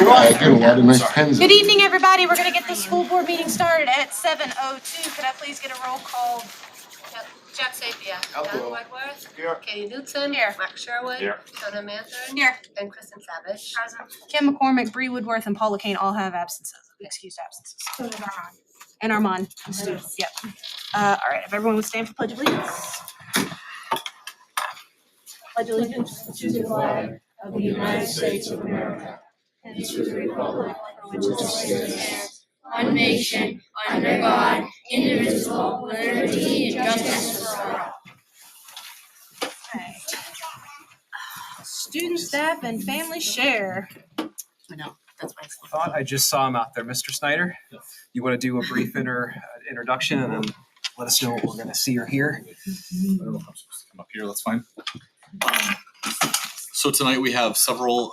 I get a lot of nice pens. Good evening, everybody. We're going to get the school board meeting started at 7:02. Could I please get a roll call? Jack Sapia, Doug Wentworth, Here. Katie Newton, Here. Mark Sherwood, Here. Jonah Manthorn, Here. and Kristen Savage. Kim McCormick, Bree Woodworth, and Paula Kane all have absences, excused absences. And Armand, the student, yep. All right, if everyone would stand for Pledge of Allegiance. Pledge allegiance to the flag of the United States of America and to the republic for which it stands, one nation, under God, indivisible, with liberty and justice for all. Okay. Student, staff, and family share. I know, that's why it's. Thought I just saw him out there, Mr. Snyder. You want to do a brief introduction and then let us know what we're going to see or hear? I don't know if I'm supposed to come up here, that's fine. So tonight we have several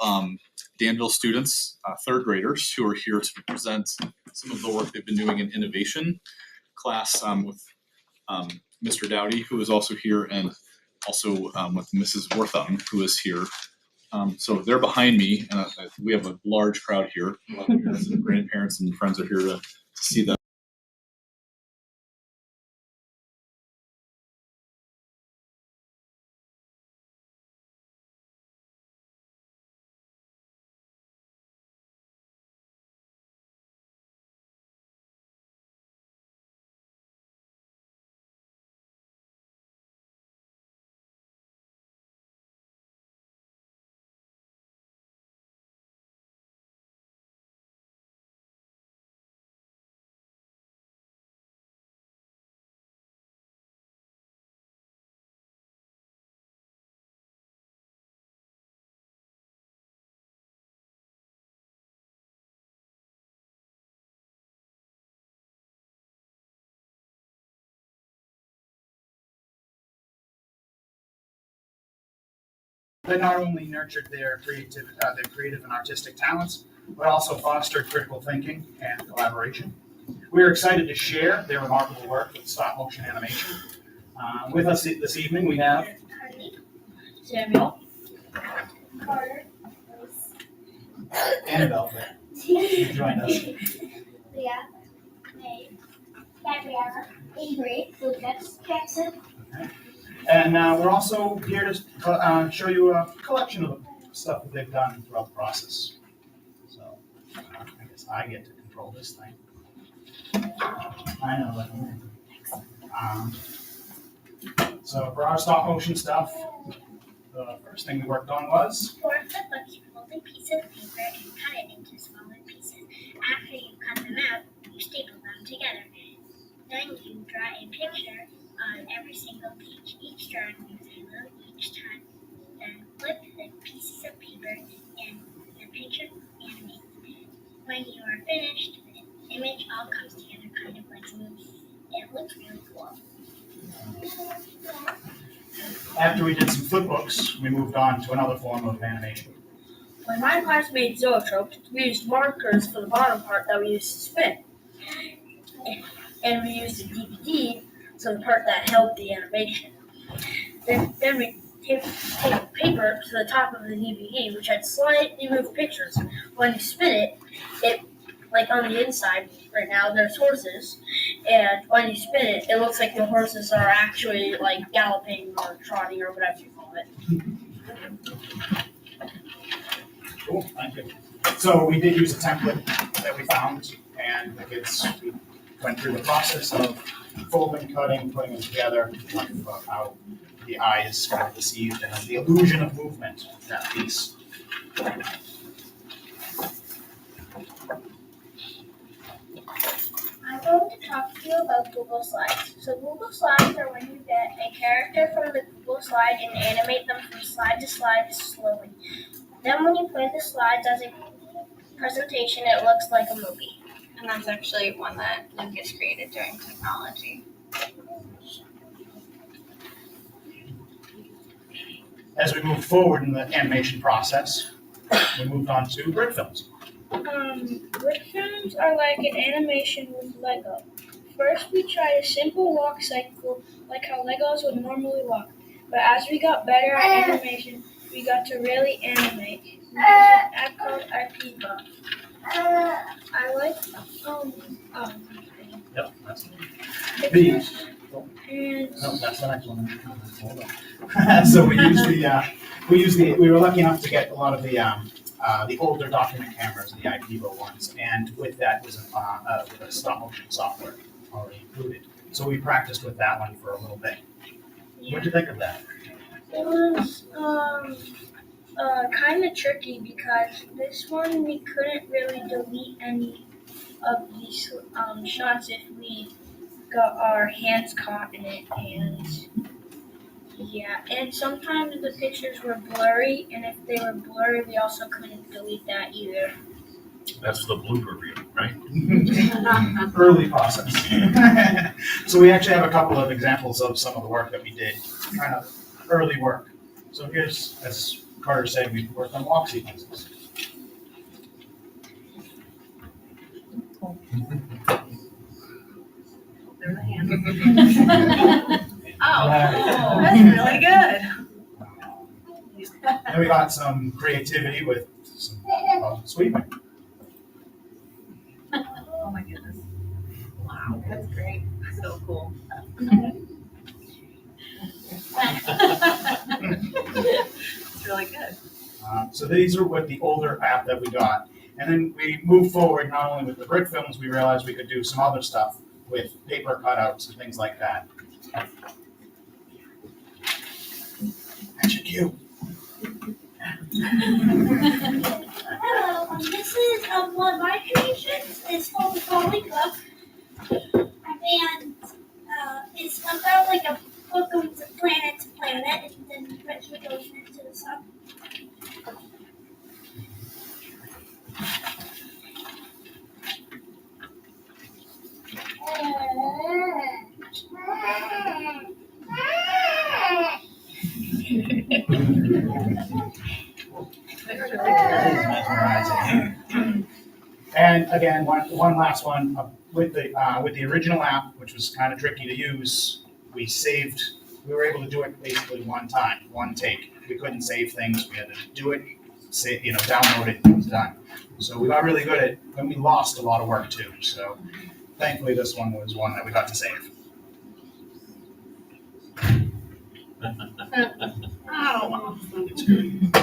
Danville students, third graders, who are here to present some of the work they've been doing in innovation class with Mr. Dowdy, who is also here, and also with Mrs. Wortham, who is here. So they're behind me, and we have a large crowd here. A lot of parents and grandparents and friends are here to see them. They not only nurtured their creative and artistic talents, but also fostered critical thinking and collaboration. We are excited to share their remarkable work with stop motion animation. With us this evening, we have Samuel, Carter, Annabelle, who joined us. Leah, May, Gabriella, Avery, Lucas, Jackson. And we're also here to show you a collection of stuff that they've done throughout the process. So I guess I get to control this thing. I know that. So for our stop motion stuff, the first thing we worked on was Fold the book, you fold a piece of paper and cut it into smaller pieces. After you cut them out, you staple them together. Then you draw a picture on every single page. Each drawing moves a little each time. Then flip the pieces of paper and the picture animates. When you are finished, the image all comes together kind of like a movie. It looks really cool. after we did some flip books, we moved on to another form of animation. when my class made zoetropes, we used markers for the bottom part that we used to spin. And we used a DVD for the part that held the animation. Then we taped paper to the top of the DVD, which had slightly moved pictures. When you spin it, like on the inside, right now, there's horses. And when you spin it, it looks like the horses are actually like galloping or trotting or whatever you call it. Cool, thank you. So we did use a template that we found, and the kids went through the process of folding, cutting, putting them together, talking about how the eye is kind of deceived and the illusion of movement in that piece. I'm going to talk to you about Google Slides. So Google Slides are when you get a character from the Google slide and animate them from slide to slide slowly. Then when you play the slides as a presentation, it looks like a movie. And that's actually one that Lucas created during technology. As we moved forward in the animation process, we moved on to brick films. Brick films are like an animation with Lego. First, we tried a simple walk cycle, like how Legos would normally walk. But as we got better at animation, we we got to really animate. We used an app called IPBuff. I like Yep, that's pictures and no, that's the next one. Hold on. So we were lucky enough to get a lot of the older document cameras, the IPBO ones, and with that was a stop motion software already included. So we practiced with that one for a little bit. What'd you think of that? it was kind of tricky because this one we couldn't really delete any of these shots if we got our hands caught in it, and yeah, and sometimes the pictures were blurry, and if they were blurry we also couldn't delete that either. That's the blooper reel, right? Early process. So we actually have a couple of examples of some of the work that we did, kind of early work. So here's, as Carter said, we worked on walk sequences. Oh, that's really good. And we got some creativity with some sweeping. Oh my goodness. Wow, that's great. So cool. It's really good. So these are with the older app that we got. And then we moved forward not only with the brick films, we realized we could do some other stuff with paper cutouts and things like that. That's your cue. Hello, this is one of my creations. It's called the Falling Book, and it's about like a book going to planet, and then eventually goes into the sun. And again, one last one with the original app, which was kind of tricky to use. We were able to do it basically one time, one take. We couldn't save things. We had to do it, download it, and it was done. So we got really good at it, and we lost a lot of work too. So thankfully, this one was one that we got to save. Oh. It's good.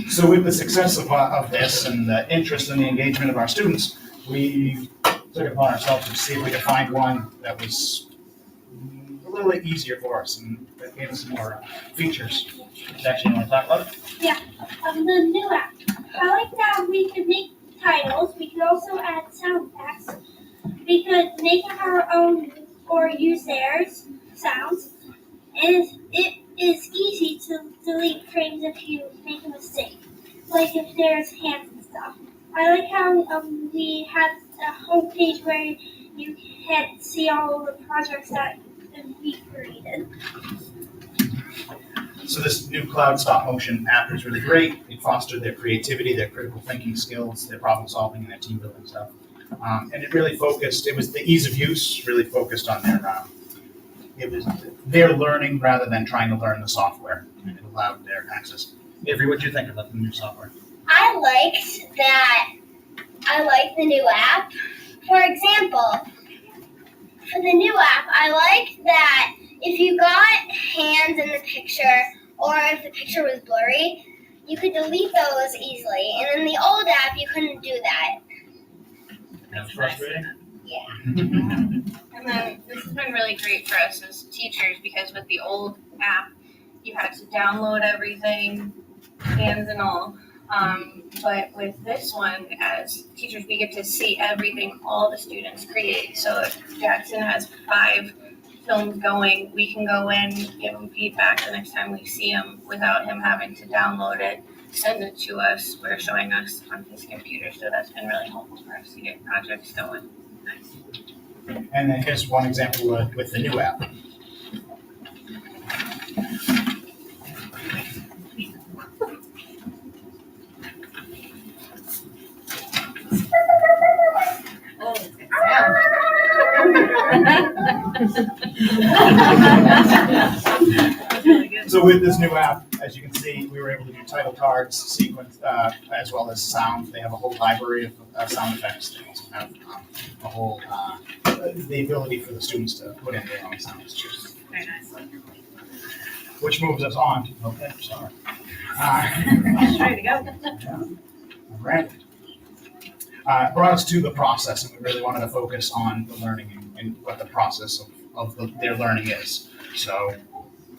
So with the success of this and the interest and the engagement of our students, we took it upon ourselves to see if we could find one that was a little bit easier for us and that gave us some more features. Actually, you want to talk about it? The new app. I like that we could make titles. We could also add sound effects. We could make our own or use theirs sounds. And it is easy to delete frames if you make a mistake, like if there's hands and stuff. I like how we had a homepage where you can see all the projects that we created. So this new cloud stop motion app is really great. It fostered their creativity, their critical thinking skills, their problem solving, and their team building stuff. And it really focused, it was the ease of use, really focused on their learning rather than trying to learn the software. And it allowed their access. Avery, what do you think about the new software? I like the new app. For example, for the new app, I like that if you got hands in the picture or if the picture was blurry, you could delete those easily. And in the old app, you couldn't do that. That's frustrating? Yeah. And then this has been really great for us as teachers because with the old app, you had to download everything, hands and all. But with this one, as teachers, we get to see everything all the students create. So if Jackson has 5 films going, we can go in, give him feedback the next time we see him without him having to download it, send it to us, we're showing us on his computer. So that's been really helpful for us to get projects going. And then here's one example with the new app. So with this new app, as you can see, we were able to do title cards, sequence, as well as sound. They have a whole library of sound effects. They also have a whole, the ability for the students to put in their own sounds too. Very nice. Which moves us on. Okay, sorry. Ready to go. Right. Brought us to the process, and we really wanted to focus on the learning and what the process of their learning is. So,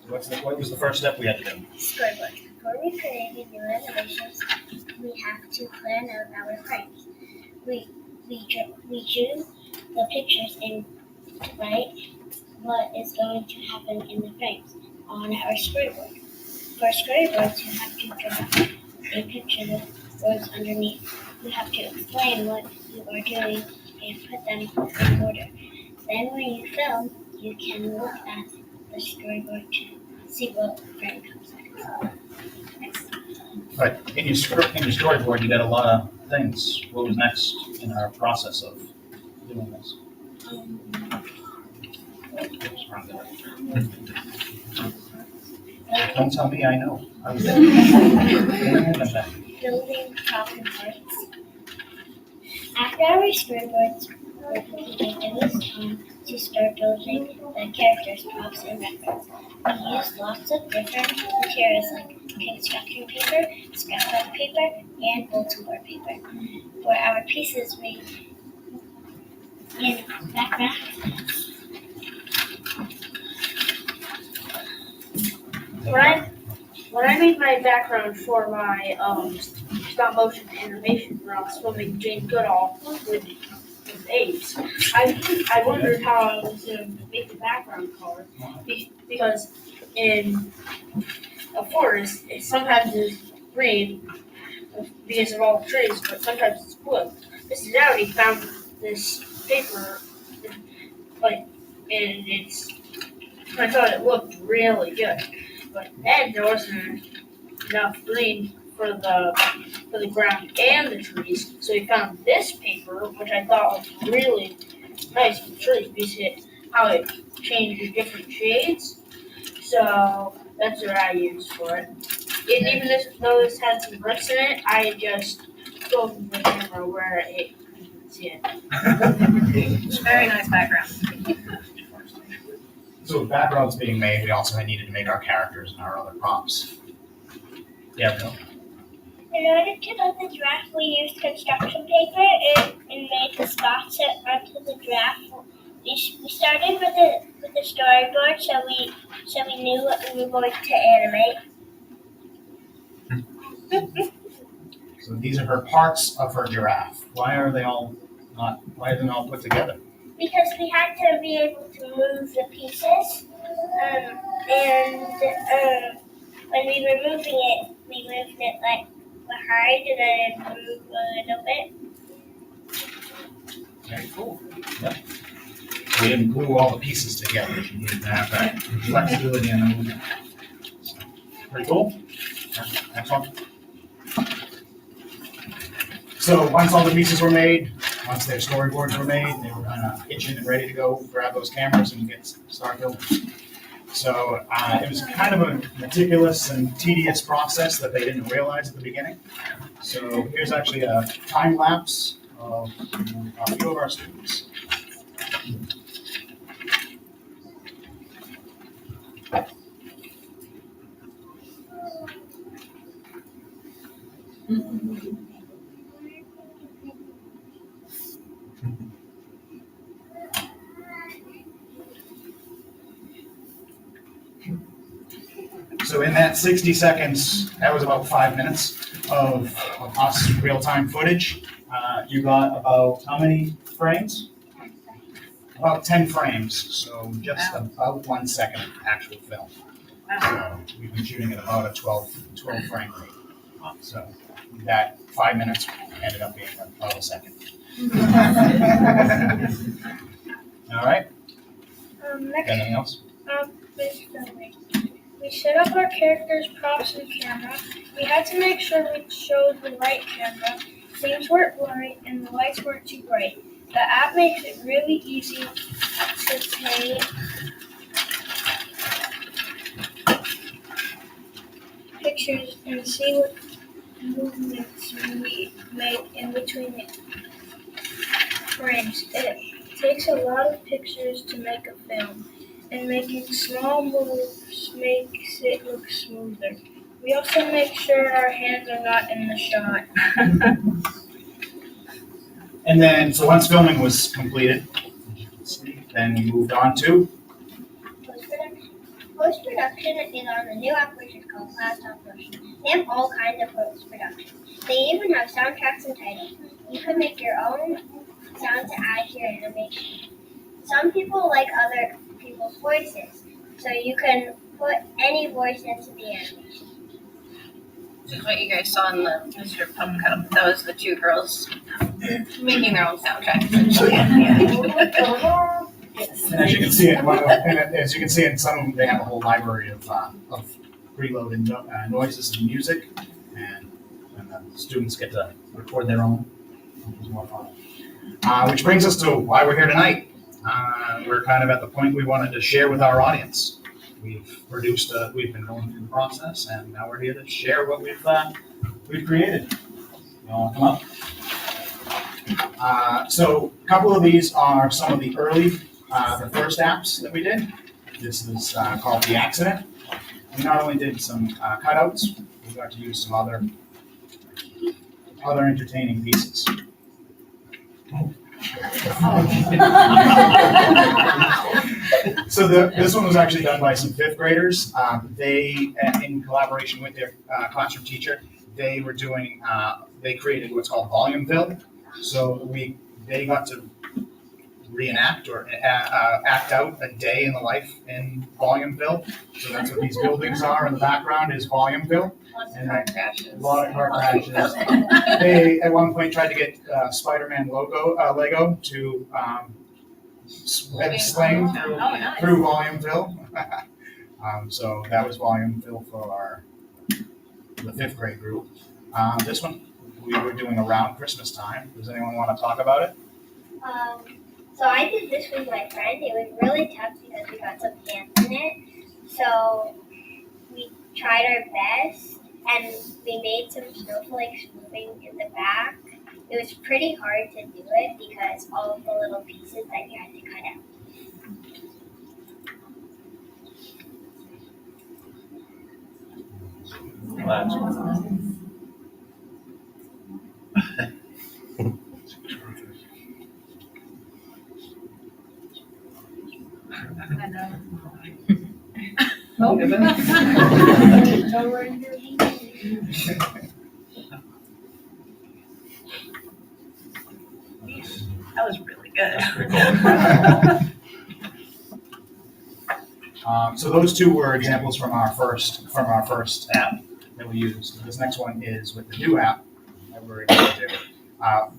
what was the first step we had to do? Storyboard. Before we create new animations, we have to plan out our frames. We choose the pictures and write what is going to happen in the frames on our storyboard. For storyboards, you have to draw a picture that goes underneath. You have to explain what you are doing and put them in order. Then when you film, you can look at the storyboard to see what frame comes next. But in your storyboard, you got a lot of things. What was next in our process of doing this? Don't tell me I know. I was there. Building props and parts. After our storyboards were completed, it was time to start building the characters, props, and reference. We used lots of different materials like construction paper, scrapbook paper, and bulletin board paper. For our pieces, we in background. When I made my background for my stop motion animation where I was filming Jane Goodall with apes, I wondered how I was going to make the background color because in a forest it sometimes is green because of all the trees, but sometimes it's blue. Mrs. Dowdy found this paper and I thought it looked really good. But then there wasn't enough green for the ground and the trees, so we found this paper, which I thought was really nice for the trees because how it changes different shades. So that's what I used for it. And even though this had some bricks in it, I just filmed the camera where it you can see it. Very nice background. So with backgrounds being made, we also needed to make our characters and our other props. Yeah, Bill. In order to build the giraffe, we used construction paper and made the spots onto the giraffe. We started with the storyboard, so we knew what we were going to animate. So these are her parts of her giraffe. Why are they all put together? Because we had to be able to move the pieces, and when we were moving it, we moved it like behind and then move a little bit. Very cool. Yep. We didn't glue all the pieces together. You needed to have that flexibility in the movement. Very cool. Next one. So once all the pieces were made, once their storyboards were made, they were kind of itching and ready to go grab those cameras and start filming. So it was kind of a meticulous and tedious process that they didn't realize at the beginning. So here's actually a time lapse of a few of our students. So in that 60 seconds, that was about 5 minutes of us real-time footage. You got about how many frames? About 10 frames, so just about 1 second of actual film. So we've been shooting at about a 12 frame rate. So that 5 minutes ended up being about a second. All right, Next, anything else? with filming. We set up our characters, props, and camera. We had to make sure we showed the right camera, things weren't blurry, and the lights weren't too bright. The app makes it really easy to pay pictures and see what movements we make in between the frames. It takes a lot of pictures to make a film, and making small moves makes it look smoother. We also make sure our hands are not in the shot. And then, so once filming was completed, then we moved on to Post-production. Post-production is on the new application called Class Motion. They have all kinds of post-production. They even have soundtracks and titles. You can make your own sound to add to your animation. Some people like other people's voices, so you can put any voice into the animation. This is what you guys saw in the Mr. Pump Cup. That was the two girls making their own soundtrack essentially. And as you can see, as you can see in some of them, they have a whole library of preloaded noises and music, and the students get to record their own, which is more fun. Which brings us to why we're here tonight. We're kind of at the point we wanted to share with our audience. We've been going through the process, and now we're here to share what we've created. You all want to come up? So a couple of these are some of the the first apps that we did. This is called The Accident. We not only did some cutouts, we got to use some other entertaining pieces. So this one was actually done by some fifth graders. They, in collaboration with their classroom teacher, they were doing, they created what's called volume fill. So they got to reenact or act out a day in the life in volume fill. So that's what these buildings are in the background is volume fill. Lots of car crashes. A lot of car crashes. They at one point tried to get Spider-Man Lego to web sling through volume fill. So that was volume fill for the fifth grade group. This one we were doing around Christmas time. Does anyone want to talk about it? So I did this with my friend. It was really tough because we got some ants in it. So we tried our best and we made some snowflakes moving in the back. It was pretty hard to do it because all of the little pieces that you had to cut out. That was really good. So those two were examples from our first app that we used. This next one is with the new app that we're going to do.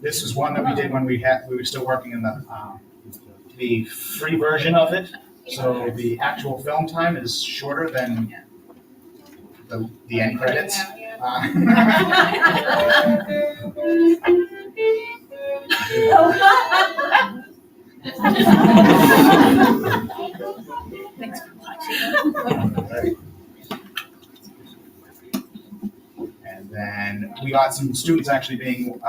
This is one that we did when we were still working in the free version of it. So the actual film time is shorter than the end credits. Thanks for watching. And then we got some students actually being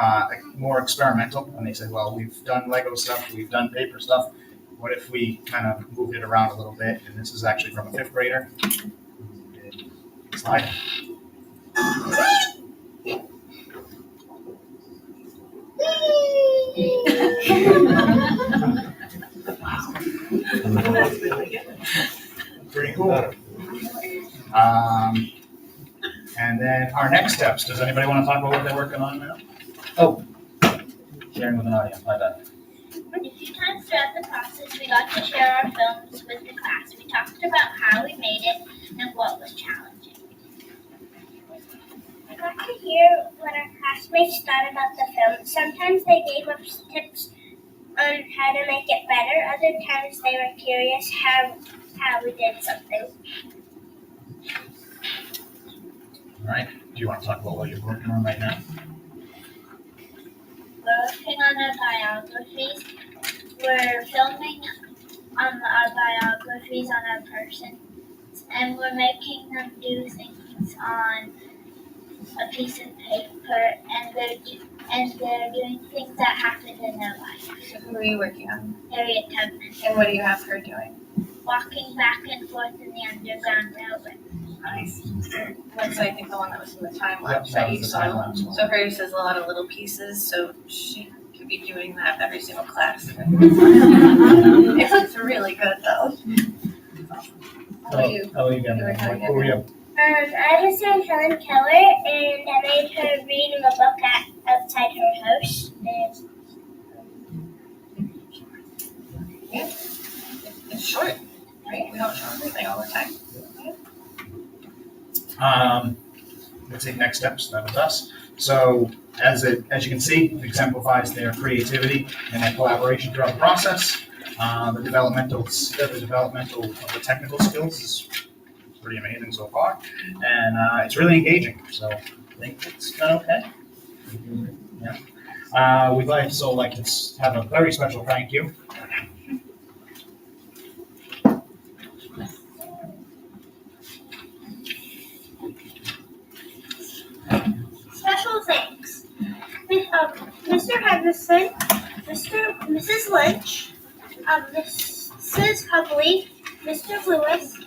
more experimental, and they said, well, we've done Lego stuff, we've done paper stuff. What if we kind of moved it around a little bit? And this is actually from a fifth grader. Slide. Pretty cool. And then our next steps. Does anybody want to talk about what they're working on now? Oh, sharing with an audience. My bad. A few times throughout the process, we got to share our films with the class. We talked about how we made it and what was challenging. I got to hear what our classmates thought about the film. Sometimes they gave us tips on how to make it better. Other times they were curious how we did something. All right. Do you want to talk about what you're working on right now? We're working on our biographies. We're filming our biographies on our persons, and we're making them do things things on a piece of paper, and they're doing things that happened in their life. So who are you working on? Harriet Tubman, And what do you have her doing? walking back and forth in the Underground Railroad. Nice. That's, I think, the one that was in the time Yep, lapse that that was you the saw. time lapse one. So hers is a lot of little pieces, so she could be doing that every single class. It looks really good though. How about you? How are you getting? You were telling Who are you? I was named Helen Keller, and I made her read in a book outside her house. It's short, right? We don't show everything all the time. Let's take next steps. That was us. So as you can see, it exemplifies their creativity and their collaboration throughout the process. The developmental of the technical skills is pretty amazing so far, and it's really engaging. So I think it's done okay. Yeah. We'd also like to have a very special thank you. Special thanks. Mr. Henderson, Mrs. Lynch, Mrs. Hubley, Mr. Lewis,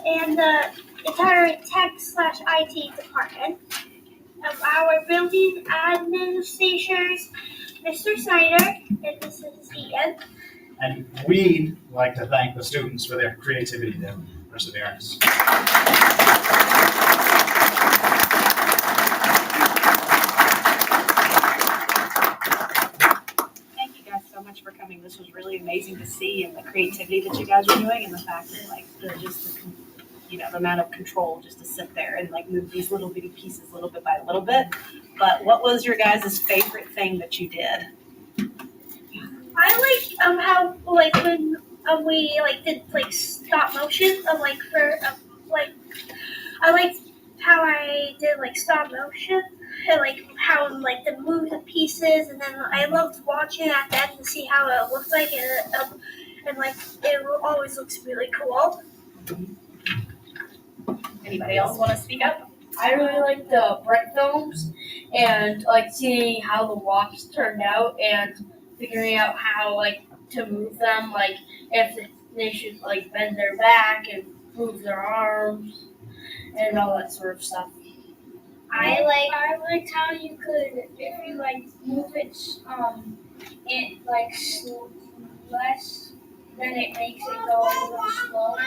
and the entire tech/IT department. Our building administrators, Mr. Snyder and Mrs. Eaton. And we'd like to thank the students for their creativity and perseverance. Thank you guys so much for coming. This was really amazing to see, and the creativity that you guys are doing, and the fact that like the amount of control just to sit there and like move these little bitty pieces little bit by little bit. But what was your guys' favorite thing that you did? I like how like when we like did like stop motion of like for like I liked how I did like stop motion and like how like to move the pieces, and then I loved watching at the end to see how it looked like, and like it always looks really cool. Anybody else want to speak up? I really like the bright films and like seeing how the walks turned out and figuring out how like to move them, like if they should like bend their back and move their arms and all that sort of stuff. I liked how you could, if you like move it like less, then it makes it go a little slower.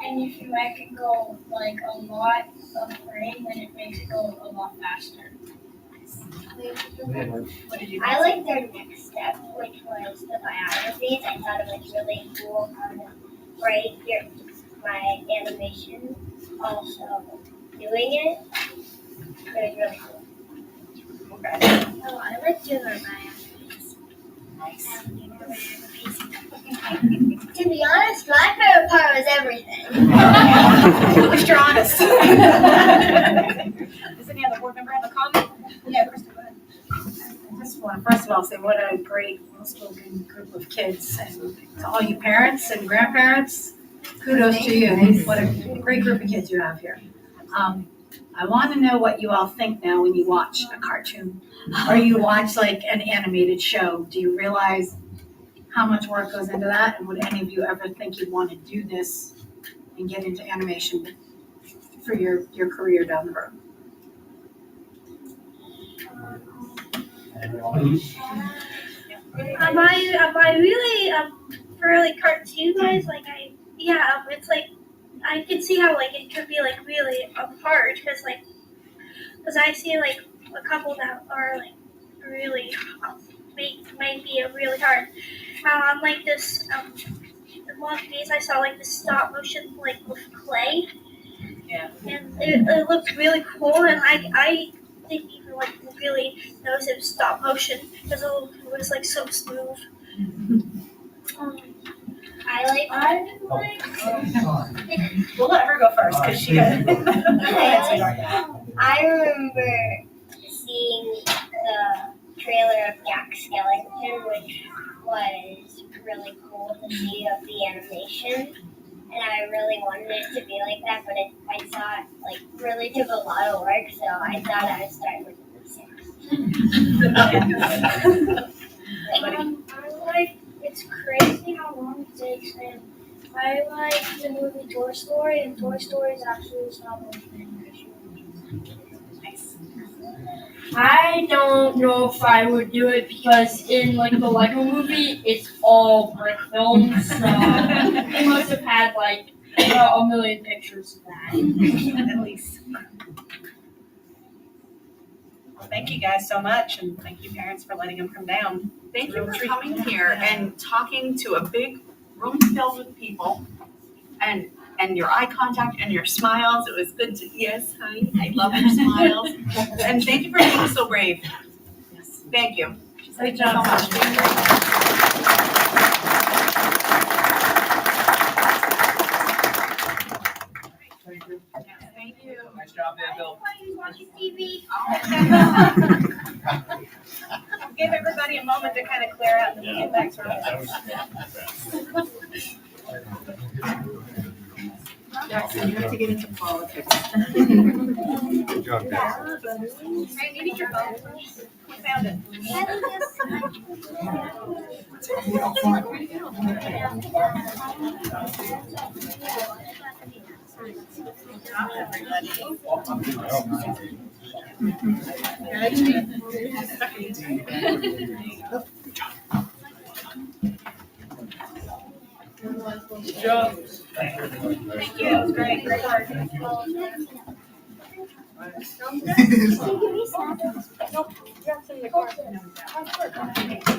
And if you make it go like a lot of frame, then it makes it go a lot faster. What did you? I liked their next step, which was the biographies. I thought it was really cool how to write my animation, also doing it. It was really cool. Okay. Oh, I like doing our biographies. Nice. To be honest, my favorite part was everything. At least you're honest. Does any other board member have a comment? Yeah, Kristen, go ahead. I just want to, first of all, say what a great, well-spoken group of kids. And to all you parents and grandparents, kudos to you. What a great group of kids you have here. I want to know what you all think now when you watch a cartoon or you watch like an animated show. Do you realize how much work goes into that? And would any of you ever think you'd want to do this and get into animation for your career down the road? Am I really for like cartoon guys? Like it's like I can see how like it could be like really hard because I see like a couple that are like really might be really hard. Like this one piece I saw like the stop motion like with clay. Yeah. And it looked really cool, and I didn't even like really notice it was stop motion because it was like so smooth. We'll let her go first because she got. I remember seeing the trailer of Jack Skellington, which was really cool to see of the animation, and I really wanted it to be like that, but I saw like really took a lot of work, so I thought I'd start with the I like it's crazy how long it takes, and I like the movie Toy Story, and Toy Story is actually the stop motion animation. Nice. I don't know if I would do it because in like the Lego movie, it's all brick films, so they must have had like a million pictures of that. At least. Well, thank you guys so much, and thank you parents for letting them come down. Thank you for coming here and talking to a big room filled with people and your eye contact and your smiles. It was good to, yes, hi, I love your smiles. And thank you for being so brave. Yes. Thank you. Great job. Thank you. Nice job, Danville. Everybody's watching TV. Give everybody a moment to kind of clear out and then we'll get back to our. Jackson, you have to get into politics. Good job, guys. Hey, you need your phone. We found it. Good job. Thank you, it was great, great work.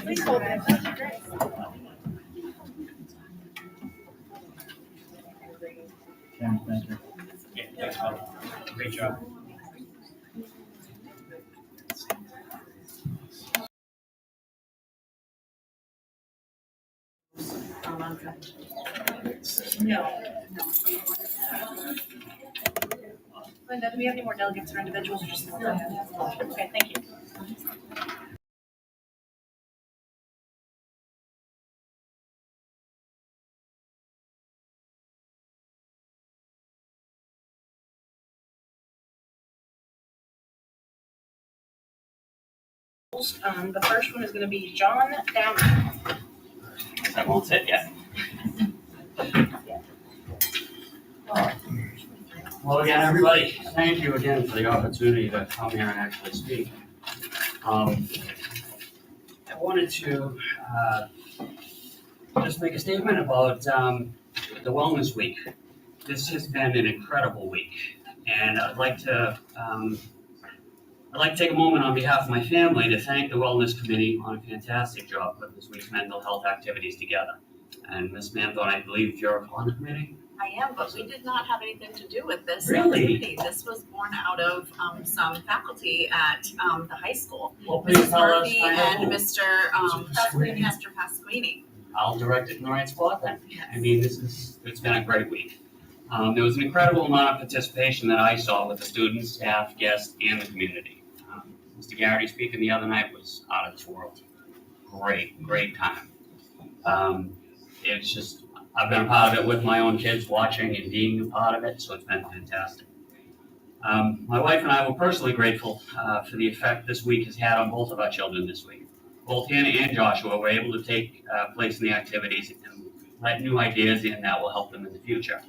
Please hold it. That was great. Thank you. Great job. No. Linda, do we have any more delegates or individuals or just? Okay, thank you. The first one is gonna be John Downey. That won't sit yet. Well, again, everybody, thank you again for the opportunity to come here and actually speak. I wanted to just make a statement about the Wellness Week. This has been an incredible week, and I'd like to take a moment on behalf of my family to thank the Wellness Committee on a fantastic job putting this week's mental health activities together. And Ms. Manthorn, I believe you're on the committee? I am, but we did not have anything to do with this Really? activity. This was born out of some faculty at the high school. Well, please Mrs. tell us. Murphy and Mr. Pasquini. I'll direct it in the right spot then. I mean, it's been a great week. There was an incredible amount of participation that I saw with the students, staff, guests, and the community. Mr. Garrity speaking the other night was out of this world. Great time. It's just, I've been a part of it with my own kids, watching and being a part of it, so it's been fantastic. My wife and I were personally grateful for the effect this week has had on both of our children this week. Both Hannah and Joshua were able to take place in the activities and let new ideas in that will help them in the future.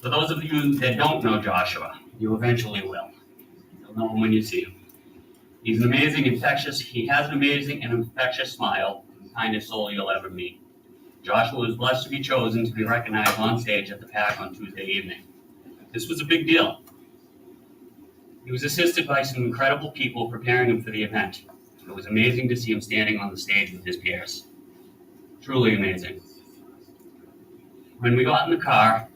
For those of you that don't know Joshua, you eventually will. You'll know him when you see him. He has an amazing and infectious smile, and the kindest soul you'll ever meet. Joshua was blessed to be chosen to be recognized on stage at the PAC on Tuesday evening. This was a big deal. He was assisted by some incredible people preparing him for the event. It was amazing to see him standing on the stage with his peers. Truly amazing. When we got in the car,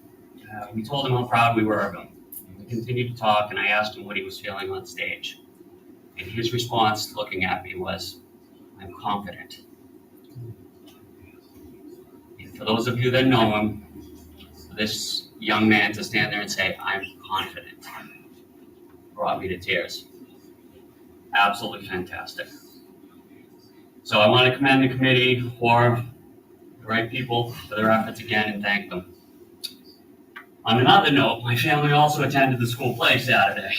we told him how proud we were of him. We continued to talk, and I asked him what he was feeling on stage. And his response, looking at me, was, "I'm confident." And for those of you that know him, for this young man to stand there and say, "I'm confident," brought me to tears. Absolutely fantastic. So I want to commend the committee for the right people for their efforts again and thank them. On another note, my family also attended the school play Saturday.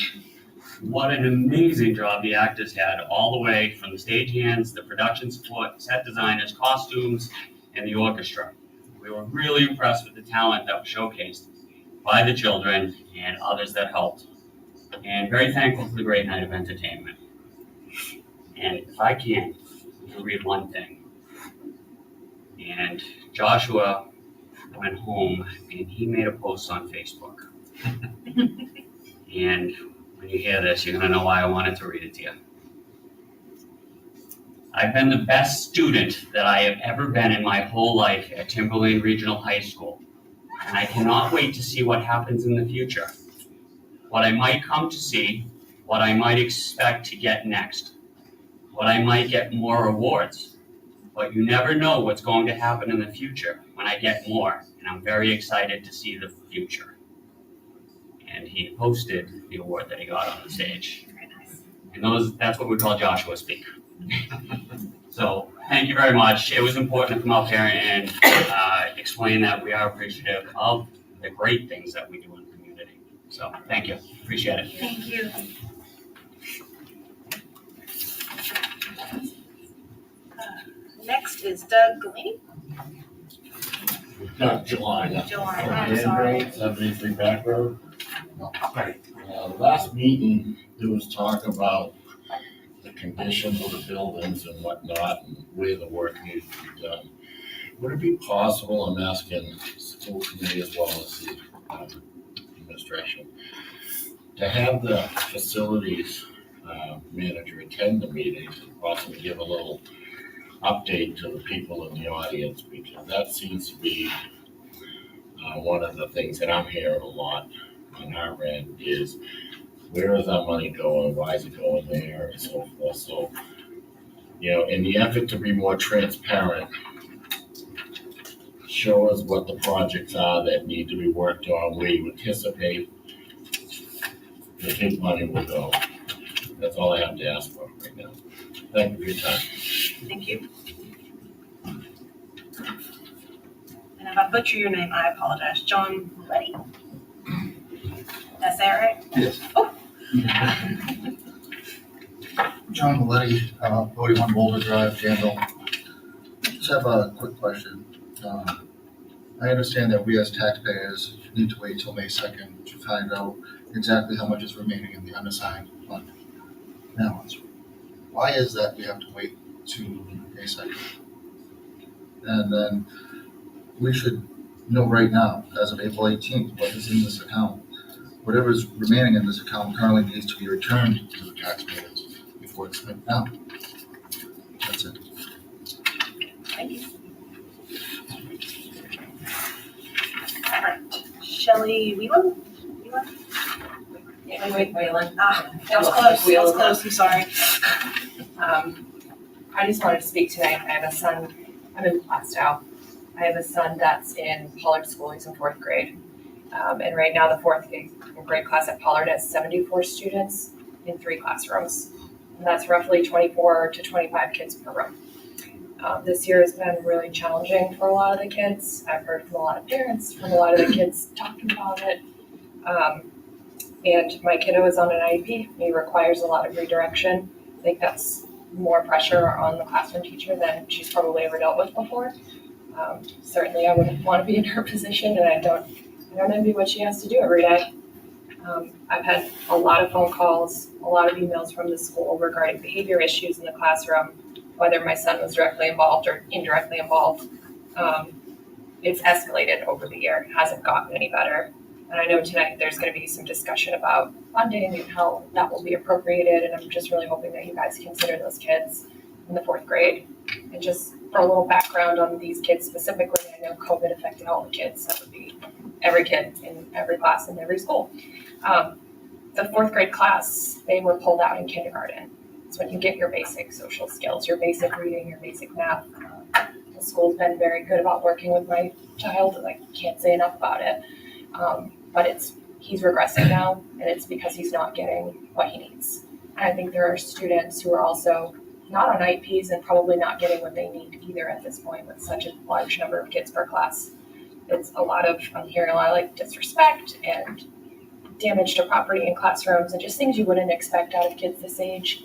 What an amazing job the actors had, all the way from the stagehands, the production support, set designers, costumes, and the orchestra. We were really impressed with the talent that was showcased by the children and others that helped. And very thankful for the great night of entertainment. And if I can, I'll read one thing. And Joshua went home and he made a post on Facebook. And when you hear this, you're gonna know why I wanted to read it to you. I've been the best student that I have ever been in my whole life at Timberlane Regional High School. And I cannot wait to see what happens in the future. What I might come to see, what I might expect to get next, what I might get more awards. But you never know what's going to happen in the future when I get more, and I'm very excited to see the future. And he posted the award that he got on the stage. And that's what we call Joshua speak. So thank you very much. It was important to come up here and explain that we are appreciative of the great things that we do in the community. So thank you, appreciate it. Thank you. Next is Doug Galini. July. July, I'm sorry. 73 Back Road. The last meeting, there was talk about the conditions of the buildings and whatnot, and where the work needs to be done. Would it be possible, I'm asking the school committee as well as the administration, to have the facilities manager attend the meetings and possibly give a little update to the people in the audience, because that seems to be one of the things that I'm hearing a lot on our end is, where is our money going, why is it going there, and so forth. So, in the effort to be more transparent, show us what the projects are that need to be worked on, where you anticipate the big money will go. That's all I have to ask for right now. Thank you for your time. Thank you. And if I butcher your name, I apologize. John Letty. That's that right? Yes. Oh. John Maletti, 41 Boulder Drive, Danville. Just have a quick question. I understand that we as taxpayers need to wait till May 2nd to find out exactly how much is remaining in the unassigned fund balance. Why is that we have to wait to May 2nd? And then we should know right now, as of April 18th, what is in this account. Whatever is remaining in this account currently needs to be returned to the taxpayers before it's spent now. That's it. Thank you. All right. Shelley Whelan? Whelan. That was close. That was close. I'm sorry. I just wanted to speak tonight. I have a son, I'm in Plastow. I have a son that's in Pollard School, he's in 4th grade. And right now the 4th grade class at Pollard has 74 students in 3 classrooms. And that's roughly 24 to 25 kids per room. This year has been really challenging for a lot of the kids. I've heard from a lot of parents, from a lot of the kids talking about it. And my kiddo is on an IEP. He requires a lot of redirection. I think that's more pressure on the classroom teacher than she's probably ever dealt with before. Certainly I wouldn't want to be in her position, and I don't envy what she has to do every day. I've had a lot of phone calls, a lot of emails from the school regarding behavior issues in the classroom, whether my son was directly involved or indirectly involved. It's escalated over the year. It hasn't gotten any better. And I know tonight there's going to be some discussion about funding and how that will be appropriated. And I'm just really hoping that you guys consider those kids in the 4th grade. And just for a little background on these kids specifically, I know COVID affected all the kids. That would be every kid in every class in every school. The 4th grade class, they were pulled out in kindergarten. It's when you get your basic social skills, your basic reading, your basic math. The school's been very good about working with my child, and I can't say enough about it. But he's regressing now, and it's because he's not getting what he needs. And I think there are students who are also not on IEPs and probably not getting what they need either at this point with such a large number of kids per class. I'm hearing a lot of like disrespect and damage to property in classrooms and just things you wouldn't expect out of kids this age.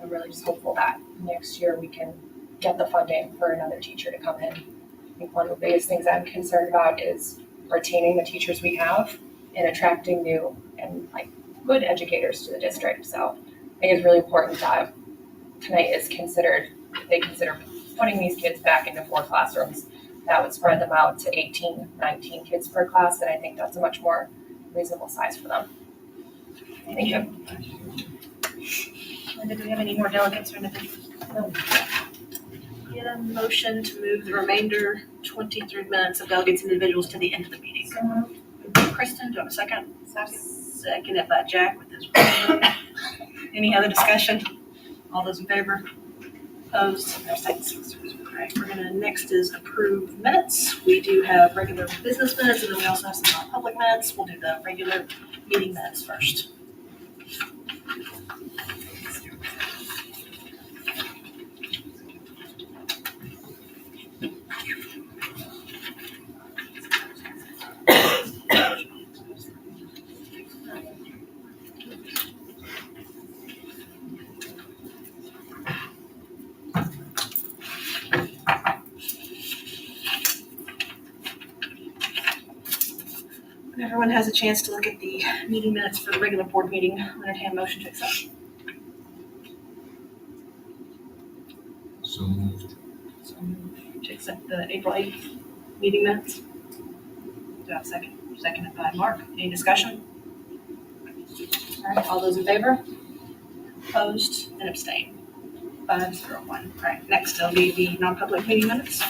I'm really just hopeful that next year we can get the funding for another teacher to come in. I think one of the biggest things I'm concerned about is retaining the teachers we have and attracting new and like good educators to the district. So I think it's really important that tonight is considered, if they consider putting these kids back into 4 classrooms, that would spread them out to 18, 19 kids per class, and I think that's a much more reasonable size for them. Thank you. Linda, do we have any more delegates or individuals? No. Get a motion to move the remainder 23 minutes of delegates and individuals to the end of the meeting. Kristen, do I have a second? Seconded by Jack with his. Any other discussion? All those in favor? Opposed? Abstains. All right, we're gonna, next is approve minutes. We do have regular business minutes and then we also have some non-public minutes. We'll do the regular meeting minutes first. When everyone has a chance to look at the meeting minutes for the regular board meeting, I'll entertain a motion to accept. So moved. To accept the April 8th meeting minutes. Do I have a second? Seconded by Mark. Any discussion? All right, all those in favor? Opposed and abstain. 5-0-1. All right, next will be the non-public meeting minutes.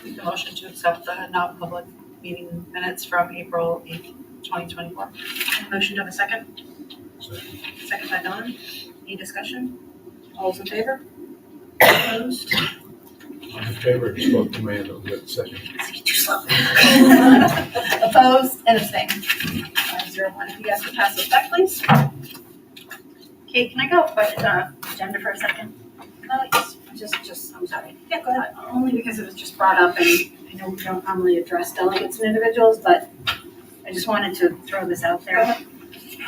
Make a motion to accept the non-public meeting minutes from April 8th, 2024. Motion to have a second? Second by Dawn. Any discussion? All those in favor? Opposed? I'm in favor, just vote the man on that second. Too slow. Opposed and abstained. 5-0-1. If you guys could pass those back, please. Kate, can I go agenda for a second? Just, I'm sorry. Yeah, go ahead. Only because it was just brought up, and I know we don't normally address delegates and individuals, but I just wanted to throw this out there.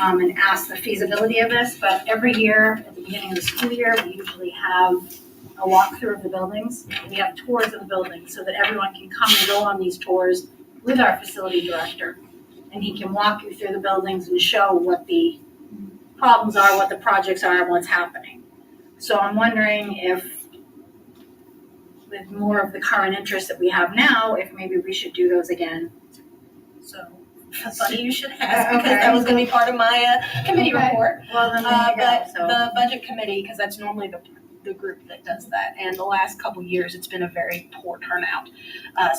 And ask the feasibility of this, but every year, at the beginning of the school year, we usually have a walkthrough of the buildings. And we have tours of the buildings so that everyone can come and go on these tours with our facility director. And he can walk you through the buildings and show what the problems are, what the projects are, and what's happening. So I'm wondering if, with more of the current interest that we have now, if maybe we should do those again. So, funny you should ask, because that was gonna be part of my committee report. Well, then there you go, But the budget committee, because that's normally the group that does that, and the last couple years, it's been a very poor turnout.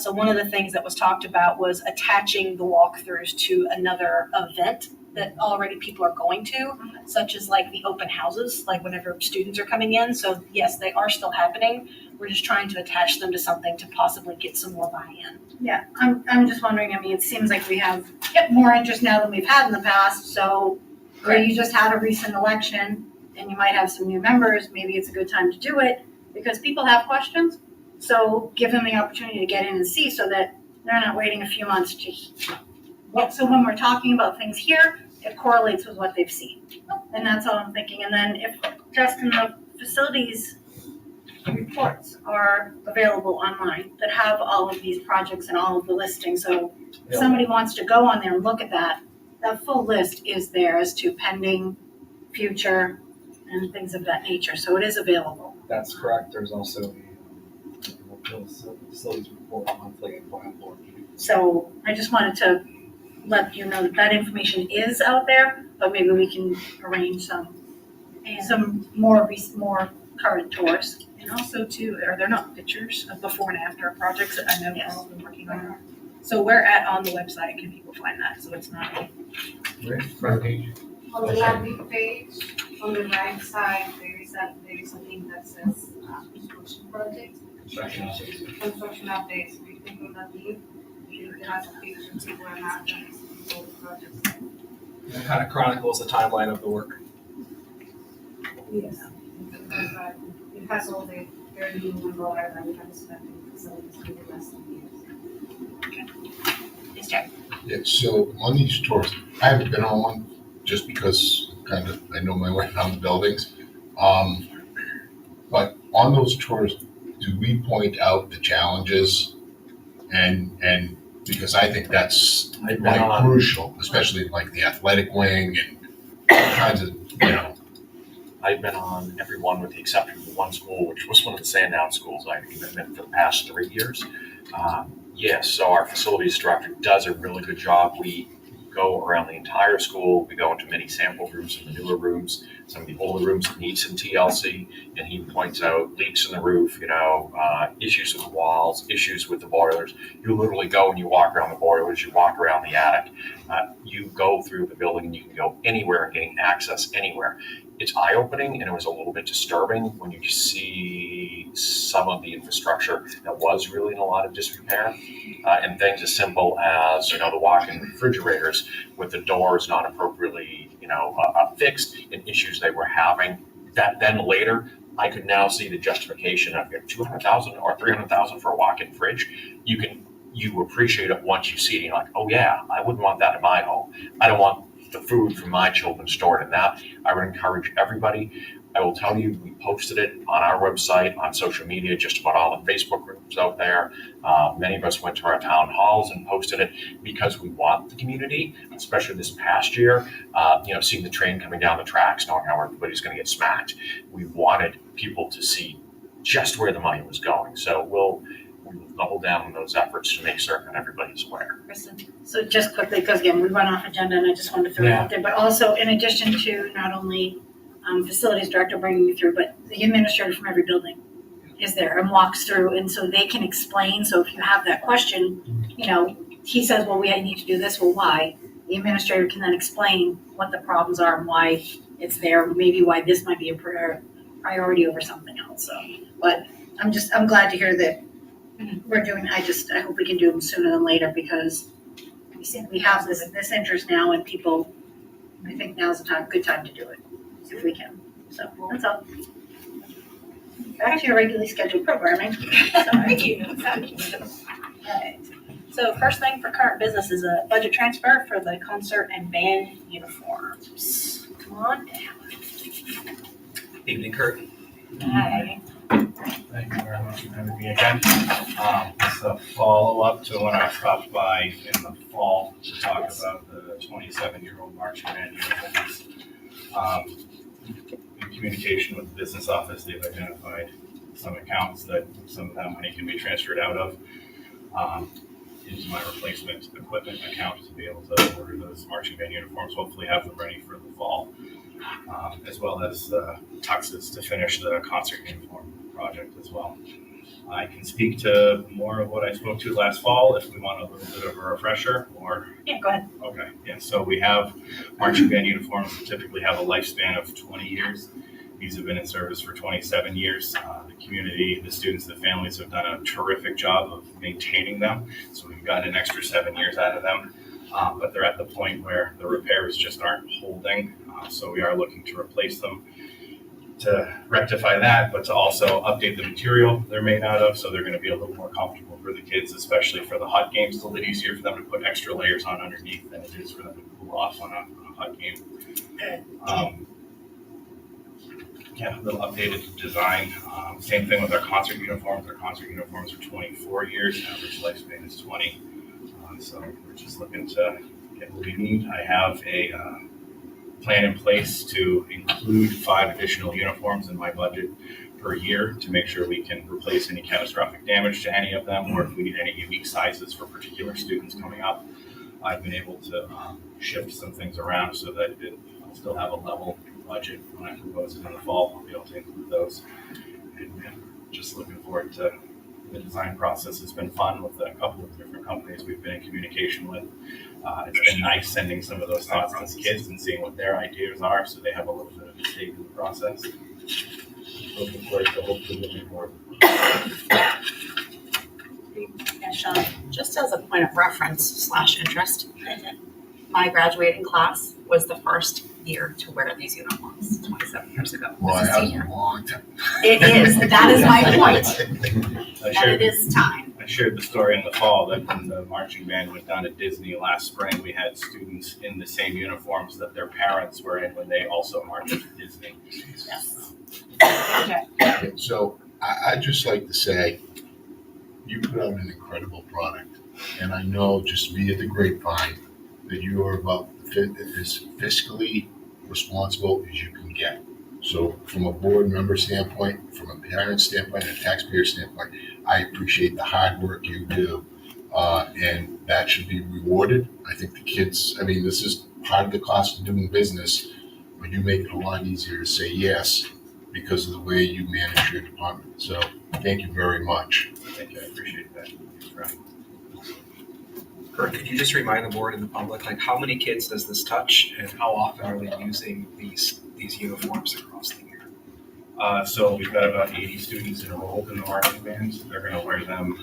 So one of the things that was talked about was attaching the walkthroughs to another event that already people are going to, such as like the open houses, like whenever students are coming in. So yes, they are still happening. We're just trying to attach them to something to possibly get some more buy-in. Yeah, I'm just wondering, I mean, it seems like we have more interest now than we've had in the past, so, or you just had a recent election and you might have some new members, maybe it's a good time to do it, because people have questions. So give them the opportunity to get in and see so that they're not waiting a few months to, so when we're talking about things here, it correlates with what they've seen. And that's all I'm thinking. And then if Justin, the facilities reports are available online that have all of these projects and all of the listings. So if somebody wants to go on there and look at that full list is there as to pending, future, and things of that nature. So it is available. That's correct. There's also a facilities report monthly and plan board. So I just wanted to let you know that information is out there, but maybe we can arrange some more current tours. And also too, are there not pictures of before and after projects that I know Yes. Carl's been working on? So where at on the website can people find that? So it's not. Front page. On the landing page, on the right side, there is a link that says construction project. Construction updates, we you think of that need? You have to fix and see where not done all the projects. It kind of chronicles the timeline of the work. Yes. It has all the very minimum dollar that we have spent in facilities for the last 2 years. Yes, Jack. Yeah, so on these tours, I haven't been on one just because I know my way around the buildings. But on those tours, do we point out the challenges? And because I think that's like crucial, especially like the athletic wing and all kinds of, I've been on every one with the exception of the one school, which was one of the Sandown schools I've been in for the past 3 years. Yes, so our facilities director does a really good job. We go around the entire school. We go into many sample rooms, some of the newer rooms, some of the older rooms that need some TLC, and he points out leaks in the roof, issues with the walls, issues with the boilers. You literally go and you walk around the boilers, you walk around the attic, you go through the building and you can go anywhere and gain access anywhere. It's eye-opening, and it was a little bit disturbing when you see some of the infrastructure that was really in a lot of disrepair, and things as simple as the walk-in refrigerators with the doors not appropriately fixed, and issues they were having. That then later, I could now see the justification of $200,000 or $300,000 for a walk-in fridge. You appreciate it once you see it, and you're like, oh yeah, I wouldn't want that in my home. I don't want the food for my children stored in that. I would encourage everybody. I will tell you, we posted it on our website, on social media, just about all the Facebook groups out there. Many of us went to our town halls and posted it because we want the community, especially this past year, seeing the train coming down the tracks, knowing how everybody's going to get smacked. We wanted people to see just where the money was going. So we'll double down on those efforts to make certain everybody's aware. Kristen? So just quickly, because again, we run off agenda and I just wanted to throw it out there, but also in addition to not only facilities director bringing you through, but the administrator from every building is there and walks through, and so they can explain. So if you have that question, he says, well, we need to do this, well, why? The administrator can then explain what the problems are and why it's there, maybe why this might be a priority over something else. So, but I'm glad to hear that we're doing. I hope we can do them sooner than later, because we have this interest now, and people, I think now's the good time to do it if we can. So that's all. Back to your regularly scheduled programming. Thank you. Alright. So first thing for current business is a budget transfer for the concert and band uniforms. Come on down. Evening, Kurt. Hi. Thank you very much for having me again. It's a follow-up to when I stopped by in the fall to talk about the 27-year-old marching band uniforms. In communication with the business office, they've identified some accounts that some of that money can be transferred out of into my replacement equipment account to be able to order those marching band uniforms, hopefully have them ready for the fall, as well as tuxes to finish the concert uniform project as well. I can speak to more of what I spoke to last fall if we want a little bit of a refresher, or. Yeah, go ahead. Okay, yeah, so we have marching band uniforms that typically have a lifespan of 20 years. These have been in service for 27 years. The community, the students, the families have done a terrific job of maintaining them. So we've gotten an extra 7 years out of them, but they're at the point where the repairs just aren't holding. So we are looking to replace them to rectify that, but to also update the material they're made out of, so they're going to be a little more comfortable for the kids, especially for the hot games. It's a little easier for them to put extra layers on underneath than it is for them to cool off on a hot game. A little updated design. Same thing with our concert uniforms. Our concert uniforms are 24 years. Average lifespan is 20. So we're just looking to get what we need. I have a plan in place to include 5 additional uniforms in my budget per year to make sure we can replace any catastrophic damage to any of them, or if we need any unique sizes for particular students coming up. I've been able to shift some things around so that I'll still have a level budget when I propose it in the fall. I'll be able to include those. And just looking forward to the design process. Has been fun with a couple of different companies we've been in communication with. It's been nice sending some of those thoughts to the kids and seeing what their ideas are, so they have a little bit of a stake in the process. Looking forward to hopefully moving forward. Yeah, Sean, just as a point of reference / interest, my graduating class was the first year to wear these uniforms 27 years ago. Well, As a that was senior. a long time. It is, that is my point, I that it shared, is time. I shared the story in the fall that when the marching band went down to Disney last spring, we had students in the same uniforms that their parents were in when they also marched to Disney. Yes. Okay. So I'd just like to say, you put out an incredible product. And I know just via the grapevine that you are about as fiscally responsible as you can get. So from a board member standpoint, from a parent standpoint, and a taxpayer standpoint, I appreciate the hard work you do. And that should be rewarded. I think the kids, I mean, this is part of the cost of doing business, but you make it a lot easier to say yes because of the way you manage your department. So thank you very much. Thank you, I appreciate that. Right. Kurt, could you just remind the board and the public, like how many kids does this touch and how often are they using these uniforms across the year? So we've got about 80 students enrolled in the marching band. They're going to wear them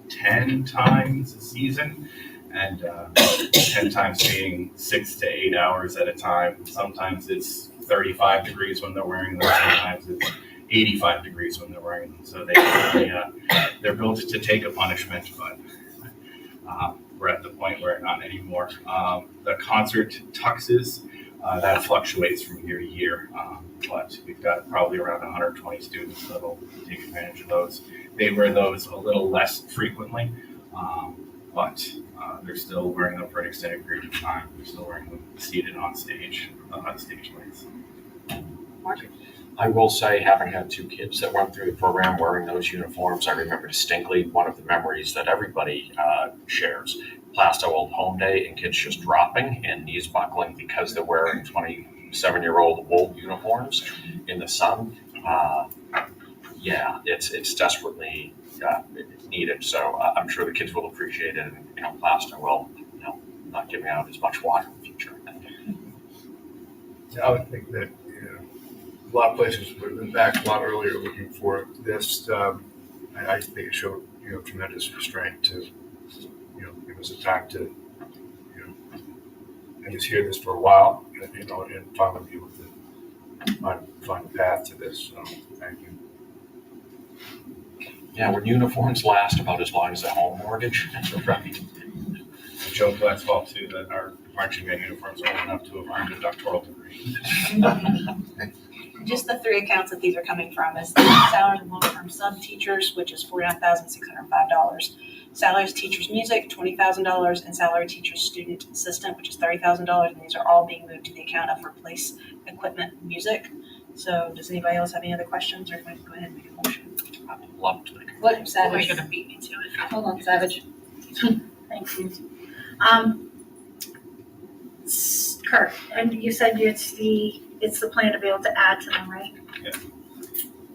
10 times a season, and 10 times being 6 to 8 hours at a time. Sometimes it's 35 degrees when they're wearing them. Sometimes it's 85 degrees when they're wearing them. So they're built to take a punishment, but we're at the point where not anymore. The concert tuxes, that fluctuates from year to year, but we've got probably around 120 students that'll take advantage of those. They wear those a little less frequently, but they're still wearing them for an extended period of time. They're still wearing them seated on stage, on stage lights. I will say, having had two kids that went through the program wearing those uniforms, I remember distinctly one of the memories that everybody shares. Plasto Old Home Day and kids just dropping and knees buckling because they're wearing 27-year-old wool uniforms in the sun. Yeah, it's desperately needed. So I'm sure the kids will appreciate it, and Plasto will, not giving out as much water in the future. I would think that a lot of places would have been back a lot earlier looking for this. I think it showed tremendous restraint to give us a time to I guess hear this for a while and finally be able to find a path to this. So thank you. Yeah, when uniforms last about as long as a home mortgage, right? We joked last fall too that our marching band uniforms are old enough to have earned a doctoral degree. Just the three accounts that these are coming from is the salary and long-term sub teachers, which is $49,605. Salaries teachers music, $20,000, and salary teachers student assistant, which is $30,000. And these are all being moved to the account of replace equipment music. So does anybody else have any other questions, or can I go ahead and make a motion? I would love to make a What, Savage? You're gonna beat me to it. Hold on, Savage. Thank you. Kurt, and you said it's the plan to be able to add to them, right? Yeah.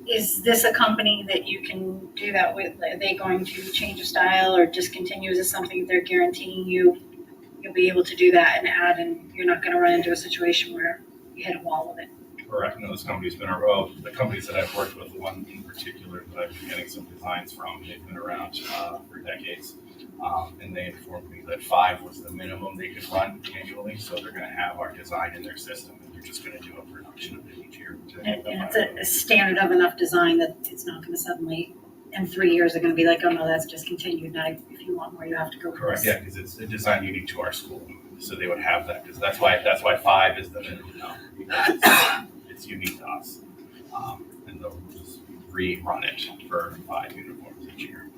Is this a company that you can do that with? Are they going to change a style or discontinue? Is this something they're guaranteeing you'll be able to do that and add, and you're not gonna run into a situation where you hit a wall with it? Correct. No, this company's been around. The companies that I've worked with, the one in particular that I've been getting some designs from, they've been around for decades. And they informed me that 5 was the minimum they could run annually. So they're going to have our design in their system, and they're just going to do a production of it each year. And it's a standard of enough design that it's not gonna suddenly, in 3 years, they're gonna be like, oh no, that's discontinued. Now, if you want more, you have to go with Correct. this. Yeah, because it's a design unique to our school, so they would have that. Because that's why 5 is the minimum now, because it's unique to us, and they'll just rerun it for 5 uniforms each year.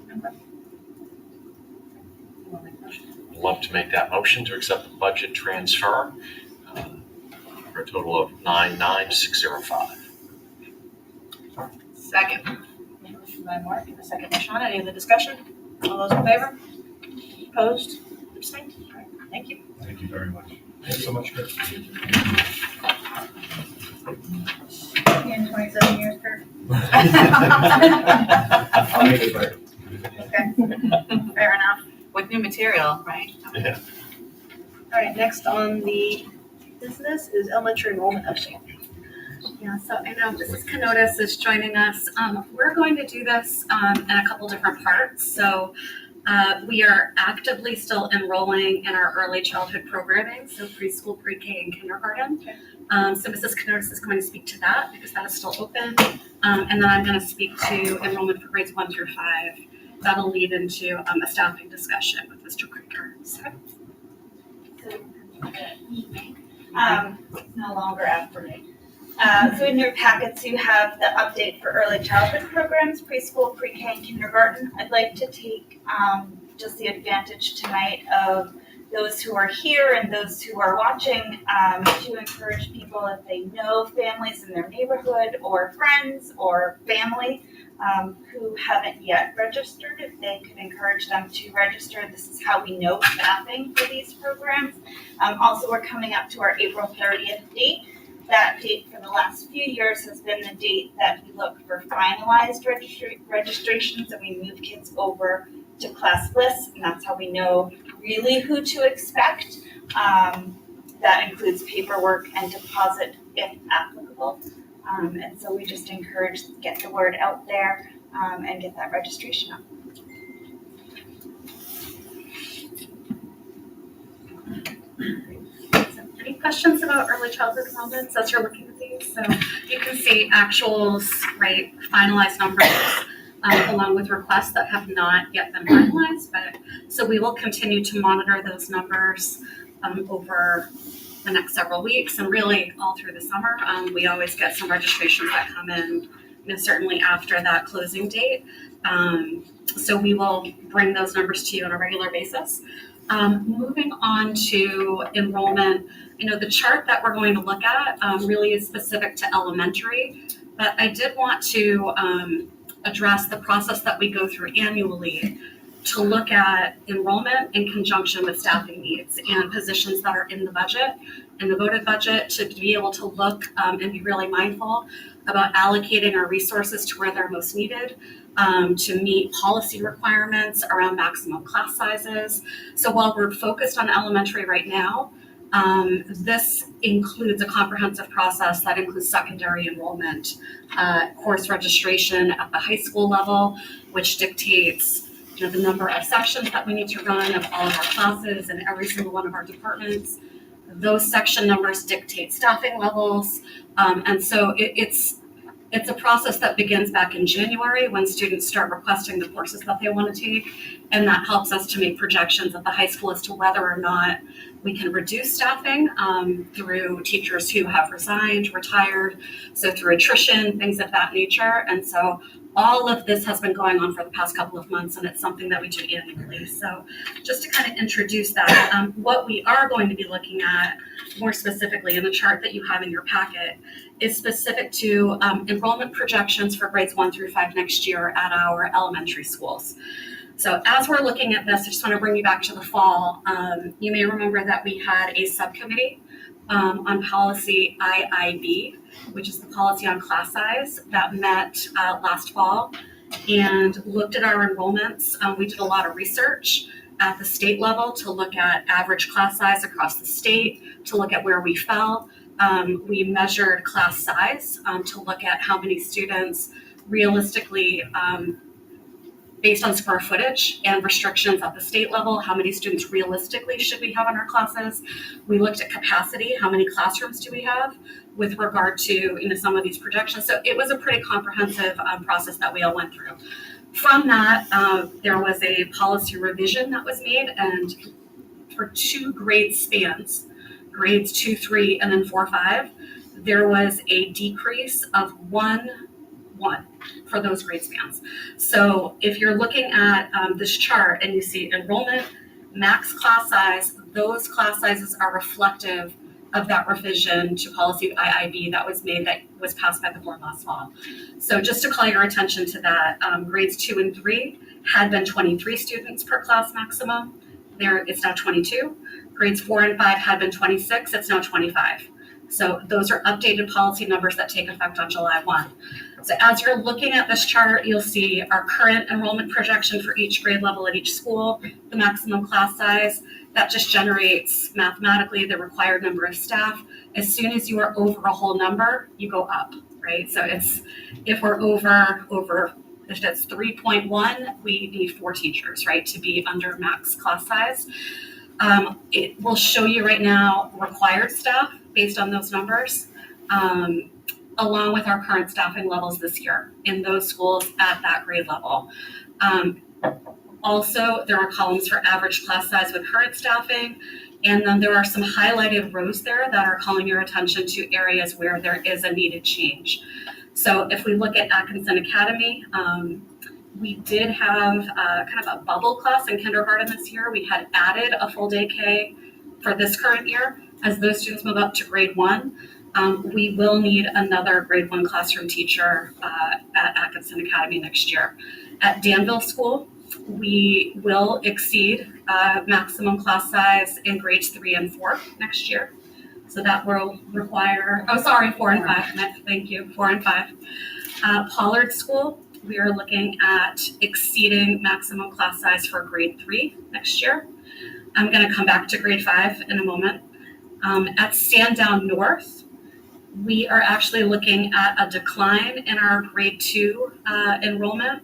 I'd love to make that motion to accept the budget transfer for a total of 99605. Second. Motion by Mark and a second by Shauna. Any other discussion? All those in favor? Opposed? Abstained? All right, thank you. Thank you very much. Thanks so much, Kurt. In 27 years, Kurt. I'll make it better. Okay, fair enough. With new material, right? Yeah. All right, next on the business is elementary enrollment update. Yeah, so I know Mrs. Canotas is joining us. We're going to do this in a couple different parts. So We are actively still enrolling in our early childhood programming, so preschool, pre-K, and kindergarten. So Mrs. Canotis is going to speak to that because that is still open. And then I'm going to speak to enrollment for grades 1 through 5. That'll lead into a staffing discussion with Mr. Krieger. So. No longer afternoon. So in your packets, you have the update for early childhood programs, preschool, pre-K, and kindergarten. I'd like to take just the advantage tonight of those who are here and those who are watching to encourage people, if they know families in their neighborhood or friends or family who haven't yet registered, if they could encourage them to register. This is how we know staffing for these programs. Also, we're coming up to our April 30th date. That date for the last few years has been the date that we look for finalized registrations, and we move kids over to class lists, and that's how we know really who to expect. That includes paperwork and deposit if applicable. And so we just encourage to get the word out there and get that registration up. Any questions about early childhood enrollments as you're looking at these? So you can see actuals, right, finalized numbers, along with requests that have not yet been finalized. But so we will continue to monitor those numbers over the next several weeks and really all through the summer. We always get some registrations that come in, certainly after that closing date. So we will bring those numbers to you on a regular basis. Moving on to enrollment, the chart that we're going to look at really is specific to elementary, but I did want to address the process that we go through annually to look at enrollment in conjunction with staffing needs and positions that are in the budget, in the voted budget, to be able to look and be really mindful about allocating our resources to where they're most needed, to meet policy requirements around maximum class sizes. So while we're focused on elementary right now, this includes a comprehensive process that includes secondary enrollment, course registration at the high school level, which dictates the number of sections that we need to run of all of our classes in every single one of our departments. Those section numbers dictate staffing levels, and so it's a process that begins back in January when students start requesting the courses that they want to take, and that helps us to make projections at the high school as to whether or not we can reduce staffing through teachers who have resigned, retired, so through attrition, things of that nature. And so all of this has been going on for the past couple of months, and it's something that we do annually. So just to kind of introduce that, what we are going to be looking at more specifically in the chart that you have in your packet is specific to enrollment projections for grades 1 through 5 next year at our elementary schools. So as we're looking at this, I just want to bring you back to the fall. You may remember that we had a subcommittee on policy IIB, which is the policy on class size, that met last fall and looked at our enrollments. We did a lot of research at the state level to look at average class size across the state, to look at where we fell. We measured class size to look at how many students realistically, based on square footage and restrictions at the state level, how many students realistically should we have in our classes. We looked at capacity, how many classrooms do we have with regard to some of these projections. So it was a pretty comprehensive process that we all went through. From that, there was a policy revision that was made, and for 2 grade spans, grades 2, 3, and then 4, 5, there was a decrease of 1 for those grade spans. So if you're looking at this chart and you see enrollment, max class size, those class sizes are reflective of that revision to policy IIB that was made, that was passed by the board last fall. So just to call your attention to that, grades 2 and 3 had been 23 students per class maximum. There, it's now 22. Grades 4 and 5 had been 26, it's now 25. So those are updated policy numbers that take effect on July 1. So as you're looking at this chart, you'll see our current enrollment projection for each grade level at each school, the maximum class size. That just generates mathematically the required number of staff. As soon as you are over a whole number, you go up, right? So it's, if we're over if that's 3.1, we need 4 teachers, right, to be under max class size. It will show you right now required staff based on those numbers, along with our current staffing levels this year in those schools at that grade level. Also, there are columns for average class size with current staffing, and then there are some highlighted rows there that are calling your attention to areas where there is a needed change. So if we look at Atkinson Academy, we did have kind of a bubble class in kindergarten this year. We had added a full day K for this current year. As those students move up to grade 1, we will need another grade 1 classroom teacher at Atkinson Academy next year. At Danville School, we will exceed maximum class size in grades 3 and 4 next year. So that will require, 4 and 5, thank you, 4 and 5. Pollard School, we are looking at exceeding maximum class size for grade 3 next year. I'm gonna come back to grade 5 in a moment. At Sandown North, we are actually looking at a decline in our grade 2 enrollment.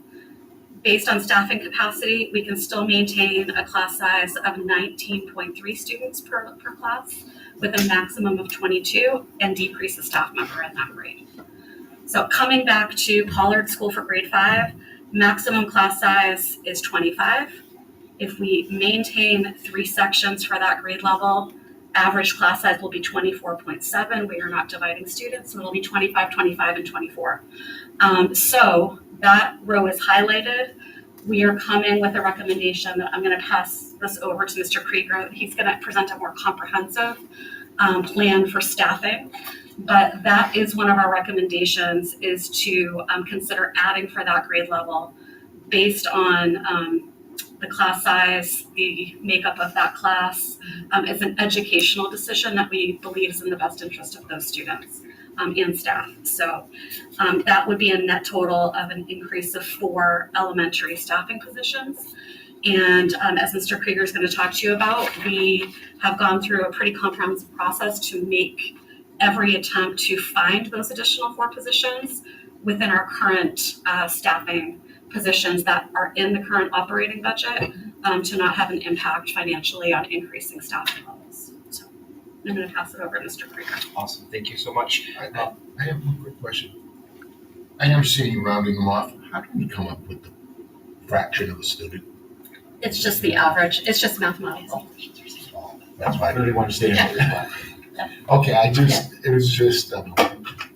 Based on staffing capacity, we can still maintain a class size of 19.3 students per class with a maximum of 22 and decrease a staff member in that grade. So coming back to Pollard School for grade 5, maximum class size is 25. If we maintain 3 sections for that grade level, average class size will be 24.7. We are not dividing students, so it'll be 25, 25, and 24. So that row is highlighted. We are coming with a recommendation that I'm going to pass this over to Mr. Krieger. He's going to present a more comprehensive plan for staffing. But that is one of our recommendations, is to consider adding for that grade level based on the class size, the makeup of that class. It's an educational decision that we believe is in the best interest of those students and staff. So that would be a net total of an increase of 4 elementary staffing positions. And as Mr. Krieger is going to talk to you about, we have gone through a pretty comprehensive process to make every attempt to find those additional 4 positions within our current staffing positions that are in the current operating budget to not have an impact financially on increasing staffing levels. So I'm going to pass it over to Mr. Krieger. Awesome, thank you so much. I have one quick question. I never see you rounding them off. How do you come up with the fraction of a student? It's just the average. It's just mathematical. That's why I really want to stay Yeah. in that. Okay, it was just,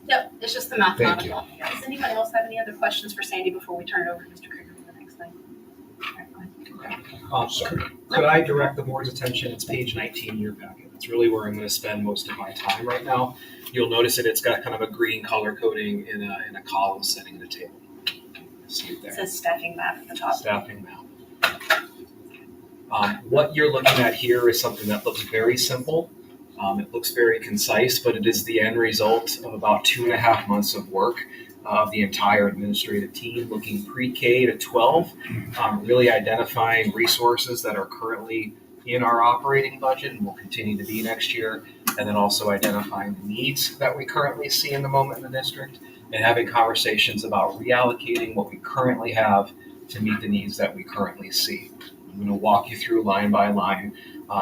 Yep, it's just the mathematical. Does anybody else have any other questions for Sandy before we turn it over to Mr. Krieger for the next thing? Could I direct the board's attention? It's page 19 in your packet. That's really where I'm going to spend most of my time right now. You'll notice that it's got kind of a green color coding in a column setting in the table. See it there. It says staffing map at the top. Staffing map. What you're looking at here is something that looks very simple. It looks very concise, but it is the end result of about 2.5 months of work of the entire administrative team, looking pre-K to 12, really identifying resources that are currently in our operating budget and will continue to be next year, and then also identifying the needs that we currently see in the moment in the district, and having conversations about reallocating what we currently have to meet the needs that we currently see. I'm going to walk you through line by line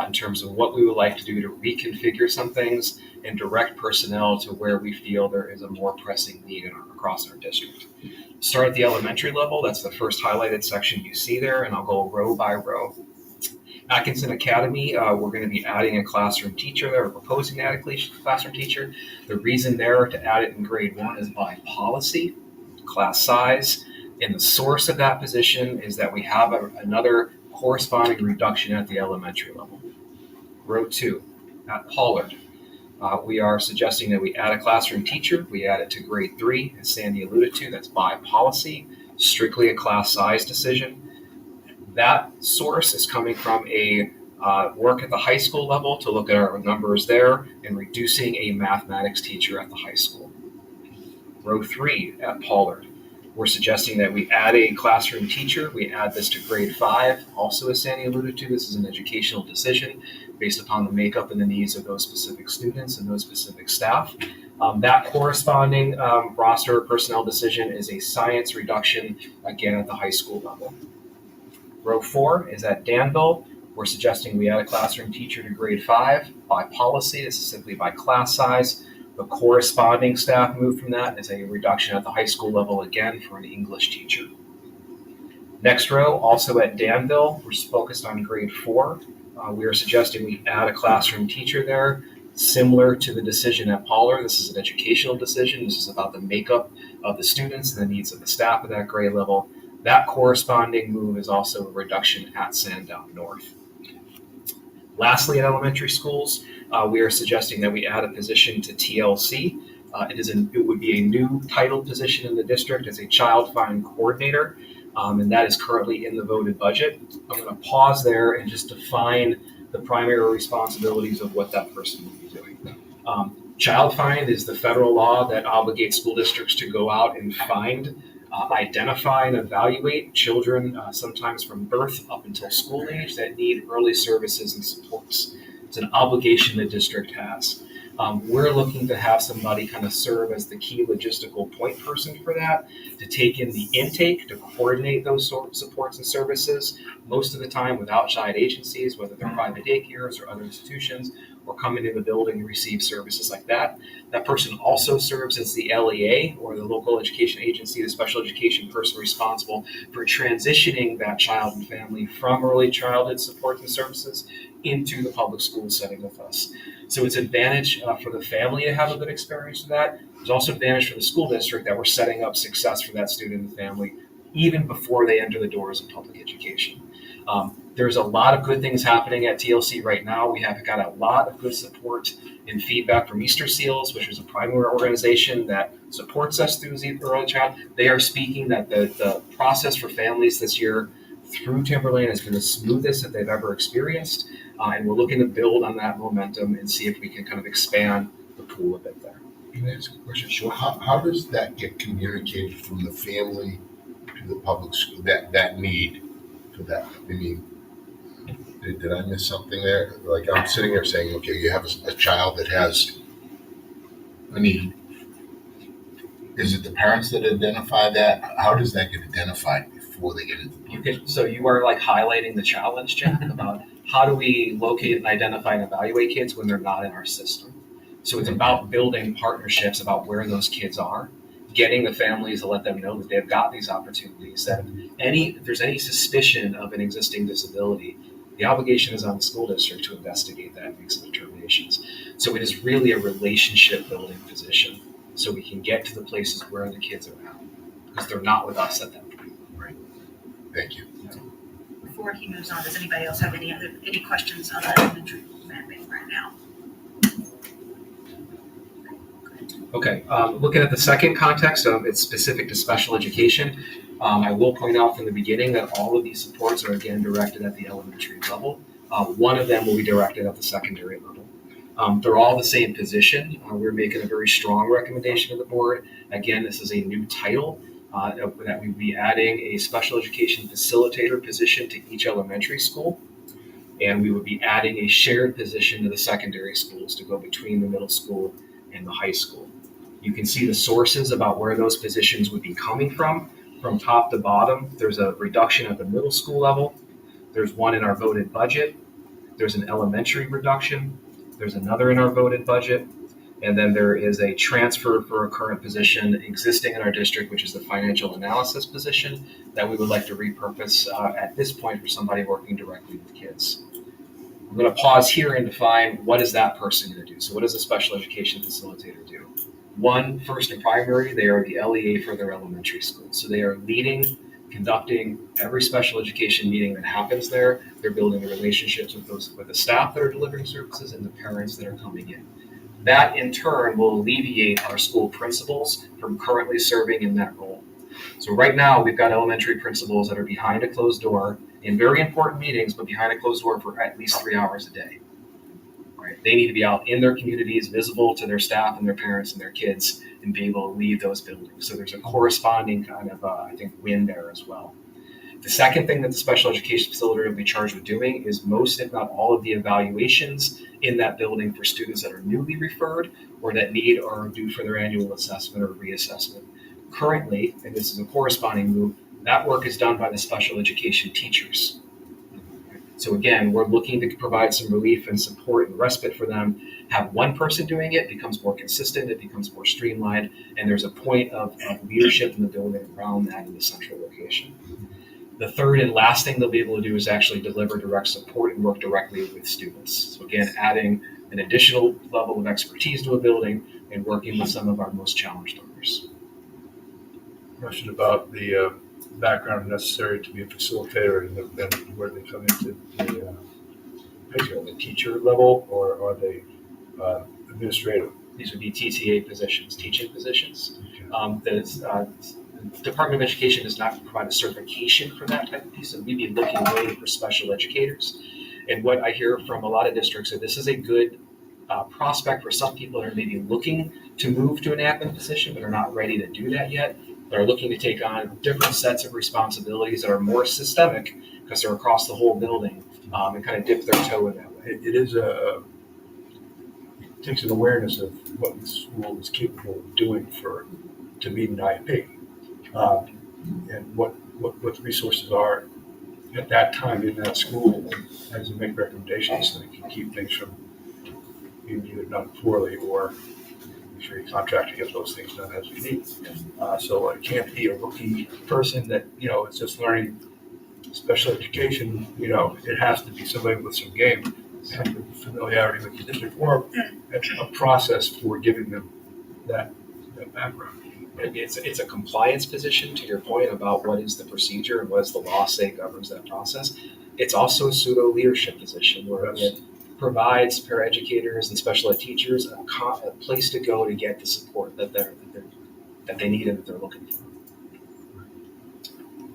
in terms of what we would like to do to reconfigure some things and direct personnel to where we feel there is a more pressing need across our district. Start at the elementary level. That's the first highlighted section you see there, and I'll go row by row. Atkinson Academy, we're going to be adding a classroom teacher there, or proposing to add a classroom teacher. The reason there to add it in grade 1 is by policy, class size, and the source of that position is that we have another corresponding reduction at the elementary level. Row 2, at Pollard, we are suggesting that we add a classroom teacher. We add it to grade 3, as Sandy alluded to. That's by policy, strictly a class size decision. That source is coming from a work at the high school level to look at our numbers there and reducing a mathematics teacher at the high school. Row 3 at Pollard, we're suggesting that we add a classroom teacher. We add this to grade 5. Also, as Sandy alluded to, this is an educational decision based upon the makeup and the needs of those specific students and those specific staff. That corresponding roster personnel decision is a science reduction, again at the high school level. Row 4 is at Danville. We're suggesting we add a classroom teacher to grade 5 by policy. This is simply by class size. The corresponding staff move from that is a reduction at the high school level, again for an English teacher. Next row, also at Danville, we're focused on grade 4. We are suggesting we add a classroom teacher there, similar to the decision at Pollard. This is an educational decision. This is about the makeup of the students and the needs of the staff at that grade level. That corresponding move is also a reduction at Sandown North. Lastly, at elementary schools, we are suggesting that we add a position to TLC. It would be a new title position in the district as a child find coordinator, and that is currently in the voted budget. I'm going to pause there and just define the primary responsibilities of what that person will be doing. Child find is the federal law that obligates school districts to go out and find, identify, and evaluate children, sometimes from birth up until school age, that need early services and supports. It's an obligation the district has. We're looking to have somebody kind of serve as the key logistical point person for that, to take in the intake, to coordinate those sort of supports and services, most of the time with outside agencies, whether they're private daycares or other institutions, or come into the building and receive services like that. That person also serves as the LEA, or the local education agency, the special education person responsible for transitioning that child and family from early childhood supports and services into the public school setting with us. So it's an advantage for the family to have a good experience with that. There's also an advantage for the school district that we're setting up success for that student and family even before they enter the doors of public education. There's a lot of good things happening at TLC right now. We have got a lot of good support and feedback from Easter Seals, which is a primary organization that supports us through the early child. They are speaking that the process for families this year through Timberlane has been the smoothest that they've ever experienced. And we're looking to build on that momentum and see if we can kind of expand the pool a bit there. Can I ask a question? Sure. How does that get communicated from the family to the public school, that need for that? I mean, did I miss something there? Like, I'm sitting there saying, okay, you have a child that has a need. Is it the parents that identify that? How does that get identified before they get into the So you are like highlighting the challenge, Jack, about how do we locate and identify and evaluate kids when they're not in our system? So it's about building partnerships about where those kids are, getting the families to let them know that they've got these opportunities, that if there's any suspicion of an existing disability, the obligation is on the school district to investigate that and make some determinations. So it is really a relationship building position, so we can get to the places where the kids are at, because they're not with us at that point. Right. Thank you. Before he moves on, does anybody else have any questions on the elementary mapping right now? Okay, looking at the second context of it's specific to special education, I will point out from the beginning that all of these supports are again directed at the elementary level. One of them will be directed at the secondary level. They're all the same position. We're making a very strong recommendation to the board. Again, this is a new title that we'd be adding a special education facilitator position to each elementary school. And we would be adding a shared position to the secondary schools to go between the middle school and the high school. You can see the sources about where those positions would be coming from top to bottom. There's a reduction at the middle school level. There's one in our voted budget. There's an elementary reduction. There's another in our voted budget. And then there is a transfer for a current position existing in our district, which is the financial analysis position that we would like to repurpose at this point for somebody working directly with kids. I'm going to pause here and define what is that person going to do. So what does a special education facilitator do? One, first and primary, they are the LEA for their elementary school. So they are leading, conducting every special education meeting that happens there. They're building the relationships with the staff that are delivering services and the parents that are coming in. That in turn will alleviate our school principals from currently serving in that role. So right now we've got elementary principals that are behind a closed door in very important meetings, but behind a closed door for at least 3 hours a day. Right? They need to be out in their communities, visible to their staff and their parents and their kids, and be able to lead those buildings. So there's a corresponding kind of, I think, win there as well. The second thing that the special education facility will be charged with doing is most, if not all, of the evaluations in that building for students that are newly referred or that need or are due for their annual assessment or reassessment. Currently, and this is a corresponding move, that work is done by the special education teachers. So again, we're looking to provide some relief and support and respite for them. Have one person doing it becomes more consistent, it becomes more streamlined, and there's a point of leadership in the building around that in the central location. The third and last thing they'll be able to do is actually deliver direct support and work directly with students. So again, adding an additional level of expertise to a building and working with some of our most challenged learners. Question about the background necessary to be a facilitator and then where they come into the basically on the teacher level, or are they administrative? These would be TTA positions, teaching positions. The Department of Education does not provide a certification for that type of piece, so we'd be looking really for special educators. And what I hear from a lot of districts is this is a good prospect for some people that are maybe looking to move to an admin position but are not ready to do that yet. They're looking to take on different sets of responsibilities that are more systemic because they're across the whole building and kind of dip their toe in that way. It is it takes an awareness of what the school is capable of doing to meet an IEP, and what the resources are at that time in that school as to make recommendations so they can keep things from being either done poorly or make sure you contract to get those things done as we need. So it can't be a rookie person that, is just learning special education. It has to be somebody with some game and familiarity with the district, or a process for giving them that background. It's a compliance position, to your point about what is the procedure and what does the law say governs that process. It's also a pseudo leadership position where it provides paraeducators and special ed teachers a place to go to get the support that they need and that they're looking for.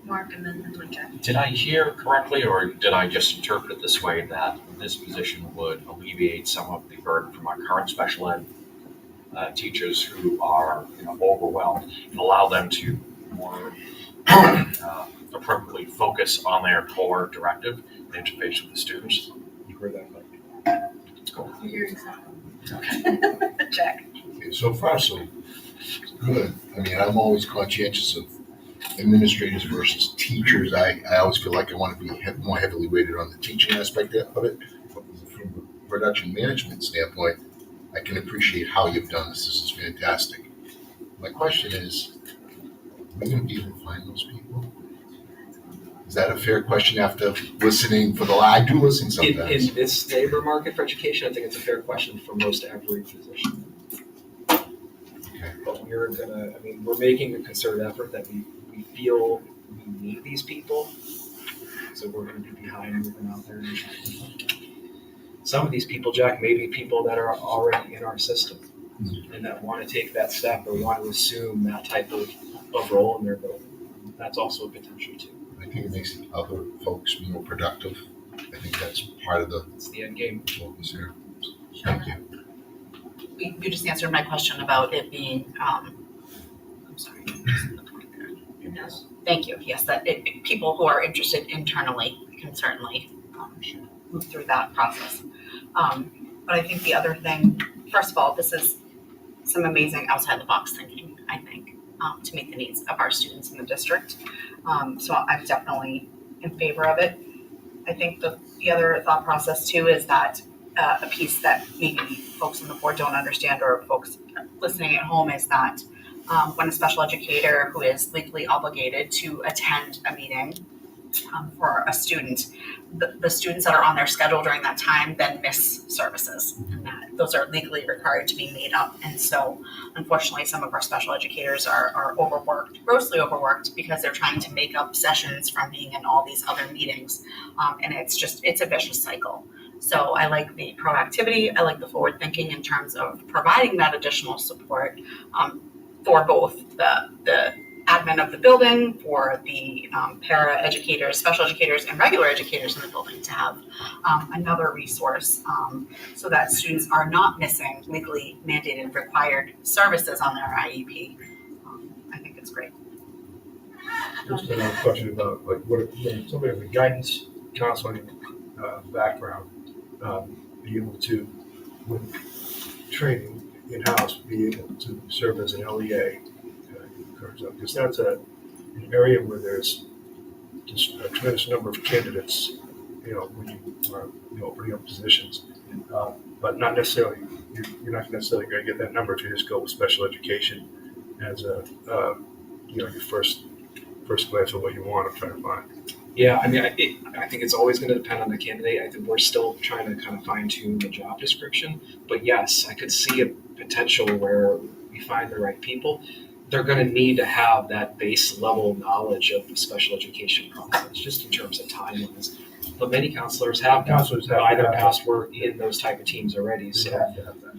Mark and then Jack. Did I hear correctly, or did I just interpret it this way that this position would alleviate some of the burden from our current special ed teachers who are overwhelmed, and allow them to more appropriately focus on their core directive and interface with the students? You heard that right. Cool. You're hearing something. Jack. Okay, so far, so good. I mean, I'm always conscientious of administrators versus teachers. I always feel like I want to be more heavily weighted on the teaching aspect of it. But from a production management standpoint, I can appreciate how you've done this. This is fantastic. My question is, are we going to be able to find those people? Is that a fair question after listening I do listen sometimes. In this labor market for education, I think it's a fair question for most every position. Okay. But we're making a concerted effort that we feel we need these people. So we're going to be behind moving out there. Some of these people, Jack, may be people that are already in our system and that want to take that step or want to assume that type of role in their building. That's also a potential too. I think it makes other folks more productive. I think that's part of It's the end game. focus here. Thank you. You just answered my question about it being, I'm sorry. Yes. Thank you. Yes, that people who are interested internally can certainly move through that process. But I think the other thing, first of all, this is some amazing outside the box thinking, I think, to meet the needs of our students in the district. So I'm definitely in favor of it. I think the other thought process too is that a piece that maybe folks on the board don't understand, or folks listening at home, is that when a special educator who is legally obligated to attend a meeting for a student, the students that are on their schedule during that time then miss services, and that those are legally required to be made up. And so unfortunately some of our special educators are overworked, grossly overworked, because they're trying to make up sessions from being in all these other meetings, and it's a vicious cycle. So I like the proactivity, I like the forward thinking in terms of providing that additional support for both the admin of the building, for the para educators, special educators, and regular educators in the building to have another resource so that students are not missing legally mandated required services on their IEP. I think it's great. Just another question about like when somebody with a guidance counseling background, be able to, with training in-house, be able to serve as an LEA, because that's an area where there's just a tremendous number of candidates, when you are, opening up positions, but not necessarily, you're not necessarily going to get that number if you just go with special education as a, your first glance of what you want to try to find. Yeah, I mean, I think it's always going to depend on the candidate. I think we're still trying to kind of fine tune the job description. But yes, I could see a potential where we find the right people. They're going to need to have that base level knowledge of the special education process, just in terms of timelines. But many counselors have either past work in those type of teams already. So,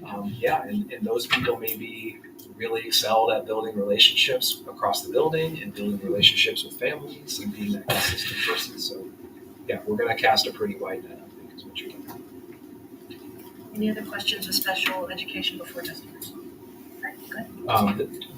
and those people may be really excelled at building relationships across the building and building relationships with families and being that consistent person. So, yeah, we're going to cast a pretty wide net, I think, is what you're doing. Any other questions with special education before Justin?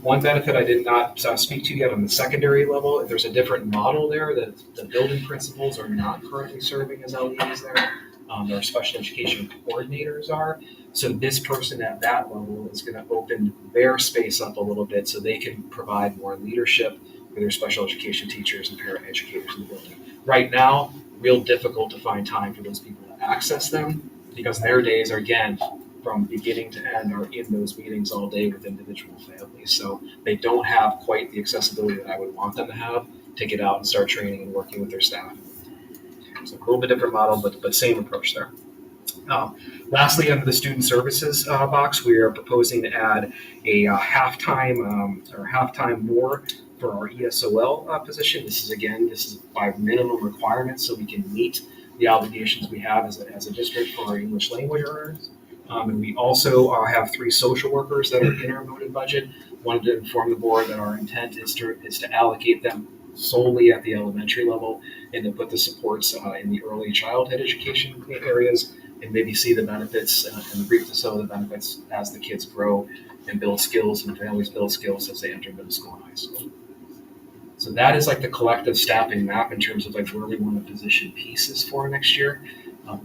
One benefit I did not speak to yet on the secondary level, there's a different model there that the building principals are not currently serving as LEAs there. Our special education coordinators are. So this person at that level is going to open their space up a little bit so they can provide more leadership for their special education teachers and paraeducators in the building. Right now, real difficult to find time for those people to access them because their days are, again, from beginning to end are in those meetings all day with individual families. So they don't have quite the accessibility that I would want them to have to get out and start training and working with their staff. So a little bit different model, but same approach there. Lastly, under the student services box, we are proposing to add a halftime more for our ESOL position. This is by minimum requirements, so we can meet the obligations we have as a district for our English language learners. And we also have 3 social workers that are in our voted budget. Wanted to inform the board that our intent is to allocate them solely at the elementary level and to put the supports in the early childhood education areas and maybe see the benefits and reap some of the benefits as the kids grow and build skills and families build skills as they enter middle school and high school. So that is like the collective staffing map in terms of like where we want to position pieces for next year.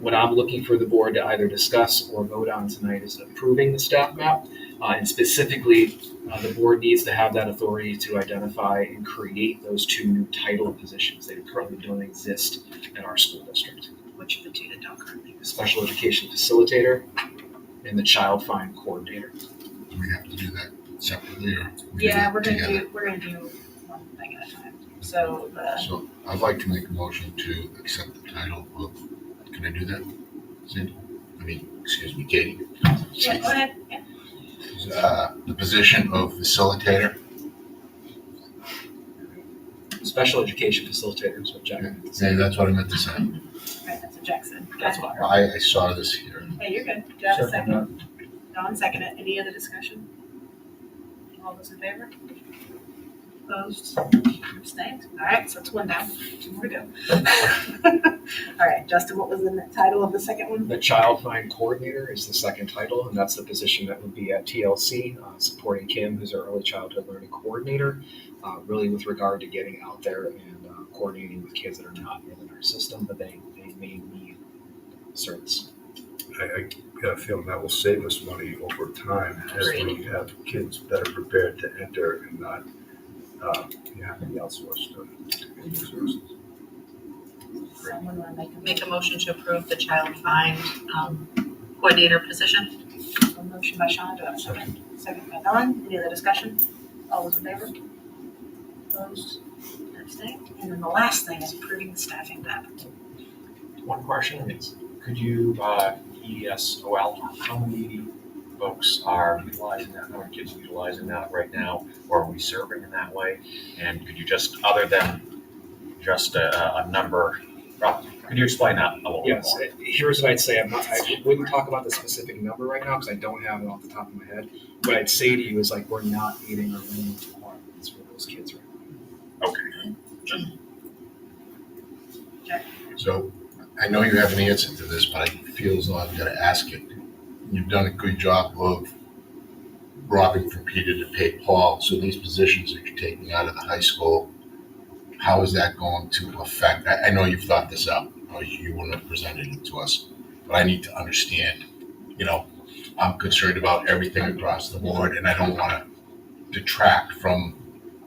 What I'm looking for the board to either discuss or vote on tonight is approving the staff map. And specifically, the board needs to have that authority to identify and create those 2 new title positions that currently don't exist in our school district. Which are the 2 that don't currently exist? The special education facilitator and the child find coordinator. Do we have to do that separately or? Yeah, we're gonna do one thing at a time. So I'd like to make a motion to accept the title of, can I do that, Cindy? Excuse me, Katie. yeah, go ahead. Yeah. The position of facilitator. Special education facilitator is what Jack said. Yeah, that's what I meant to say. Right, that's what Jack said. That's why. I saw this here. Hey, you're good. Do you have a second? Don, second it. Any other discussion? All those in favor? Opposed? Abstained? All right, so it's 1 down. 2 more to go. All right, Justin, what was the title of the second one? The child find coordinator is the second title, and that's the position that would be at TLC, supporting Kim, who's our early childhood learning coordinator, really with regard to getting out there and coordinating with kids that are not in our system, but they may need service. I got a feeling that will save us money over time as we have kids that are prepared to enter and not have to be outsourced to services. Someone want to Make a motion to approve the child find coordinator position. a motion by Sean, do I have a second? Second by Don. Any other discussion? All those in favor? Opposed? Abstained? And then the last thing is approving the staffing map. One question is, could you, ESOL, how many folks are utilizing that, how many kids are utilizing that right now, or are we serving in that way? And could you just, other than just a number, could you explain that a little bit Yes, more? here's what I'd say. I wouldn't talk about the specific number right now because I don't have it off the top of my head. What I'd say to you is like we're not meeting our minimum requirements for those kids right now. Okay. So I know you have an answer to this, but I feel as though I've got to ask it. You've done a good job of robbing from Peter to pay Paul. So these positions that you're taking out of the high school, how is that going to affect, I know you've thought this out, or you wouldn't have presented it to us, but I need to understand, I'm concerned about everything across the board, and I don't want to detract from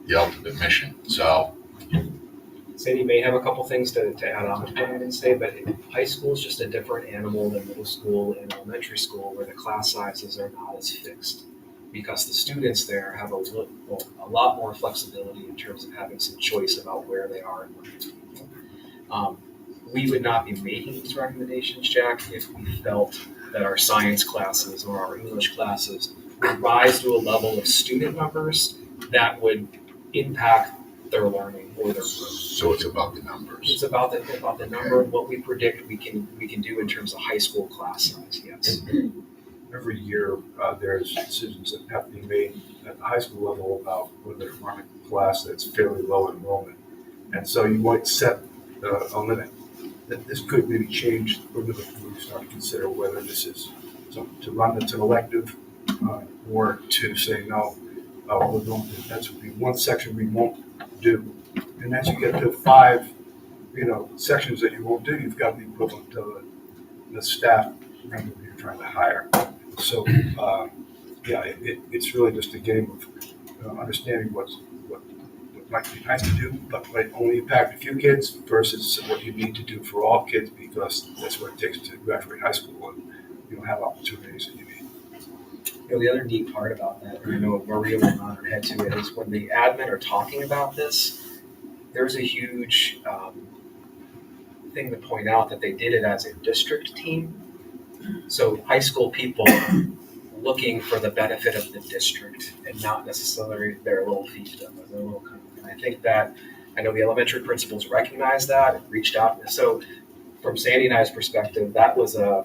the ultimate mission. So, Sandy may have a couple things to add on to what I didn't say, but high school is just a different animal than middle school and elementary school, where the class sizes are not as fixed, because the students there have a lot more flexibility in terms of having some choice about where they are and what they're doing. We would not be making these recommendations, Jack, if we felt that our science classes or our English classes would rise to a level of student numbers that would impact their learning or their growth. So it's about the numbers. It's about the number and what we predict we can do in terms of high school class size. Yes. Every year, there's decisions that have to be made at the high school level about whether to run a class that's fairly low enrollment. And so you might set a limit. That this could maybe change when we start to consider whether this is to run it's an elective or to say no, we're going to, that's would be one section we won't do. And as you get to 5, sections that you won't do, you've got the equivalent to the staff member you're trying to hire. So, it's really just a game of understanding what might be nice to do, but might only impact a few kids versus what you need to do for all kids, because that's what it takes to graduate high school and have opportunities that you need. The other neat part about that, and I know Maria will nod her head to it, is when the admin are talking about this, there's a huge thing to point out that they did it as a district team. So high school people looking for the benefit of the district and not necessarily their little fiefdom or their little company. And I think that, I know the elementary principals recognized that and reached out. So from Sandy and I's perspective, that was a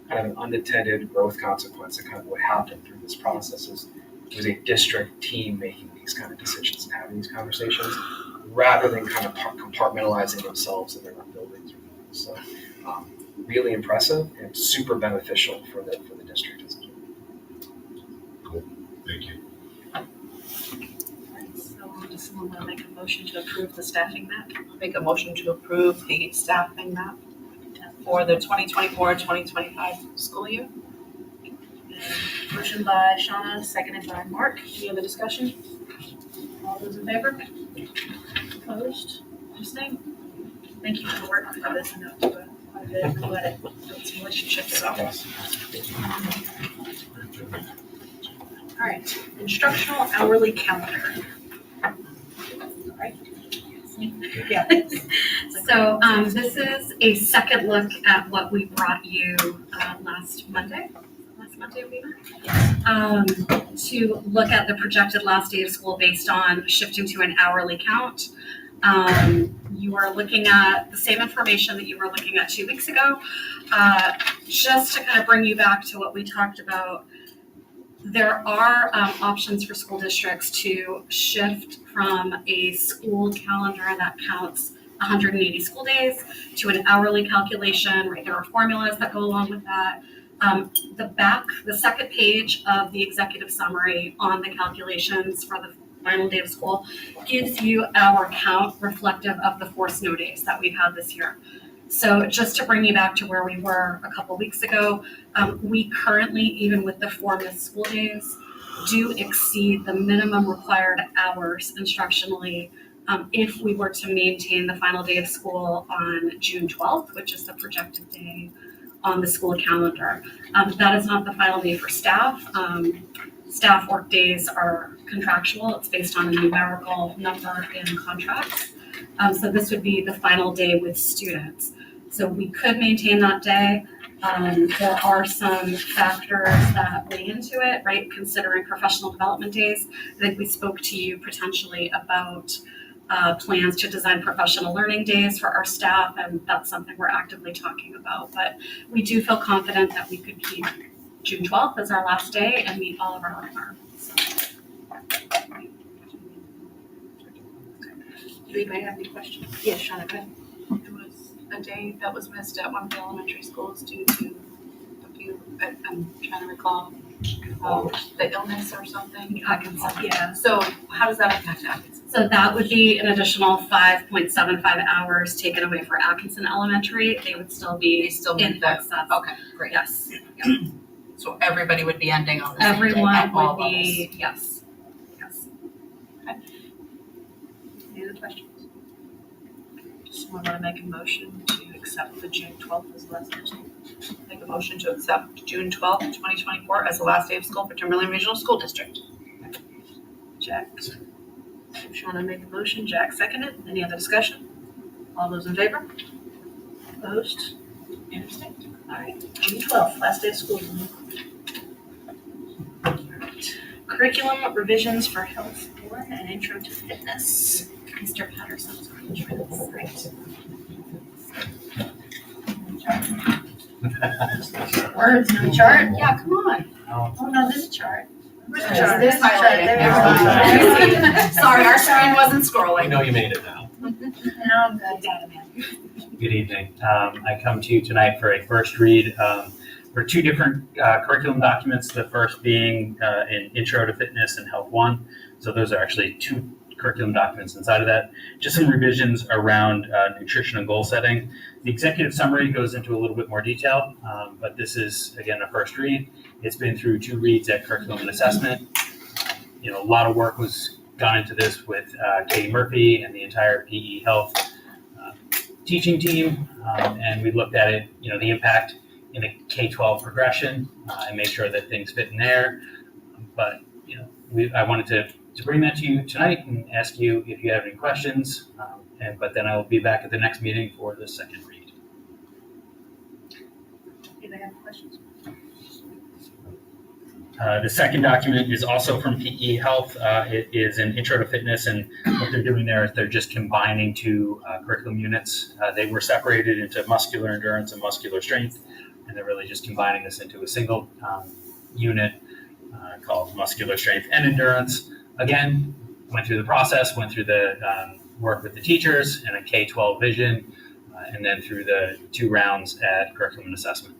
kind of an unintended growth consequence of kind of what happened through this process. It was a district team making these kind of decisions and having these conversations rather than kind of compartmentalizing themselves in their own buildings. So really impressive and super beneficial for the district as well. Cool. Thank you. So does someone want to make a motion to approve the staffing map? I'll make a motion to approve the staffing map for the 2024-2025 school year. And motion by Shauna, seconded by Mark. Any other discussion? All those in favor? Opposed? Abstained? Thank you for the work on this. I know it took quite a bit. I'm glad it built some relationships. All right, instructional hourly calendar. Right? Yeah. So this is a second look at what we brought you last Monday to look at the projected last day of school based on shifting to an hourly count. You are looking at the same information that you were looking at 2 weeks ago. Just to kind of bring you back to what we talked about, there are options for school districts to shift from a school calendar that counts 180 school days to an hourly calculation, right? There are formulas that go along with that. The second page of the executive summary on the calculations for the final day of school gives you our count reflective of the 4 snow days that we've had this year. So just to bring you back to where we were a couple weeks ago, we currently, even with the 4 missed school days, do exceed the minimum required hours instructionally if we were to maintain the final day of school on June 12th, which is the projected day on the school calendar. That is not the final day for staff. Staff work days are contractual. It's based on a numerical number in contracts. So this would be the final day with students. So we could maintain that day. There are some factors that weigh into it, right? Considering professional development days. I think we spoke to you potentially about plans to design professional learning days for our staff, and that's something we're actively talking about. But we do feel confident that we could keep June 12th as our last day and meet all of our requirements. Do anybody have any questions? Yes, Shauna, go ahead. It was a day that was missed at one of the elementary schools due to a few, I'm trying to recall, the illness or something. Yeah. So how does that affect Atkinson? So that would be an additional 5.75 hours taken away for Atkinson Elementary. They would still be in excess. Okay, great. Yes. So everybody would be ending on the same day Everyone at all would be, yes. Yes. Any other questions? Someone want to make a motion to accept the June 12th as the last day of school? Make a motion to accept June 12th, 2024 as the last day of school for Timberlane Regional School District. Jack. Shauna made the motion, Jack seconded. Any other discussion? All those in favor? Opposed? And abstained. All right, June 12th, last day of school. All right. Curriculum revisions for Health 1 and Intro to Fitness. Mr. Patterson's going to join us, right? Words, no chart? Yeah, come on. Oh, no, this is a chart. Where's the There's chart? this highlighted. There's the Sorry, our screen wasn't scrolling. We know you made it now. No, I'm good, data man. Good evening. I come to you tonight for a first read for two different curriculum documents. The first being an Intro to Fitness and Health 1. So those are actually two curriculum documents inside of that. Just some revisions around nutrition and goal setting. The executive summary goes into a little bit more detail, but this is, again, a first read. It's been through two reads at curriculum and assessment. A lot of work was gone into this with Katie Murphy and the entire PE Health teaching team, and we looked at it, the impact in a K-12 progression and made sure that things fit in there. But I wanted to bring that to you tonight and ask you if you have any questions. But then I will be back at the next meeting for the second read. Anybody have questions? The second document is also from PE Health. It is an Intro to Fitness, and what they're doing there is they're just combining two curriculum units. They were separated into muscular endurance and muscular strength, and they're really just combining this into a single unit called muscular strength and endurance. Again, went through the process, went through the work with the teachers and a K-12 vision, and then through the two rounds at curriculum and assessment.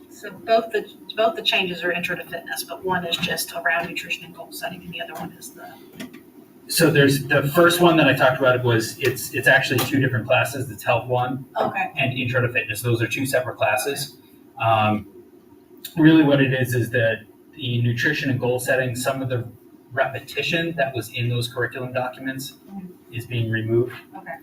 So both the changes are Intro to Fitness, but one is just around nutrition and goal setting, and the other one is the. So there's the first one that I talked about. It's actually two different classes. It's Health 1 and Intro to Fitness. Those are two separate classes. Really, what it is that the nutrition and goal setting, some of the repetition that was in those curriculum documents is being removed. Okay.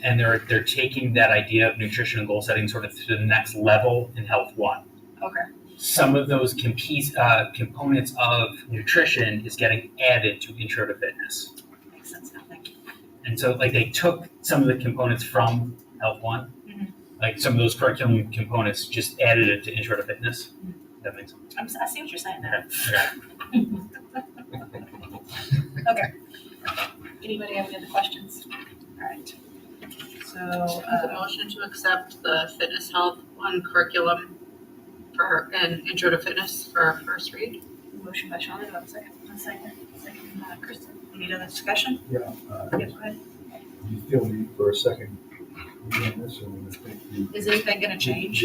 And they're taking that idea of nutrition and goal setting sort of to the next level in Health 1. Okay. Some of those components of nutrition is getting added to Intro to Fitness. Makes sense now, thank you. And so they took some of the components from Health 1, like some of those curriculum components, just added it to Intro to Fitness. That makes sense. I see what you're saying there. Okay. Okay. Anybody have any other questions? All right. So, Make a motion to accept the Fitness Health 1 curriculum and Intro to Fitness for our first read. motion by Shauna, do I have a second? A second. Second by Kristen. Any other discussion? Yeah. Yes, go ahead. You still need for a second read on this, and I think you. Is anything gonna change?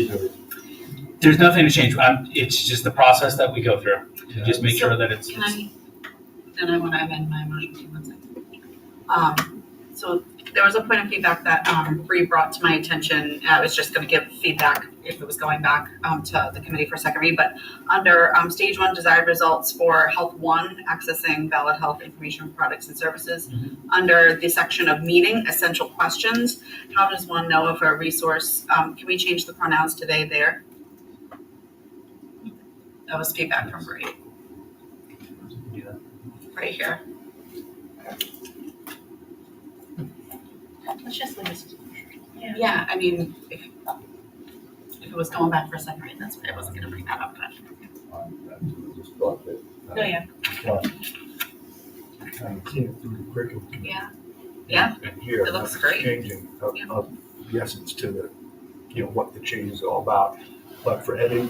There's nothing to change. It's just the process that we go through to just make sure that it's. Then I want to amend my motion. 1 second. So there was a point of feedback that Bree brought to my attention. I was just going to give feedback if it was going back to the committee for second read. But under stage 1 desired results for Health 1, accessing valid health information, products and services, under the section of meeting essential questions, how does one know if a resource? Can we change the pronouns to they, their? That was feedback from Bree. Right here. Let's just leave this. Yeah, I mean, if it was going back for a second read, that's why I wasn't gonna bring that up, but. Just thought that. Oh, yeah. Kind of seeing it through the curriculum. Yeah. Yeah. And here, It looks it's great. changing of the essence to the, what the change is all about. But for editing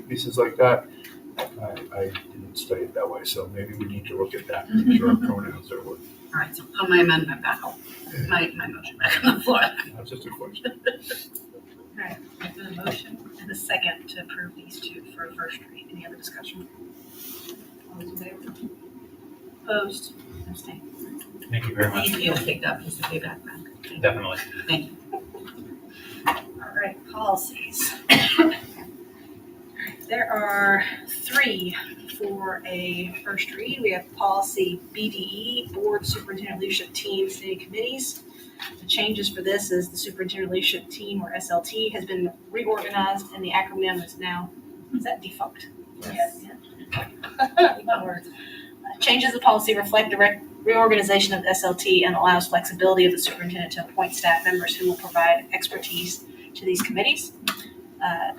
pieces like that, I didn't study it that way, so maybe we need to look at that, make sure our pronouns are what. All right, so put my amendment back on, my motion back on the floor. That's just a question. All right, I have a motion and a second to approve these two for a first read. Any other discussion? All those in favor? Opposed? Abstained. Thank you very much. Thank you. Take that piece of feedback back. Definitely. Thank you. All right, policies. There are 3 for a first read. We have policy BDE, Board Superintendent Leadership Teams and Committees. The changes for this is the Superintendent Leadership Team, or SLT, has been reorganized and the acronym is now, is that defunct? Yes. Changes of policy reflect the reorganization of the SLT and allows flexibility of the superintendent to appoint staff members who will provide expertise to these committees.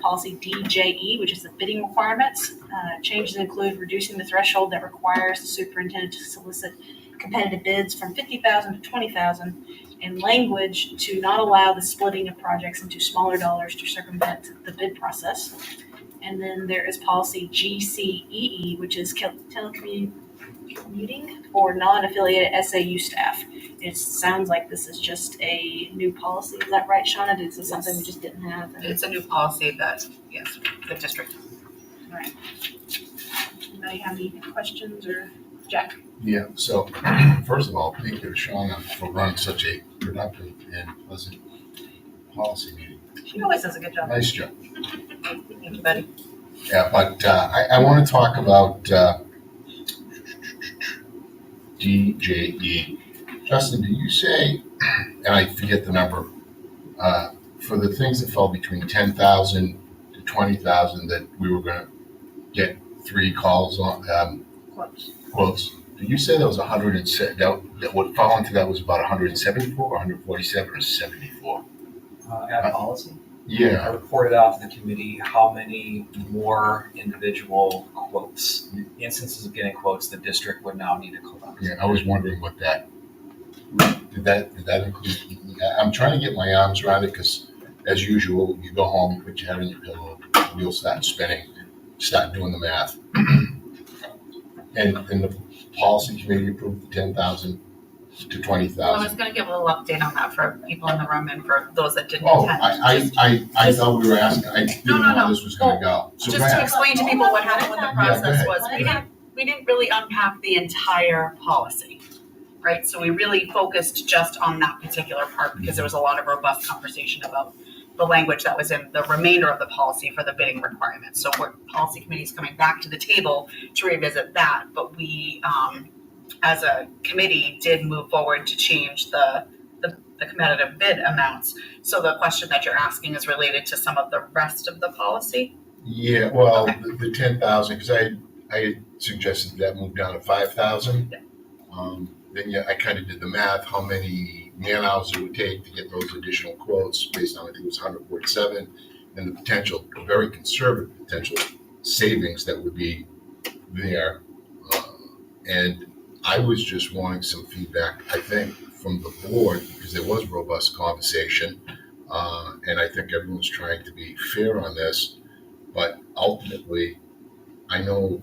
Policy DJE, which is the bidding requirements. Changes include reducing the threshold that requires the superintendent to solicit competitive bids from $50,000 to $20,000, and language to not allow the splitting of projects into smaller dollars to circumvent the bid process. And then there is policy GCEE, which is telecommuting for non-affiliated SAU staff. It sounds like this is just a new policy. Is that right, Shauna? Is this something we just didn't have? It's a new policy that, yes, the district. All right. Anybody have any questions, or Jack? Yeah, so first of all, thank you to Shauna for running such a productive and pleasant policy meeting. She always does a good job. Nice job. Thank you, buddy. Yeah, but I want to talk about DJE. Justin, did you say, and I forget the number, for the things that fell between 10,000 to 20,000 that we were going to get 3 calls on, quotes? Did you say that was 107, that what fell into that was about 174, 147, or 74? At policy? Yeah. I reported out to the committee how many more individual quotes, instances of getting quotes the district would now need to collect. Yeah, I was wondering what that, did that include? I'm trying to get my arms around it because, as usual, you go home, you put your head on your pillow, the wheels start spinning, start doing the math. And the policy committee approved the 10,000 to 20,000. I was going to give a little update on that for people in the room and for those that didn't Oh, attend. I thought we were asking, I didn't know how this was gonna go. So Just to explain to people what happened with the go process ahead. was, we didn't really unpack the entire policy, right? So we really focused just on that particular part because there was a lot of robust conversation about the language that was in the remainder of the policy for the bidding requirements. So policy committee is coming back to the table to revisit that, but we, as a committee, did move forward to change the competitive bid amounts. So the question that you're asking is related to some of the rest of the policy? Yeah, well, the 10,000, because I had suggested that move down to 5,000. Then I kind of did the math, how many man hours it would take to get those additional quotes based on, I think it was 147, and the potential, very conservative potential savings that would be there. And I was just wanting some feedback, I think, from the board, because there was robust conversation. And I think everyone's trying to be fair on this. But ultimately, I know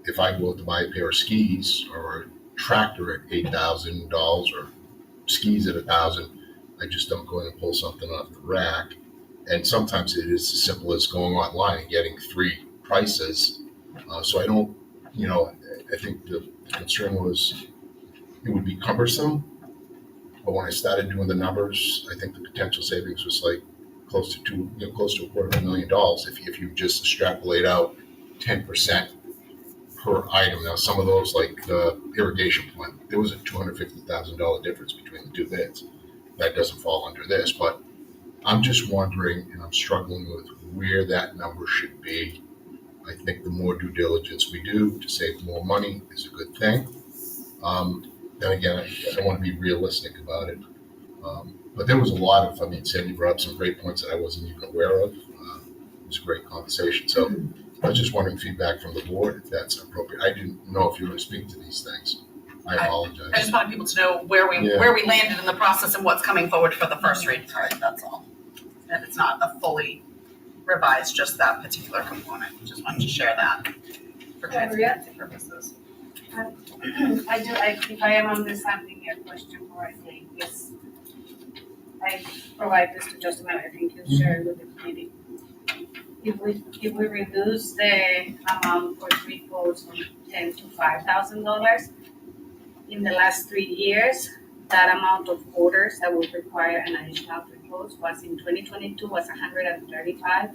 if I go out to buy a pair of skis or a tractor at $8,000 or skis at $1,000, I just don't go in and pull something off the rack. And sometimes it is as simple as going online and getting 3 prices. So I don't, I think the concern was it would be cumbersome. But when I started doing the numbers, I think the potential savings was like close to $250,000 if you just extrapolate out 10% per item. Now, some of those, like the irrigation plant, there was a $250,000 difference between the 2 bids. That doesn't fall under this, but I'm just wondering, and I'm struggling with where that number should be. I think the more due diligence we do to save more money is a good thing. Then again, I don't want to be realistic about it. But there was a lot of, Sandy brought up some great points that I wasn't even aware of. It was a great conversation. So I was just wondering feedback from the board if that's appropriate. I didn't know if you were going to speak to these things. I apologize. I just wanted people to know where we landed in the process and what's coming forward for the first read card, that's all. And it's not a fully revised, just that particular component. Just wanted to share that for transparency purposes. If I am understanding your question correctly, yes, I provide this to Justin, I think he'll share it with the committee. if we reduce the amount for three codes from $10,000 to $5,000, in the last 3 years, that amount of orders that would require an additional three codes was in 2022 was 135,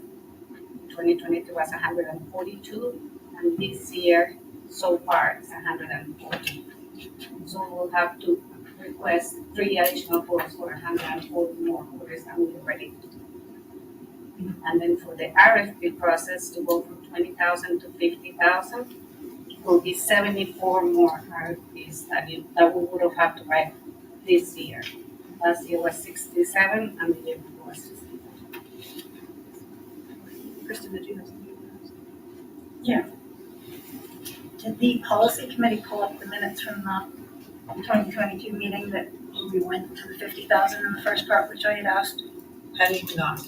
2023 was 142, and this year so far it's 140. So we'll have to request 3 additional codes for 140 more orders than we're ready. And then for the RFP process to go from 20,000 to 50,000, will be 74 more RFPs that we would have had to write this year. Last year was 67 and the year before was 65. Kristen, did you have something? Yeah. Did the policy committee pull up the minutes from the 2022 meeting that we went to the 50,000 in the first part, which I had asked? I did not,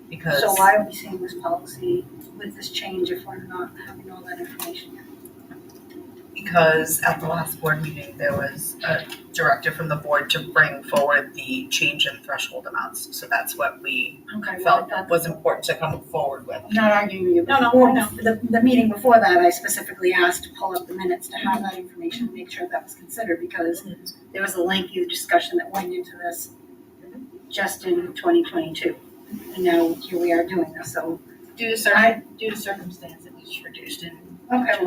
because. So why are we seeing this policy with this change if we're not having all that information yet? Because at the last board meeting, there was a directive from the board to bring forward the change in threshold amounts. So that's what we felt was important to come forward with. I'm not arguing with you. No. The meeting before that, I specifically asked to pull up the minutes to have that information and make sure that was considered because there was a lengthy discussion that went into this just in 2022. And now here we are doing this, so. Due to circumstance, it was reduced and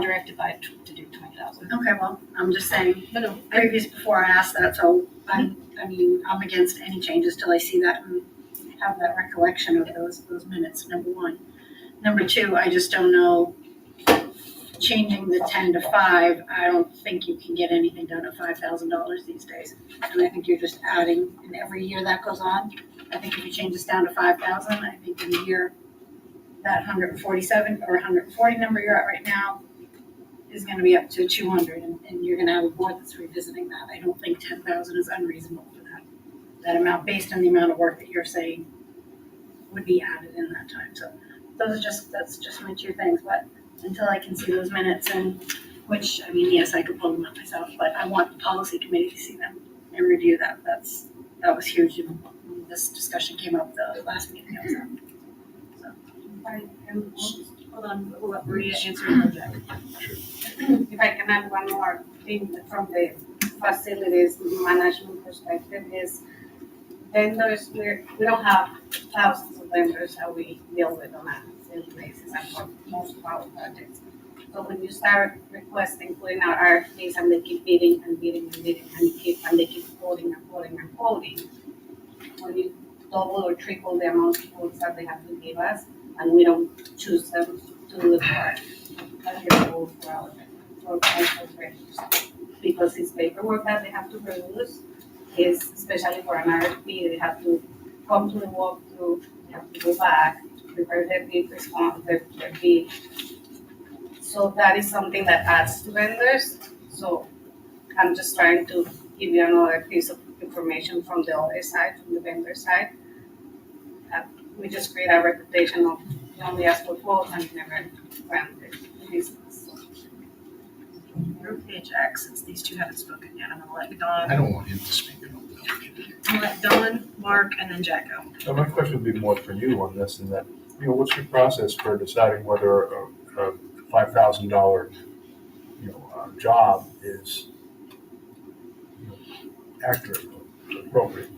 directed by to do 20,000. Okay, well, I'm just saying, before I asked that, so I'm against any changes till I see that and have that recollection of those minutes, number one. Number two, I just don't know, changing the 10 to 5, I don't think you can get anything done at $5,000 these days. And I think you're just adding, and every year that goes on, I think if you change this down to 5,000, I think in a year, that 147 or 140 number you're at right now is gonna be up to 200 and you're gonna have a board that's revisiting that. I don't think 10,000 is unreasonable for that amount based on the amount of work that you're saying would be added in that time. So that's just my two things, but until I can see those minutes and which, I mean, yes, I could pull them up myself, but I want the policy committee to see them and review that. That was huge when this discussion came up the last meeting I was at. Hold on, we'll let Maria answer your Jack. If I can add one more thing from the facilities management perspective is vendors, we don't have thousands of vendors that we deal with on a daily basis and for most of our projects. So when you start requesting, putting out RFPs and they keep bidding and bidding and bidding and they keep quoting and quoting and quoting, when you double or triple the amount of quotes that they have to give us, and we don't choose them to do the work, that's your goal for vendors. Because it's paperwork that they have to produce, is especially for an RFP, they have to come to the walkthrough, they have to go back, prepare their bid response, their bid. So that is something that adds to vendors. So I'm just trying to give you another piece of information from the other side, from the vendor side. We just create a reputation of you only ask for quotes and you never grant the business. Okay, Jack, since these two haven't spoken yet, I'm gonna let Dawn. I don't want him to speak. I'll let Dawn, Mark, and then Jack go. So my question would be more for you on this, and that, what's your process for deciding whether a $5,000, job is, accurate, appropriate?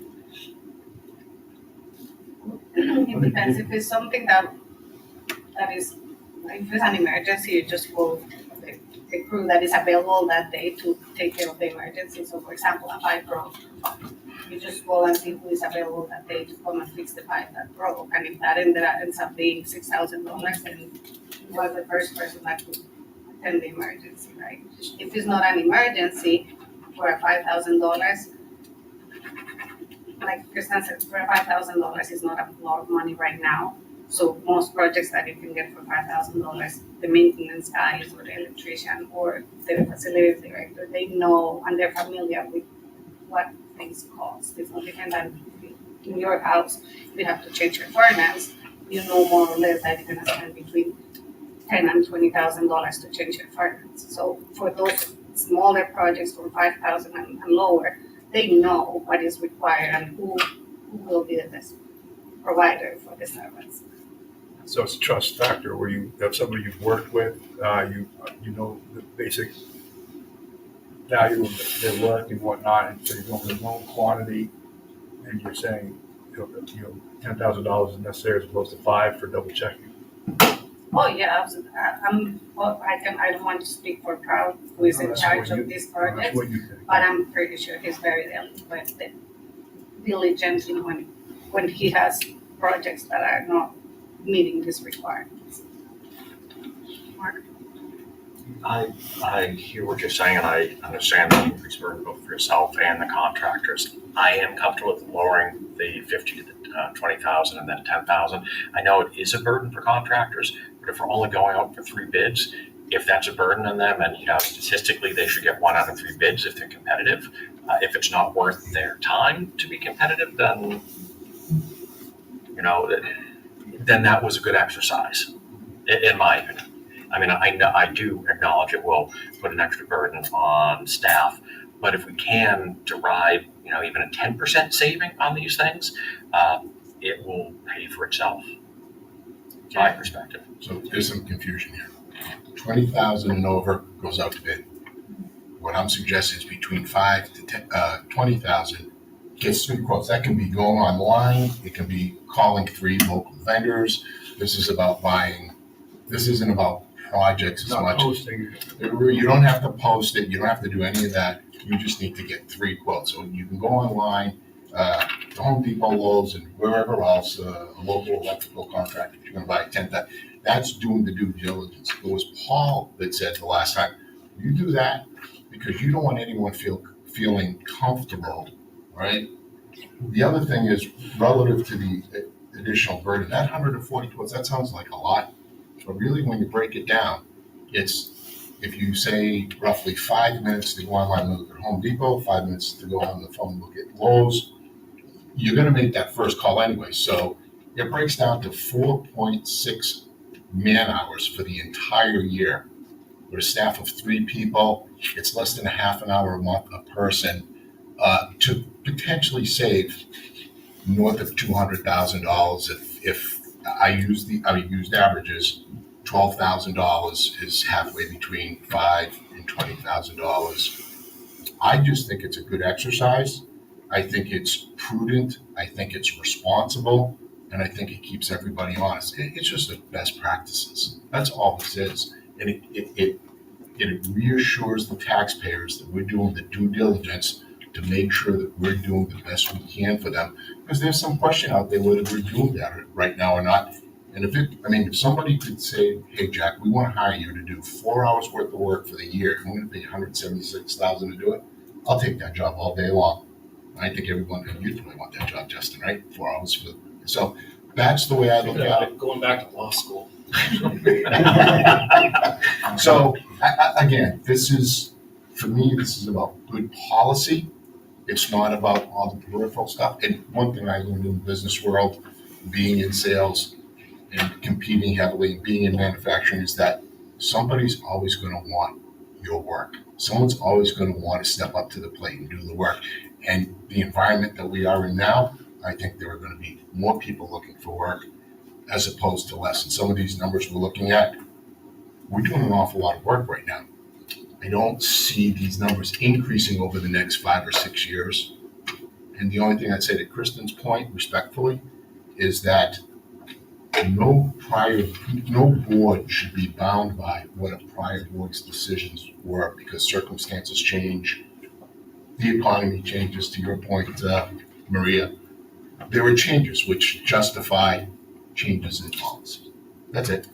It depends. If it's something that is, if it's an emergency, you just call the crew that is available that day to take care of the emergency. So for example, a pipe broke, you just call and see who is available that day to come and fix the pipe that broke. And if that ends up being $6,000, then you are the first person that could attend the emergency, right? If it's not an emergency, for a $5,000, like Kristen said, for $5,000 is not a lot of money right now. So most projects that you can get for $5,000, the maintenance guys or the electrician or the facilities director, they know and they're familiar with what things cost. It's not different than in your house. If you have to change your furnace, you know more or less that you're gonna spend between $10,000 and $20,000 to change your furnace. So for those smaller projects from $5,000 and lower, they know what is required and who will be the best provider for the service. So it's a trust factor where you have somebody you've worked with, you know the basic value of their work and whatnot, and so you're going with known quantity, and you're saying, $10,000 is necessary as opposed to $5 for double checking. Oh, yeah, absolutely. I don't want to speak for Carl, who is in charge of this project, That's what you think. but I'm pretty sure he's very diligent in when he has projects that are not meeting these requirements. I hear what you're saying, and I understand the increased burden both for yourself and the contractors. I am comfortable with lowering the 50 to the 20,000 and then 10,000. I know it is a burden for contractors, but if we're only going out for 3 bids, if that's a burden on them, and statistically they should get 1 out of 3 bids if they're competitive. If it's not worth their time to be competitive, then then that was a good exercise, in my opinion. I mean, I do acknowledge it will put an extra burden on staff, but if we can derive, even a 10% saving on these things, it will pay for itself. My perspective. So there's some confusion here. 20,000 and over goes out to bid. What I'm suggesting is between 5 to 20,000 gets 3 quotes. That can be going online. It can be calling 3 local vendors. This is about buying. This isn't about projects as much. Posting. You don't have to post it. You don't have to do any of that. You just need to get 3 quotes. So you can go online, the Home Depot, Lowe's, and wherever else, a local electrical contractor, if you're going to buy 10,000. That's doing the due diligence. It was Paul that said the last time, you do that because you don't want anyone feeling comfortable, right? The other thing is relative to the additional burden, that 140 quotes, that sounds like a lot. But really, when you break it down, it's, if you say roughly 5 minutes to go online and look at Home Depot, 5 minutes to go on the phone and look at Lowe's, you're going to make that first call anyway. So it breaks down to 4.6 man hours for the entire year. With a staff of 3 people, it's less than a half an hour a month a person, to potentially save north of $200,000 if I used averages. $12,000 is halfway between $5,000 and $20,000. I just think it's a good exercise. I think it's prudent. I think it's responsible, and I think it keeps everybody honest. It's just the best practices. That's all this is, and it reassures the taxpayers that we're doing the due diligence to make sure that we're doing the best we can for them. Because there's some question out there whether we're doing that right now or not. And if somebody could say, hey, Jack, we want to hire you to do 4 hours worth of work for the year, and we're going to pay $176,000 to do it, I'll take that job all day long. I think everyone, you probably want that job, Justin, right? 4 hours for, so that's the way I look at it. Going back to law school. So again, for me, this is about good policy. It's not about all the peripheral stuff. And one thing I learned in the business world, being in sales and competing heavily, being in manufacturing, is that somebody's always going to want your work. Someone's always going to want to step up to the plate and do the work. And the environment that we are in now, I think there are going to be more people looking for work as opposed to less. And some of these numbers we're looking at, we're doing an awful lot of work right now. I don't see these numbers increasing over the next 5 or 6 years. And the only thing I'd say to Kristen's point, respectfully, is that no board should be bound by what a prior board's decisions were, because circumstances change. The economy changes, to your point, Maria. There are changes which justify changes in policy. That's it.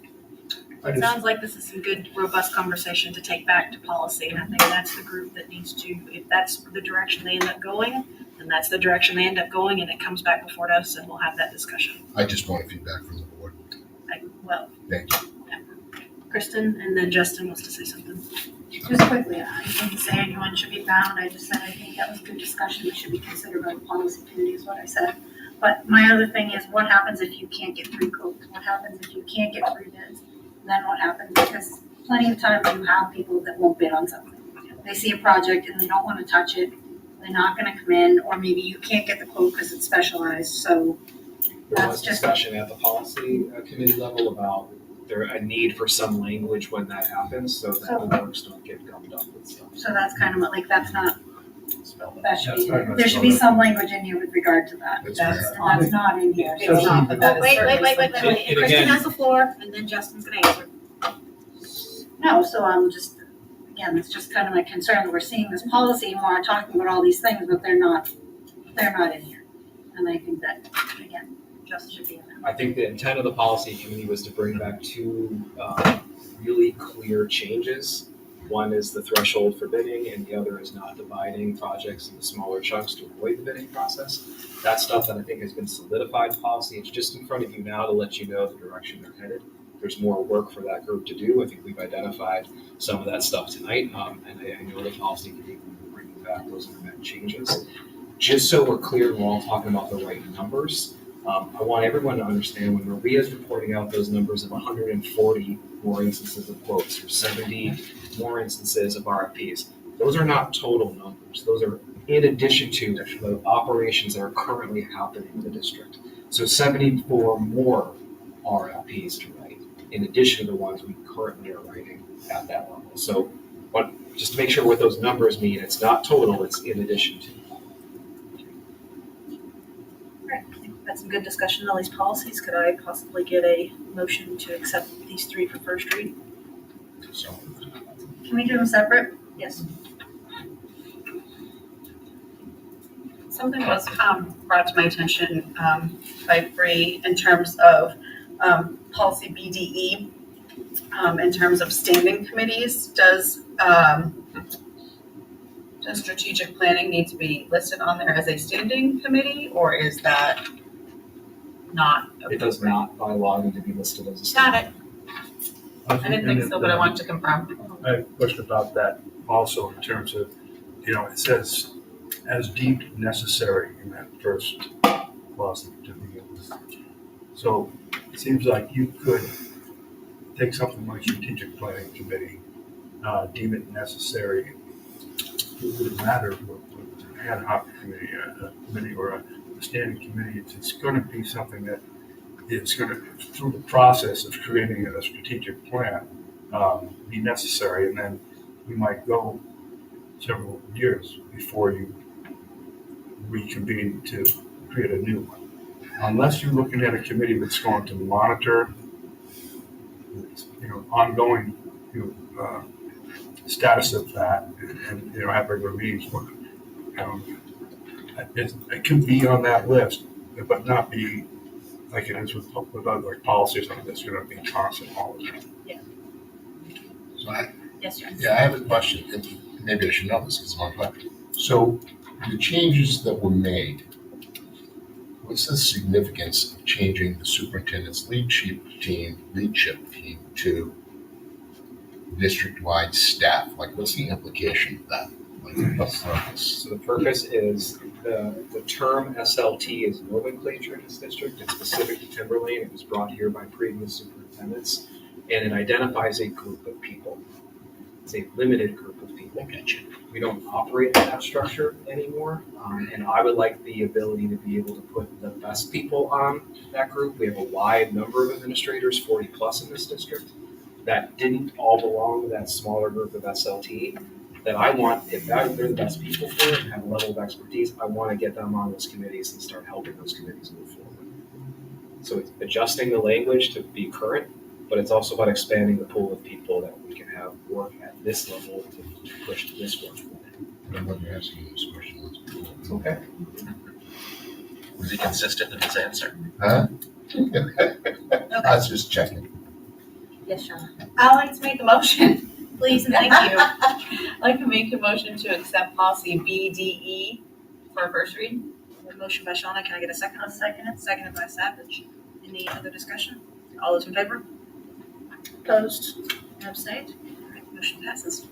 It sounds like this is some good, robust conversation to take back to policy, and I think that's the group that needs to, if that's the direction they end up going, then that's the direction they end up going, and it comes back before us, and we'll have that discussion. I just want feedback from the board. Thank you. Kristen, and then Justin wants to say something. Just quickly, I didn't say anyone should be bound. I just said I think that was a good discussion. It should be considered by the policy committee is what I said. But my other thing is, what happens if you can't get 3 quotes? What happens if you can't get 3 bids? Then what happens? Because plenty of times you have people that won't bid on something. They see a project and they don't want to touch it. They're not going to come in, or maybe you can't get the quote because it's specialized. So there was discussion at the policy committee level about a need for some language when that happens, so that the works don't get gummed up with stuff. So that's kind of like, that's not, that should be, That's not there should be some language in here with regard to that. That's That's not in here. It's not, but that is Wait, certainly wait. something. And Kristen has the floor, and then Justin's gonna answer. No, so I'm just, again, it's just kind of my concern that we're seeing this policy and we're talking about all these things, but they're not in here. And I think that, again, just should be in there. I think the intent of the policy committee was to bring back two really clear changes. One is the threshold for bidding, and the other is not dividing projects into smaller chunks to avoid the bidding process. That's stuff that I think has been solidified in policy. It's just in front of you now to let you know the direction they're headed. There's more work for that group to do. I think we've identified some of that stuff tonight, and I know the policy committee will be bringing back those incremental changes. Just so we're clear, we're all talking about the right numbers. I want everyone to understand when Maria is reporting out those numbers of 140 more instances of quotes or 70 more instances of RFPs, those are not total numbers. Those are in addition to the operations that are currently happening in the district. So 74 more RFPs to write, in addition to the ones we currently are writing at that level. So just to make sure what those numbers mean, it's not total, it's in addition to. Had some good discussion on these policies. Could I possibly get a motion to accept these three for first read? So, Can we do them separate? Yes. Something was brought to my attention by Bree in terms of policy BDE, in terms of standing committees. Does strategic planning need to be listed on there as a standing committee, or is that not? It does not by law need to be listed as a Got standing. it. I didn't think so, but I wanted to confirm. I have a question about that also in terms of, it says as deemed necessary in that first clause to begin with. So it seems like you could take something like strategic planning committee, deem it necessary. It wouldn't matter what an ad hoc committee, a committee or a standing committee. It's going to be something that it's going to, through the process of creating a strategic plan, be necessary, and then we might go several years before you reconvene to create a new one. Unless you're looking at a committee that's going to monitor, ongoing, status of that, and have regular meetings. It can be on that list, but not be like it is with other policies, something that's going to be constant all the time. so Yes, John. I have a question, and maybe I should know this because I'm on. So the changes that were made, what's the significance of changing the superintendent's leadership team to district-wide staff? Like, what's the implication of that? Like, what's the purpose? So the purpose is the term SLT is nomenclature in this district. It's specific to Timberlane. It was brought here by previous superintendents, and it identifies a group of people. It's a limited group of people. We don't operate in that structure anymore, and I would like the ability to be able to put the best people on that group. We have a wide number of administrators, 40 plus in this district, that didn't all belong to that smaller group of SLT. That I want, if they're the best people for it and have a level of expertise, I want to get them on those committees and start helping those committees move forward. So it's adjusting the language to be current, but it's also about expanding the pool of people that we can have work at this level to push to this work. I'm not asking you this question. It's okay. Was he consistent in his answer? Huh? I was just checking. Yes, John. I'd like to make a motion, please, and thank you. I'd like to make a motion to accept policy BDE for first read. A motion by Shauna. Can I get a second? I'll second it. Seconded by Savage. Any other discussion? All those in favor? Opposed? Abstained? All right, motion passes.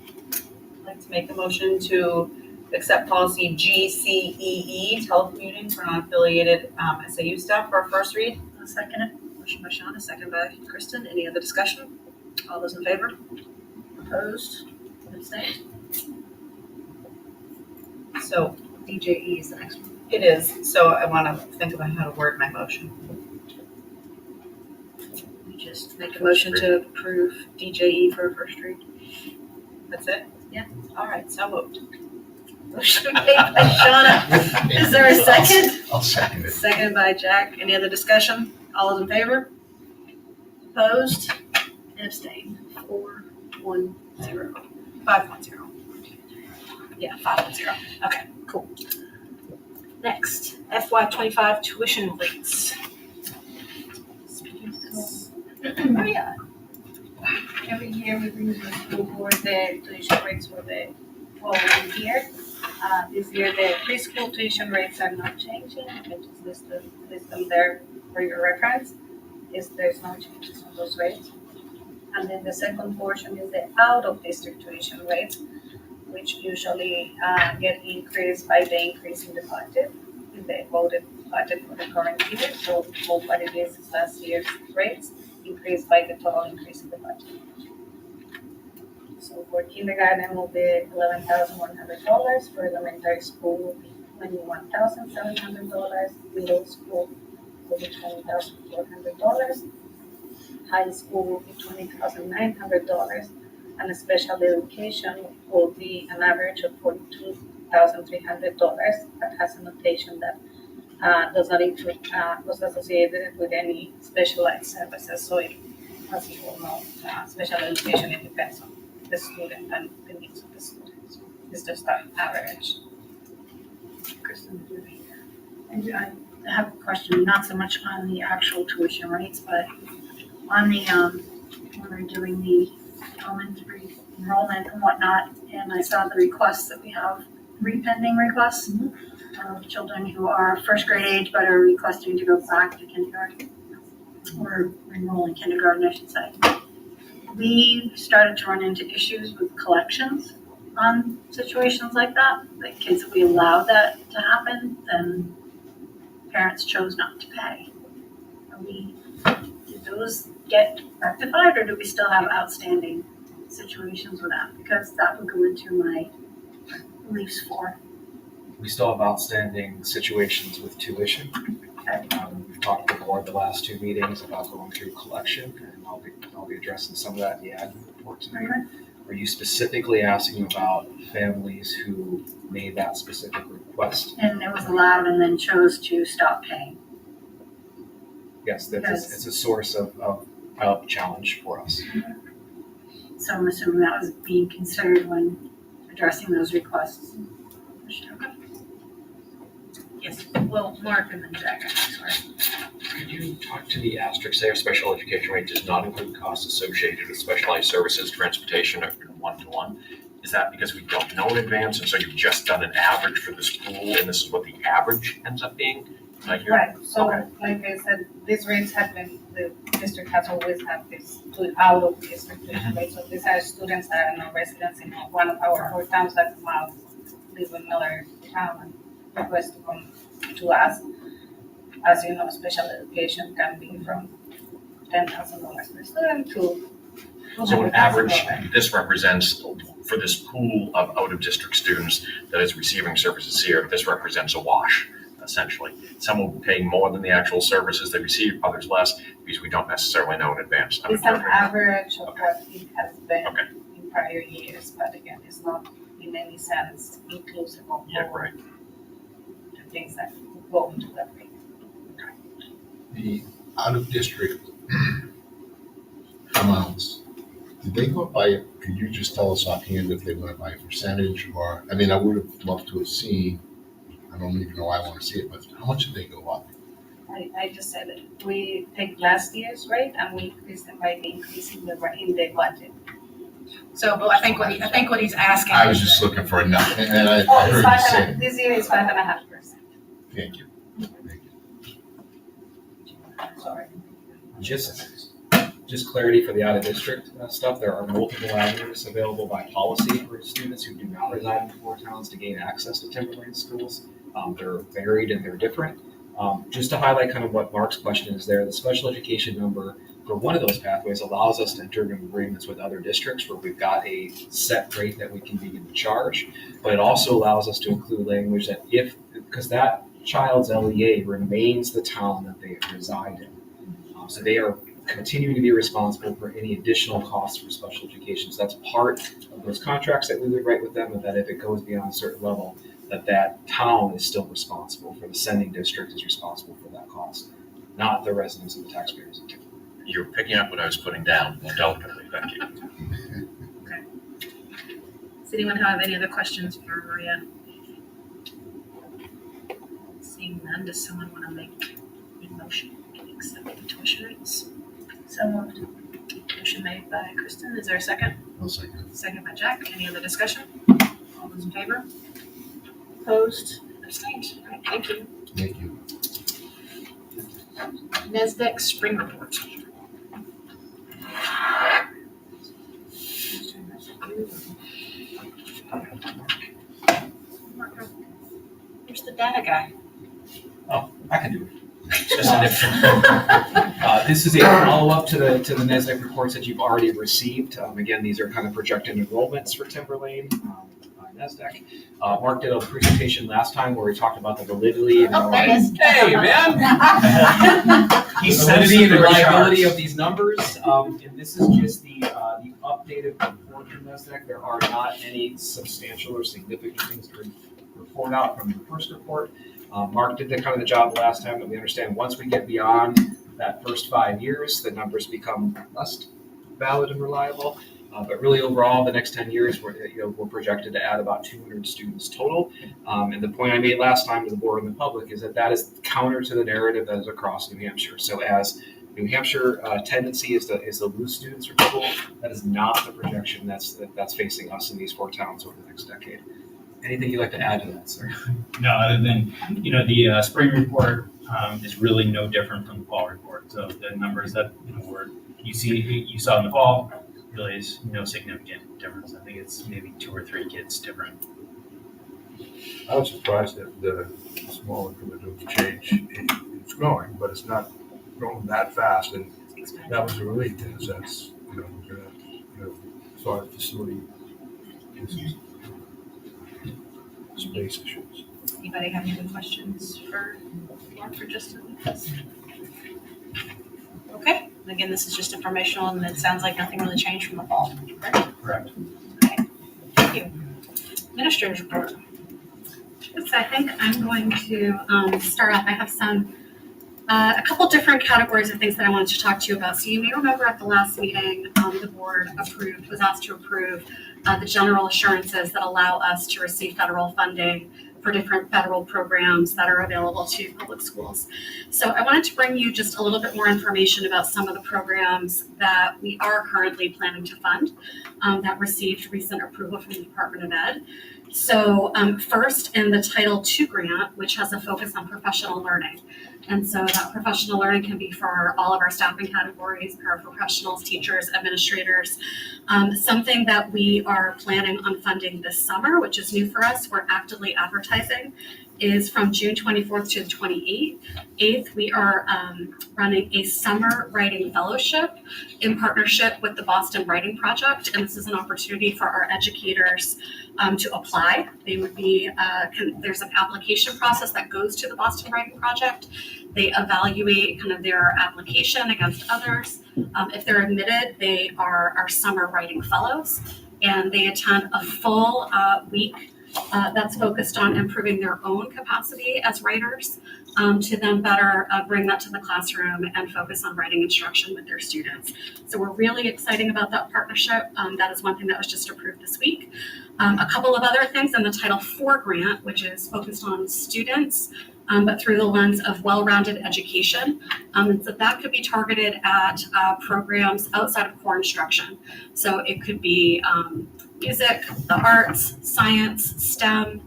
I'd like to make a motion to accept policy GCEE, telecommuting for non-affiliated SAU staff for first read. I'll second it. Motion by Shauna, second by Kristen. Any other discussion? All those in favor? Opposed? Abstained? So DJE is the next one. it is. So I want to think about how to word my motion. Just make a motion to approve DJE for first read. That's it? Yeah. All right, so moved. Motion made by Shauna. Is there a second? I'll second it. Seconded by Jack. Any other discussion? All those in favor? Opposed? And abstained. 410. 510. Yeah, 510. Okay, cool. Next, FY25 tuition rates. Oh, yeah. Every year we bring to the school board the tuition rates for the following year. This year the preschool tuition rates are not changing. I just list them there for your reference. There's no changes on those rates. And then the second portion is the out-of-district tuition rates, which usually get increased by the increase in the budget, in the voted budget for the current year. So what it is last year's rates increased by the total increase in the budget. So for kindergarten will be $11,100. For elementary school will be $21,700. Middle school will be $20,400. High school will be $20,900. And special education will be an average of $42,300. That has a notation that does not include, was associated with any specialized services. So it, as you all know, special education, it depends on the student and the needs of the student. So it's just an average. Kristen, I have a question, not so much on the actual tuition rates, but on the, when we're doing the elementary enrollment and whatnot, and I saw the requests that we have, pending requests of children who are first grade age but are requesting to go back to kindergarten, or enroll in kindergarten, I should say. We started to run into issues with collections on situations like that. Like kids, if we allowed that to happen, then parents chose not to pay. Did those get rectified, or do we still have outstanding situations with that? Because that would go into my beliefs for. We still have outstanding situations with tuition. We've talked before the last two meetings about going through collection, and I'll be addressing some of that in the admin report tonight. Are you specifically asking about families who made that specific request? And it was allowed and then chose to stop paying. Yes, it's a source of challenge for us. So I'm assuming that was being considered when addressing those requests. Okay. Yes, well, Mark and then Jack, I'm sorry. Could you talk to the asterisk there? Special education rate does not include costs associated with specialized services, transportation, or one-to-one. Is that because we don't know in advance, and so you've just done an average for this pool, and this is what the average ends up being? Right, so like I said, these rates have been, the district has always had this out of district tuition rate. So these are students that are not residents in one of our 4 towns that live in another town and request to come to us. As you know, special education can be from $10,000 per student to So an average, this represents, for this pool of out-of-district students that is receiving services here, this represents a wash, essentially. Some will be paying more than the actual services they receive, others less, because we don't necessarily know in advance. It's an average of what it has been in prior years, but again, it's not in any sense inclusive of all the things that go into that rate. The out-of-district amounts, did they go up by, could you just tell us offhand if they went by a percentage or, I mean, I would have loved to have seen, I don't even know why I want to see it, but how much did they go up? I just said it. We take last year's rate and we increase them by the increase in the budget. So, but I think what he's asking. I was just looking for a number, and I Oh, heard you say. this year is 5.5%. Thank you. Sorry. Just clarity for the out-of-district stuff, there are multiple avenues available by policy for students who do not reside in 4 towns to gain access to Timberlane schools. They're varied and they're different. Just to highlight kind of what Mark's question is there, the special education number for one of those pathways allows us to enter into agreements with other districts where we've got a set rate that we can begin to charge, but it also allows us to include language that because that child's LEA remains the town that they reside in. So they are continuing to be responsible for any additional costs for special education. So that's part of those contracts that we would write with them, and that if it goes beyond a certain level, that town is still responsible for, the sending district is responsible for that cost, not the residents and the taxpayers. You're picking up what I was putting down delicately, thank you. Does anyone have any other questions for Maria? Seeing none, does someone want to make a motion to accept the tuition rates? So moved. Motion made by Kristen, is there a second? I'll second. Second by Jack, any other discussion? All those in favor? Opposed? Abstained? All right, thank you. Thank you. NASDAQ spring report. Where's the data guy? Oh, I can do it. It's just a different. This is a follow-up to the NASDAQ reports that you've already received. Again, these are kind of projected enrollments for Timberlane by NASDAQ. Mark did a presentation last time where we talked about the validity and hey man, the validity and reliability of these numbers. And this is just the updated report from NASDAQ. There are not any substantial or significant things to report out from the first report. Mark did the job last time that we understand once we get beyond that first 5 years, the numbers become less valid and reliable. But really overall, the next 10 years, we're projected to add about 200 students total. And the point I made last time to the board and the public is that is counter to the narrative that is across New Hampshire. So as New Hampshire tendency is to lose students from school, that is not the projection that's facing us in these 4 towns over the next decade. Anything you'd like to add to that, sir? No, other than, the spring report is really no different from the fall report. So the numbers that, you saw in the fall really is no significant difference. I think it's maybe 2 or 3 kids different. I was surprised that the small incremental change, it's growing, but it's not growing that fast. And that was a relief in a sense, as far as facility issues. Space issues. Anybody have any questions for Mark for just a minute? Okay, again, this is just informational and it sounds like nothing really changed from the fall, correct? Correct. Okay, thank you. Administrator's report. So I think I'm going to start off. I have a couple different categories of things that I wanted to talk to you about. So you may remember at the last meeting, the board was asked to approve the general assurances that allow us to receive federal funding for different federal programs that are available to public schools. So I wanted to bring you just a little bit more information about some of the programs that we are currently planning to fund that received recent approval from the Department of Ed. So first in the Title II grant, which has a focus on professional learning. And so that professional learning can be for all of our staffing categories, paraprofessionals, teachers, administrators. Something that we are planning on funding this summer, which is new for us, we're actively advertising, is from June 24th to the 28th. We are running a summer writing fellowship in partnership with the Boston Writing Project. And this is an opportunity for our educators to apply. They would be, there's an application process that goes to the Boston Writing Project. They evaluate their application against others. If they're admitted, they are our summer writing fellows, and they attend a full week that's focused on improving their own capacity as writers to then better bring that to the classroom and focus on writing instruction with their students. So we're really excited about that partnership. That is one thing that was just approved this week. A couple of other things in the Title IV grant, which is focused on students, but through the lens of well-rounded education. And so that could be targeted at programs outside of core instruction. So it could be music, the arts, science, STEM,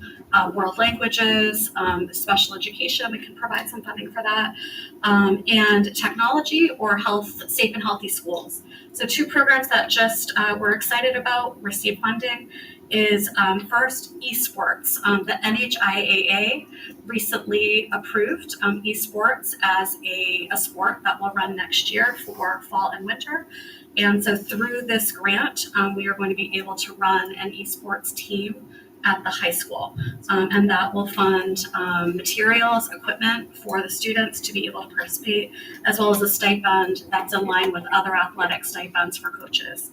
world languages, special education. We can provide some funding for that. And technology or health, safe and healthy schools. So 2 programs that just we're excited about, receive funding, is first esports. The NHIAA recently approved esports as a sport that will run next year for fall and winter. And so through this grant, we are going to be able to run an esports team at the high school. And that will fund materials, equipment for the students to be able to participate, as well as a stipend that's in line with other athletic stipends for coaches.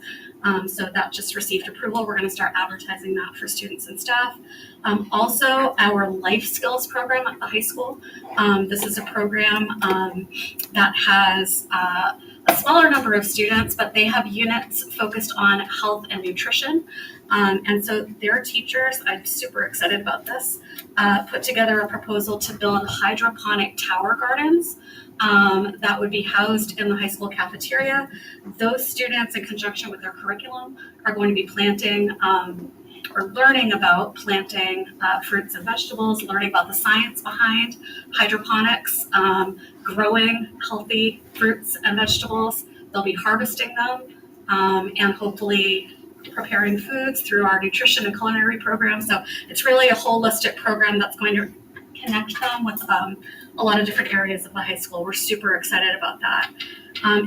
So that just received approval. We're going to start advertising that for students and staff. Also, our life skills program at the high school. This is a program that has a smaller number of students, but they have units focused on health and nutrition. And so their teachers, I'm super excited about this, put together a proposal to build hydroponic tower gardens that would be housed in the high school cafeteria. Those students, in conjunction with their curriculum, are going to be planting or learning about planting fruits and vegetables, learning about the science behind hydroponics, growing healthy fruits and vegetables. They'll be harvesting them and hopefully preparing foods through our nutrition and culinary program. So it's really a holistic program that's going to connect them with a lot of different areas of the high school. We're super excited about that.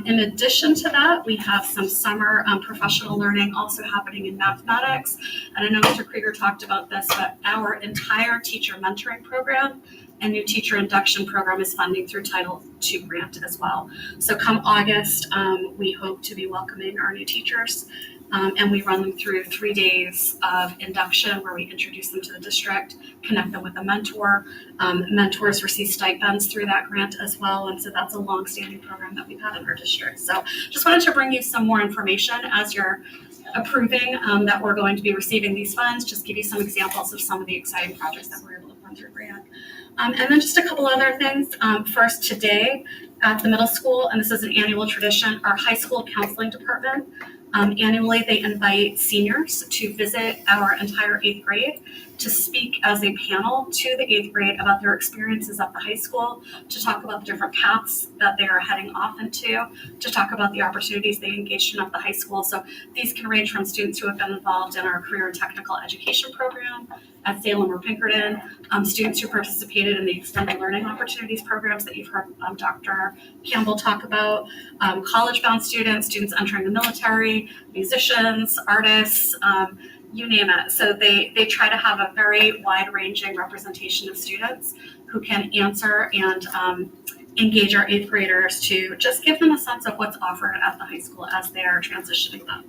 In addition to that, we have some summer professional learning also happening in mathematics. And I know Mr. Krieger talked about this, but our entire teacher mentoring program and new teacher induction program is funding through Title II grant as well. So come August, we hope to be welcoming our new teachers. And we run them through 3 days of induction where we introduce them to the district, connect them with a mentor. Mentors receive stipends through that grant as well. And so that's a longstanding program that we've had in our district. So just wanted to bring you some more information as you're approving that we're going to be receiving these funds, just give you some examples of some of the exciting projects that we're able to fund through grant. And then just a couple other things. First, today at the middle school, and this is an annual tradition, our high school counseling department, annually they invite seniors to visit our entire 8th grade to speak as a panel to the 8th grade about their experiences at the high school, to talk about the different paths that they are heading off into, to talk about the opportunities they engaged in at the high school. So these can range from students who have been involved in our career and technical education program at Salem or Pinkerton, students who participated in the extended learning opportunities programs that you've heard Dr. Campbell talk about, college-bound students, students entering the military, musicians, artists, you name it. So they try to have a very wide-ranging representation of students who can answer and engage our 8th graders to just give them a sense of what's offered at the high school as they're transitioning up.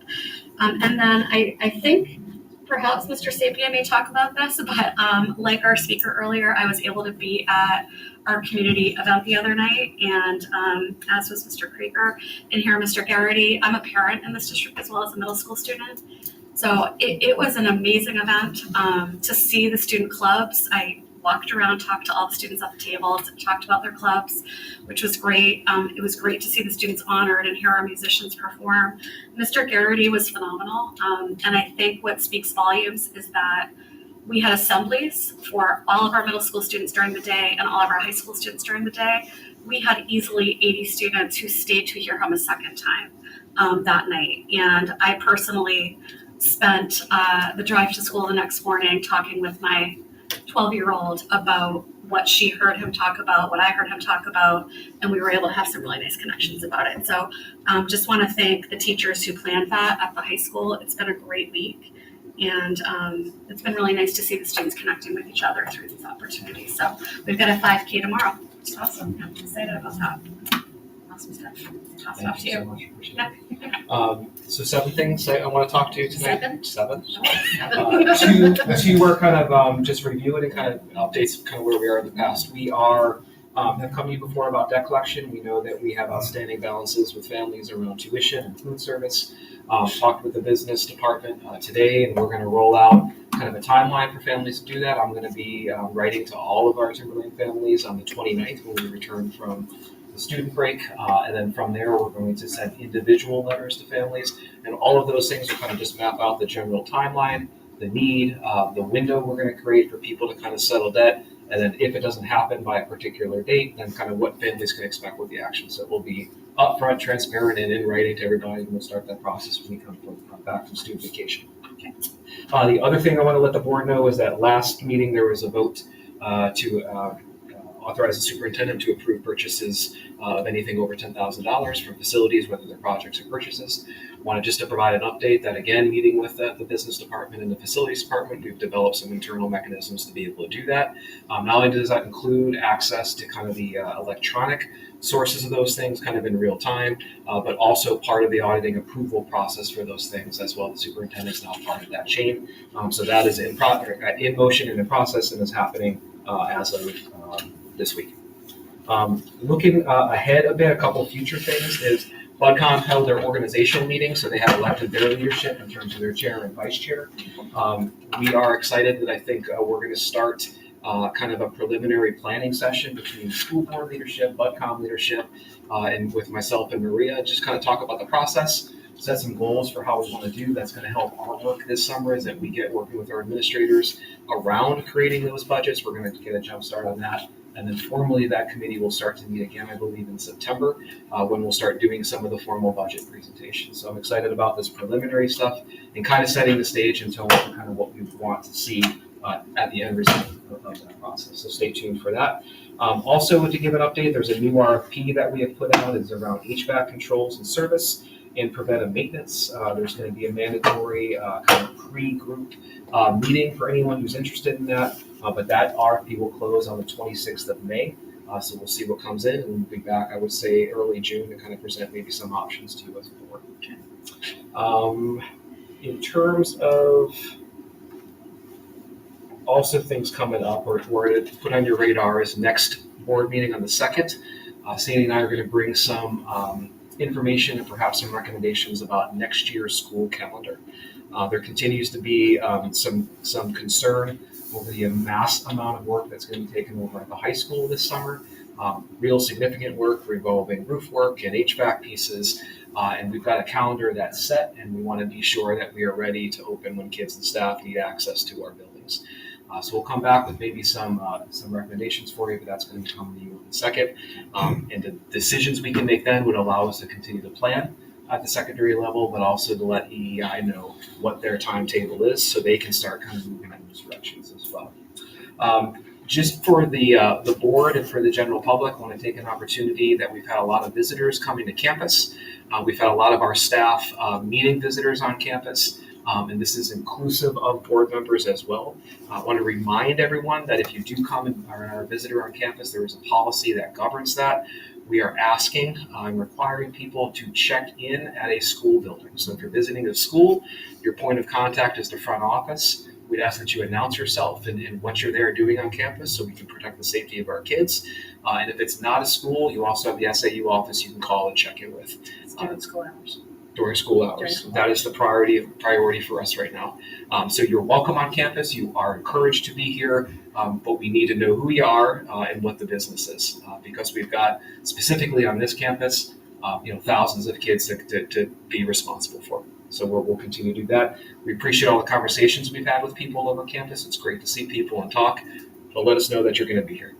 And then I think perhaps Mr. Sapien may talk about this, but like our speaker earlier, I was able to be at our community event the other night, and as was Mr. Krieger, and here Mr. Garrity. I'm a parent in this district as well as a middle school student. So it was an amazing event to see the student clubs. I walked around, talked to all the students at the table, talked about their clubs, which was great. It was great to see the students honored and hear our musicians perform. Mr. Garrity was phenomenal. And I think what speaks volumes is that we had assemblies for all of our middle school students during the day and all of our high school students during the day. We had easily 80 students who stayed to hear him a second time that night. And I personally spent the drive to school the next morning talking with my 12-year-old about what she heard him talk about, what I heard him talk about, and we were able to have some really nice connections about it. So just want to thank the teachers who planned that at the high school. It's been a great week, and it's been really nice to see the students connecting with each other through these opportunities. So we've got a 5K tomorrow. It's awesome. I'm excited about that. Awesome stuff. Toss it off to you. So 7 things I want to talk to you tonight. 7. Seven. Two are kind of just reviewing and kind of updates kind of where we are in the past. We are have come to you before about debt collection. We know that we have outstanding balances with families around tuition and food service. Talked with the business department today, and we're going to roll out kind of a timeline for families to do that. I'm going to be writing to all of our Timberlane families on the 29th when we return from the student break, and then from there we're going to send individual letters to families, and all of those things will kind of just map out the general timeline, the need, the window we're going to create for people to kind of settle debt, and then if it doesn't happen by a particular date, then kind of what families can expect with the action. So it will be upfront, transparent, and in writing to everybody, and we'll start that process when we come back from student vacation. Okay. The other thing I want to let the board know is that last meeting there was a vote to authorize the superintendent to approve purchases of anything over $10,000 from facilities, whether they're projects or purchases. Wanted just to provide an update that, again, meeting with the business department and the facilities department, we've developed some internal mechanisms to be able to do that. Not only does that include access to kind of the electronic sources of those things kind of in real time, but also part of the auditing approval process for those things as well. The superintendent's now part of that chain. So that is in motion and in process and is happening as of this week. Looking ahead a bit, a couple future things is BudCom held their organizational meeting, so they have elected their leadership in terms of their chair and vice chair. We are excited that I think we're going to start kind of a preliminary planning session between school board leadership, BudCom leadership, and with myself and Maria, just kind of talk about the process, set some goals for how we want to do. That's going to help our work this summer as that we get working with our administrators around creating those budgets. We're going to get a jump start on that. And then formally, that committee will start to meet again, I believe, in September, when we'll start doing some of the formal budget presentations. So I'm excited about this preliminary stuff and kind of setting the stage until kind of what we want to see at the end result of that process. So stay tuned for that. Also, to give an update, there's a new RFP that we have put out. It's around HVAC controls and service and preventive maintenance. There's going to be a mandatory kind of pre-group meeting for anyone who's interested in that. But that RFP will close on the 26th of May. So we'll see what comes in, and we'll be back, I would say, early June to kind of present maybe some options to you as a board. In terms of also things coming up or to put on your radar is next board meeting on the 2nd. Sandy and I are going to bring some information and perhaps some recommendations about next year's school calendar. There continues to be some concern over the mass amount of work that's going to be taken over at the high school this summer. Real significant work involving roof work and HVAC pieces. And we've got a calendar that's set, and we want to be sure that we are ready to open when kids and staff need access to our buildings. So we'll come back with maybe some recommendations for you, but that's going to come to you in a second. And the decisions we can make then would allow us to continue to plan at the secondary level, but also to let EEI know what their timetable is so they can start kind of moving in those directions as well. Just for the board and for the general public, I want to take an opportunity that we've had a lot of visitors coming to campus. We've had a lot of our staff meeting visitors on campus. And this is inclusive of board members as well. I want to remind everyone that if you do come and are a visitor on campus, there is a policy that governs that. We are asking and requiring people to check in at a school building. So if you're visiting a school, your point of contact is the front office. We'd ask that you announce yourself and what you're there doing on campus so we can protect the safety of our kids. And if it's not a school, you also have the SAU office you can call and check in with. During school hours. During school hours. That is the priority for us right now. So you're welcome on campus. You are encouraged to be here, but we need to know who you are and what the business is, because we've got specifically on this campus, thousands of kids to be responsible for. So we'll continue to do that. We appreciate all the conversations we've had with people over campus. It's great to see people and talk, but let us know that you're going to be here.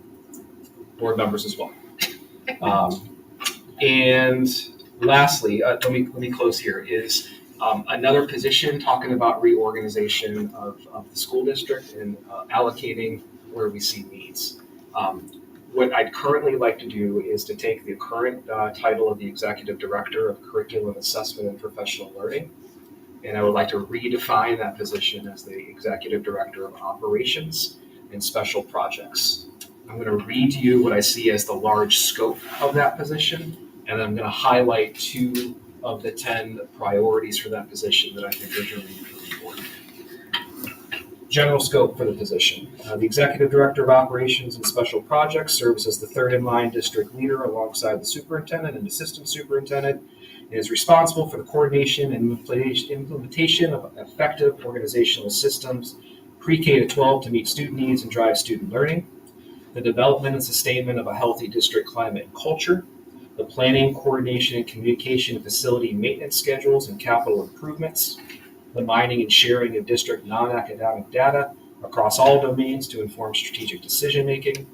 Board members as well. And lastly, let me close here, is another position talking about reorganization of the school district and allocating where we see needs. What I'd currently like to do is to take the current title of the Executive Director of Curriculum Assessment and Professional Learning, and I would like to redefine that position as the Executive Director of Operations and Special Projects. I'm going to read to you what I see as the large scope of that position, and then I'm going to highlight 2 of the 10 priorities for that position that I think are really important. General scope for the position. The Executive Director of Operations and Special Projects serves as the third-in-line district leader alongside the superintendent and assistant superintendent, and is responsible for the coordination and implementation of effective organizational systems pre-K to 12 to meet student needs and drive student learning, the development and sustainment of a healthy district climate and culture, the planning, coordination, and communication of facility maintenance schedules and capital improvements, the mining and sharing of district non-academic data across all domains to inform strategic decision-making,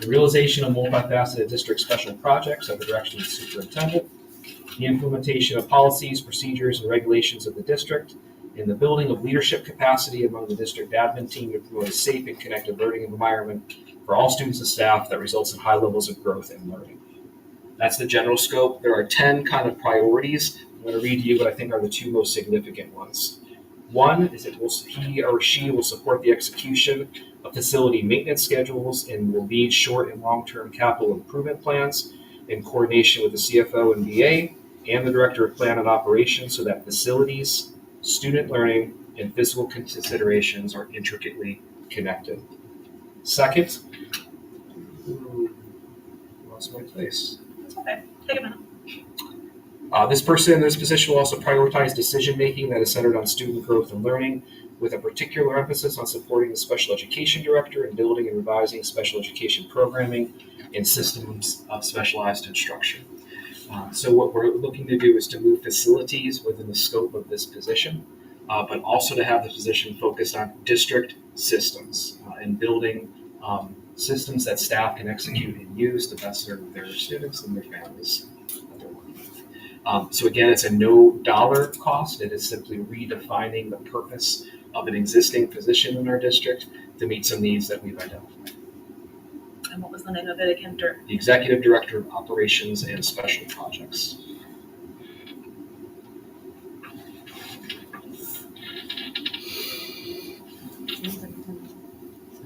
the realization of multifaceted district special projects at the direction of the superintendent, the implementation of policies, procedures, and regulations of the district, and the building of leadership capacity among the district admin team to promote a safe and connected learning environment for all students and staff that results in high levels of growth and learning. That's the general scope. There are 10 kind of priorities I'm going to read to you, but I think are the two most significant ones. One is he or she will support the execution of facility maintenance schedules and will lead short and long-term capital improvement plans in coordination with the CFO and BA and the Director of Plan and Operations so that facilities, student learning, and physical considerations are intricately connected. Second, lost my place. It's okay. Take a minute. This person in this position will also prioritize decision-making that is centered on student growth and learning, with a particular emphasis on supporting the special education director in building and revising special education programming and systems of specialized instruction. So what we're looking to do is to move facilities within the scope of this position, but also to have the position focused on district systems and building systems that staff can execute and use to best serve their students and their families that they're working with. So again, it's a no dollar cost. It is simply redefining the purpose of an existing position in our district to meet some needs that we've identified. And what was the name of it again, Dirk? The Executive Director of Operations and Special Projects.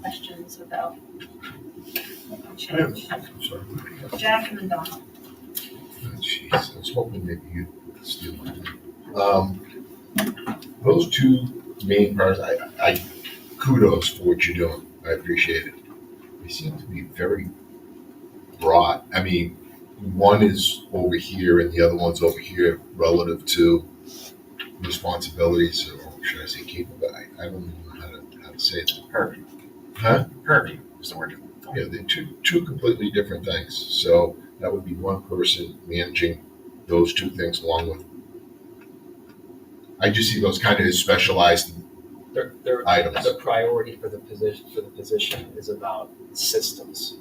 Questions about I have, I'm sorry. Jack and then Donna? Jeez, I was hoping maybe you could steal mine. Those two main parts, I kudos for what you're doing. I appreciate it. They seem to be very broad. I mean, one is over here and the other one's over here relative to responsibilities, or should I say capability? I don't even know how to say it. Purview. Huh? Purview is the word. Yeah, they're two completely different things. So that would be one person managing those two things along with. I just see those kind of as specialized items. The priority for the position is about systems.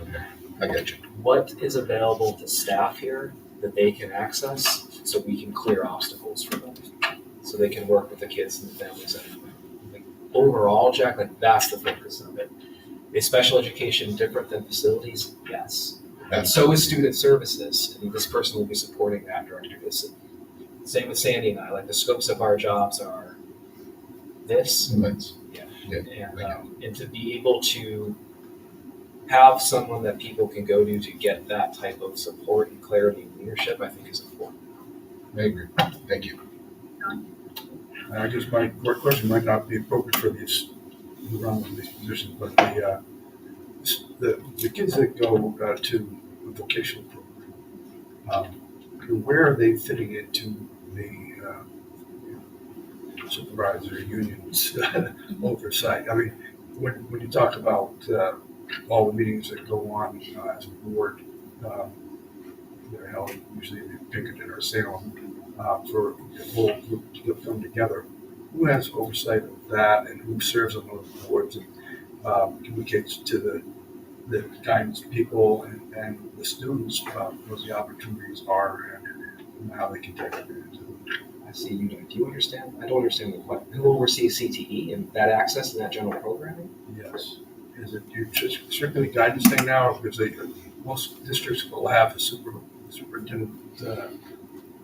Okay, I get you. What is available to staff here that they can access so we can clear obstacles for them, so they can work with the kids and the families. Like, overall, Jack, like that's the focus of it. Is special education different than facilities? Yes. And so is student services, and this person will be supporting that director. Same with Sandy and I. Like the scopes of our jobs are this. And to be able to have someone that people can go to get that type of support and clarity and leadership, I think is important. I agree. Thank you. I guess my question might not be appropriate for these around these positions, but the kids that go to the vocational program, where are they fitting into the supervisor union's oversight? I mean, when you talk about all the meetings that go on as a board, they're held usually in Pinkerton or Salem for the whole group to come together. Who has oversight of that, and who serves on those boards and communicates to the guidance people and the students about what the opportunities are and how they can take advantage of them? I see you do. Do you understand? I don't understand the question. Who oversees CTE and that access and that general programming? Yes. Is it just strictly guidance thing now, because most districts will have a superintendent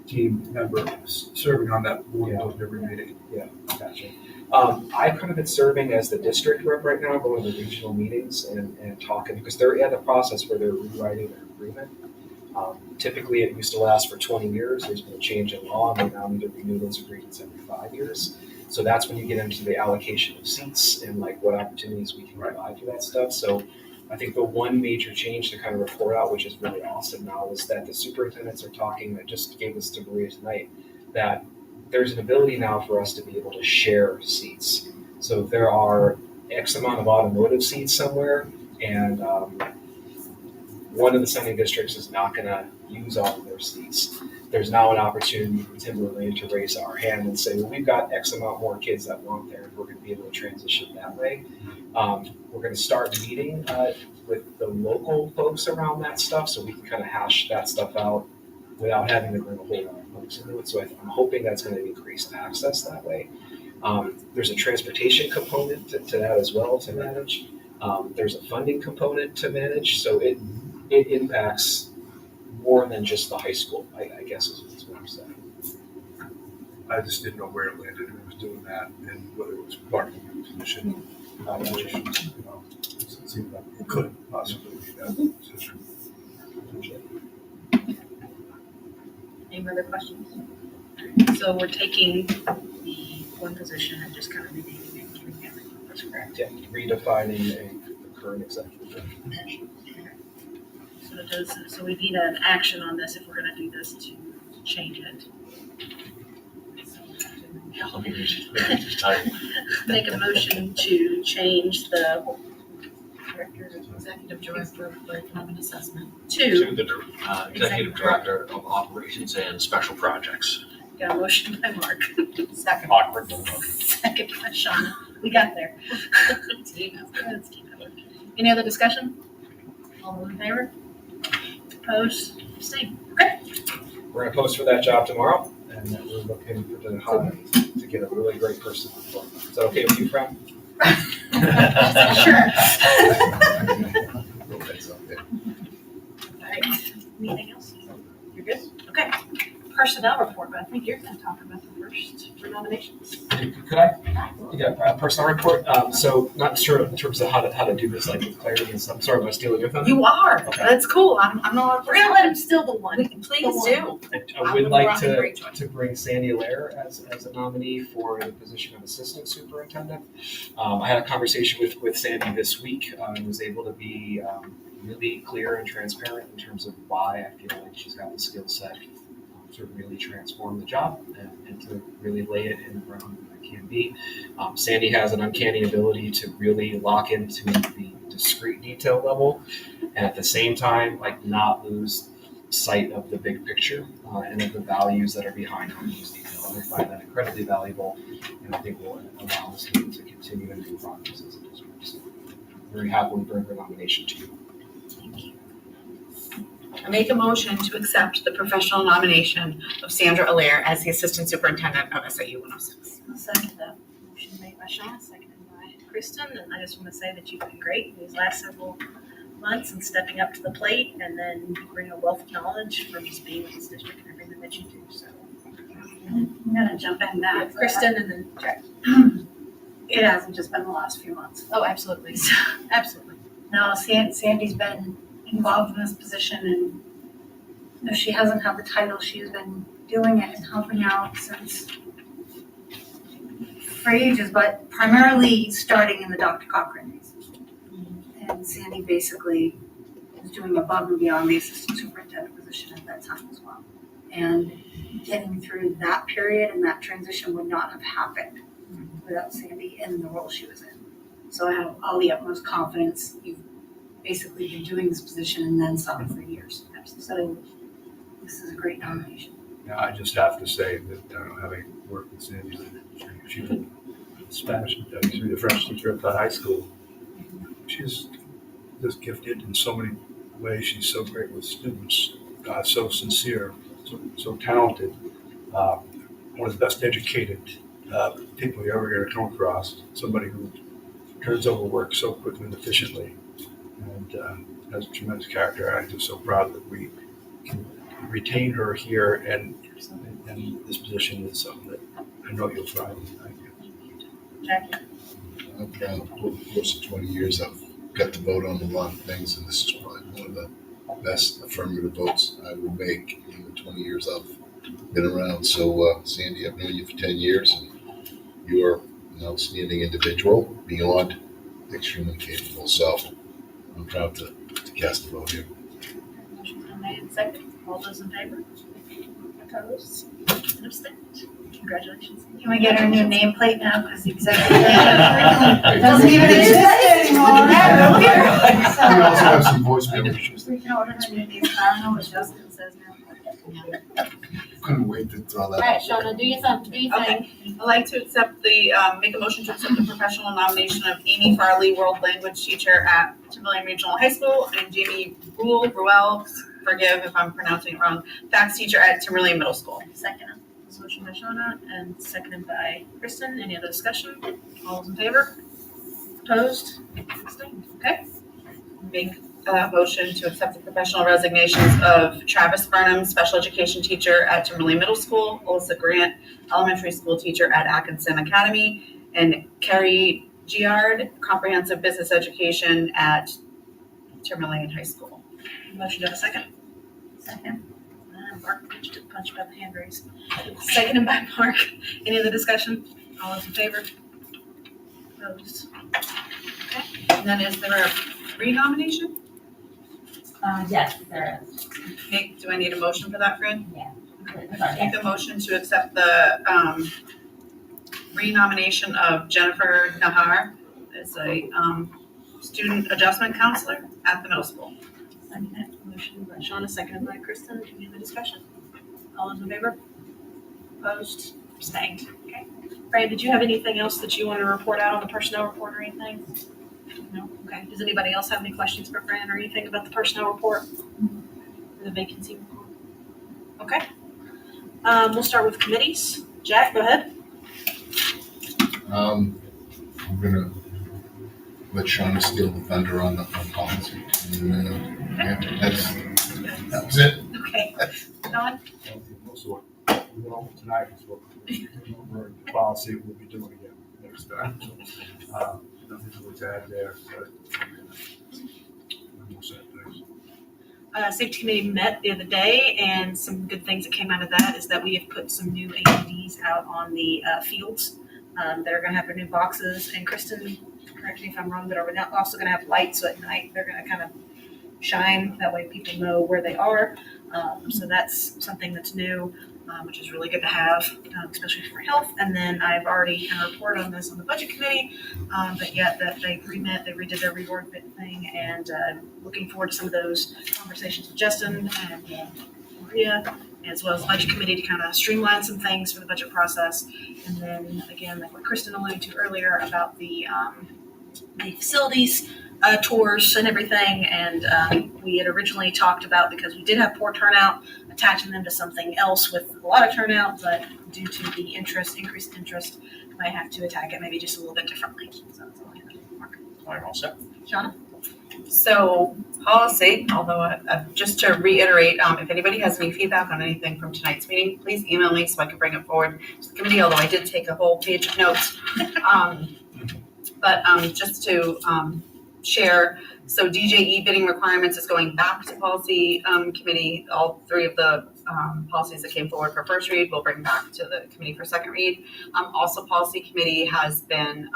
team member serving on that board every meeting? Yeah, gotcha. I've kind of been serving as the district rep right now, going to regional meetings and talking, because they're in the process where they're rewriting their agreement. Typically, it used to last for 20 years. There's been a change in law, and they now need to renew those agreements every 5 years. So that's when you get into the allocation of seats and like what opportunities we can provide for that stuff. So I think the one major change to kind of report out, which is really awesome now, is that the superintendents are talking, I just gave this to Maria tonight, that there's an ability now for us to be able to share seats. So if there are X amount of automotive seats somewhere, and one of the sending districts is not going to use all of their seats, there's now an opportunity for Timberlane to raise our hand and say, well, we've got X amount more kids that want there, and we're going to be able to transition that way. We're going to start meeting with the local folks around that stuff, so we can kind of hash that stuff out without having to bring a whole lot of folks into it. So I'm hoping that's going to increase access that way. There's a transportation component to that as well to manage. There's a funding component to manage, so it impacts more than just the high school, I guess is what I'm saying. I just didn't know where it landed, who was doing that, and whether it was part of the position, nominations, you know. It seemed like it could possibly be that position. Any other questions? So we're taking the one position and just kind of renaming it and keeping it. That's correct. Yeah, redefining the current executive director position. So it does, so we need an action on this if we're gonna do this to change it. Yeah, let me just tell you. Make a motion to change the executive director of curriculum and assessment To to, the Executive Director of Operations and Special Projects. got a motion by Mark, Second. Awkward. second by Shauna. We got there. Let's keep it. Any other discussion? All those in favor? Opposed? Abstained. Okay. We're gonna post for that job tomorrow, and then we're looking for to get a really great person. Is that okay with you, Fran? Sure. Alright, anything else? You're good? Okay. Personnel report, but I think you're gonna talk about the first for nominations. Could I? Yeah, personal report. So not sure in terms of how to do this, like with clarity and stuff. Sorry, am I stealing your thunder? You are. Okay. That's cool. I'm not. We're gonna let him steal the one. Please do. I would like to bring Sandy Allaire as a nominee for the position of assistant superintendent. I had a conversation with Sandy this week and was able to be really clear and transparent in terms of why I feel like she's got the skill set to really transform the job and to really lay it in the ground that it can be. Sandy has an uncanny ability to really lock into the discrete detail level and at the same time, like not lose sight of the big picture and of the values that are behind all these details. And I find that incredibly valuable and I think will allow us to continue and move on as a district. So very happily bring her nomination to you. I make a motion to accept the professional nomination of Sandra Allaire as the Assistant Superintendent of SAU 106. I'll second that. Motion made by Shauna, seconded by Kristen, and I just want to say that you've been great these last several months and stepping up to the plate, and then you bring a wealth of knowledge from just being in this district and everything that you do, so. I'm gonna jump in now. Kristen and then Jack. It hasn't just been the last few months. Oh, absolutely, absolutely. No, Sandy's been involved in this position, and if she hasn't had the title, she has been doing it and helping out since for ages, but primarily starting in the Dr. Cochran days. And Sandy basically was doing above and beyond the assistant superintendent position at that time as well. And getting through that period and that transition would not have happened without Sandy in the role she was in. So I have all the utmost confidence. You've basically been doing this position and then some for years. So this is a great nomination. Yeah, I just have to say that having worked with Sandy, she was Spanish through the French teacher at the high school. She's just gifted in so many ways. She's so great with students, so sincere, so talented. One of the best educated people you're ever going to come across. Somebody who turns over work so quickly and efficiently, and has a tremendous character. I'm just so proud that we can retain her here, and this position is something that I know you'll thrive in. Thank you. Jackie? Over the course of 20 years, I've got to vote on a lot of things, and this is probably one of the best affirmative votes I will make in the 20 years I've been around. So, Sandy, I've known you for 10 years, and you are an outstanding individual, beyond extremely capable. So, I'm proud to cast a vote here. Motion's been made and seconded. All those in favor? Opposed? And abstained. Congratulations. Can we get our new nameplate now, because the executive doesn't even exist anymore. We also have some voicemail issues. We can order her new name. I don't know what Justin says now. Couldn't wait to throw that. All right, Shauna, do your thing. Okay. I'd like to accept make a motion to accept the professional nomination of Amy Farley, world language teacher at Timberlane Regional High School, and Jamie Ruel, forgive if I'm pronouncing it wrong, facts teacher at Timberlane Middle School. Second. Motion by Shauna and seconded by Kristen. Any other discussion? All those in favor? Opposed? Okay. Make a motion to accept the professional resignations of Travis Burnham, special education teacher at Timberlane Middle School, Alyssa Grant, elementary school teacher at Atkinson Academy, and Carrie Giard, comprehensive business education at Timberlane High School. Motion to have a second? Second. Mark punched by the hand raise. Seconded by Mark. Any other discussion? All those in favor? Opposed? Okay. And then is there a renomination? Yes, there is. Okay, do I need a motion for that, Fran? Yeah. Make a motion to accept the renomination of Jennifer Nahar as a student adjustment counselor at the middle school. Second. Motion by Shauna, seconded by Kristen. Any other discussion? All those in favor? Opposed? Abstained. Okay. Fran, did you have anything else that you want to report out on the personnel report or anything? No? Okay. Does anybody else have any questions for Fran or anything about the personnel report? Or the vacancy report? Okay. We'll start with committees. Jack, go ahead. I'm gonna let Shauna steal the thunder on the policy. And, yeah, that was it. Okay. Don? Most of what we went over tonight is what we're in the policy we'll be doing again next time. So, nothing really to add there, but I'm all set, thanks. Safety committee met the other day, and some good things that came out of that is that we have put some new AEDs out on the fields. They're going to have their new boxes, and Kristen, correct me if I'm wrong, but are now also going to have lights, so at night they're going to kind of shine. That way people know where they are. So that's something that's new, which is really good to have, especially for health. And then I've already kind of reported on this on the budget committee, but yet that they re-met, they redid their reorg thing, and looking forward to some of those conversations with Justin and Maria, as well as the budget committee to kind of streamline some things for the budget process. And then again, like what Kristen alluded to earlier about the facilities tours and everything, and we had originally talked about, because we did have poor turnout, attaching them to something else with a lot of turnout, but due to the increased interest, we might have to attack it maybe just a little bit differently. So that's all I have. Mark. I'm all set. Shauna? So policy, although just to reiterate, if anybody has any feedback on anything from tonight's meeting, please email me so I can bring it forward to the committee, although I did take a whole page of notes. But just to share, so DJE bidding requirements is going back to policy committee. All three of the policies that came forward for first read will bring back to the committee for second read. Also, policy committee has been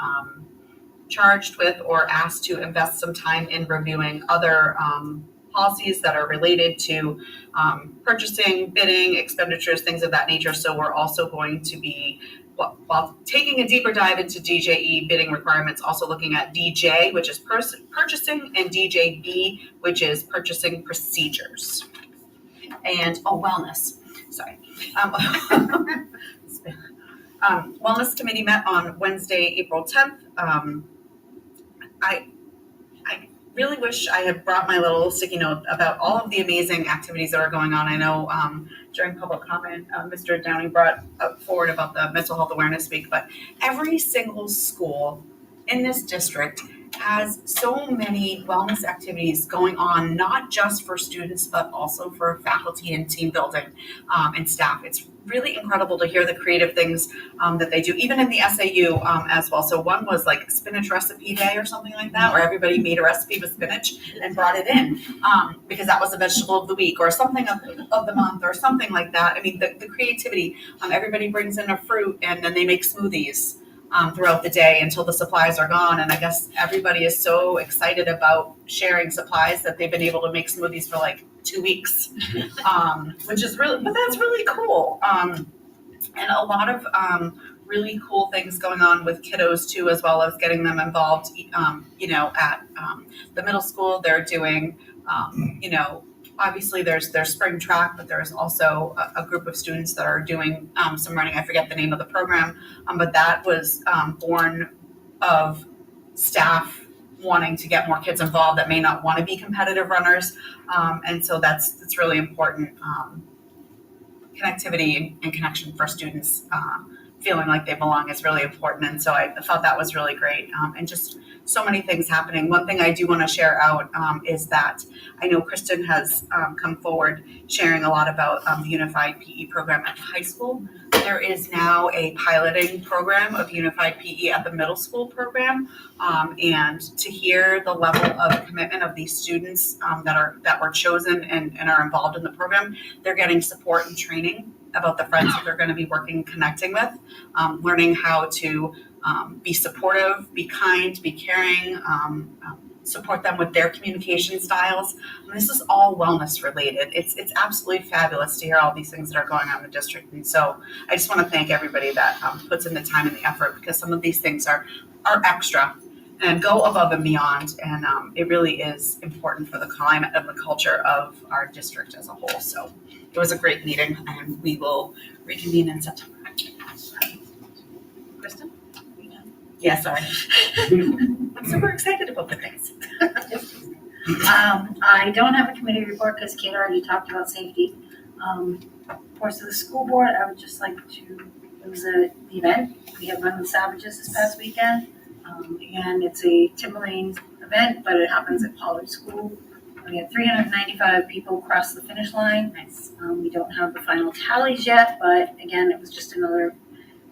charged with or asked to invest some time in reviewing other policies that are related to purchasing, bidding, expenditures, things of that nature. So we're also going to be, while taking a deeper dive into DJE bidding requirements, also looking at DJ, which is purchasing, and DJB, which is purchasing procedures. And wellness, sorry. Wellness committee met on Wednesday, April 10th. I really wish I had brought my little sticky note about all of the amazing activities that are going on. I know during public comment, Mr. Downing brought forward about the Mental Health Awareness Week, but every single school in this district has so many wellness activities going on, not just for students, but also for faculty and team building and staff. It's really incredible to hear the creative things that they do, even in the SAU as well. So one was like spinach recipe day or something like that, where everybody made a recipe with spinach and brought it in because that was the vegetable of the week, or something of the month, or something like that. I mean, the creativity, everybody brings in a fruit and then they make smoothies throughout the day until the supplies are gone. And I guess everybody is so excited about sharing supplies that they've been able to make smoothies for like 2 weeks, which is really, but that's really cool. And a lot of really cool things going on with kiddos too, as well as getting them involved, at the middle school. They're doing, obviously there's spring track, but there's also a group of students that are doing some running. I forget the name of the program, but that was born of staff wanting to get more kids involved that may not want to be competitive runners. And so that's really important connectivity and connection for students feeling like they belong is really important. And so I thought that was really great. And just so many things happening. One thing I do want to share out is that I know Kristen has come forward sharing a lot about the Unified PE program at the high school. There is now a piloting program of Unified PE at the middle school program. And to hear the level of commitment of these students that were chosen and are involved in the program, they're getting support and training about the friends that they're going to be working, connecting with, learning how to be supportive, be kind, be caring, support them with their communication styles. And this is all wellness related. It's absolutely fabulous to hear all these things that are going on in the district. And so I just want to thank everybody that puts in the time and the effort, because some of these things are extra and go above and beyond. And it really is important for the climate and the culture of our district as a whole. So it was a great meeting, and we will reconvene in September. Kristen? Yeah, sorry. I'm super excited about the things. I don't have a committee report because Kate already talked about safety. Of course, to the school board, I would just like to, it was the event. We had Run with Savages this past weekend. And it's a Timberlane event, but it happens at Pollard School. We had 395 people cross the finish line. Nice. We don't have the final tallies yet, but again, it was just another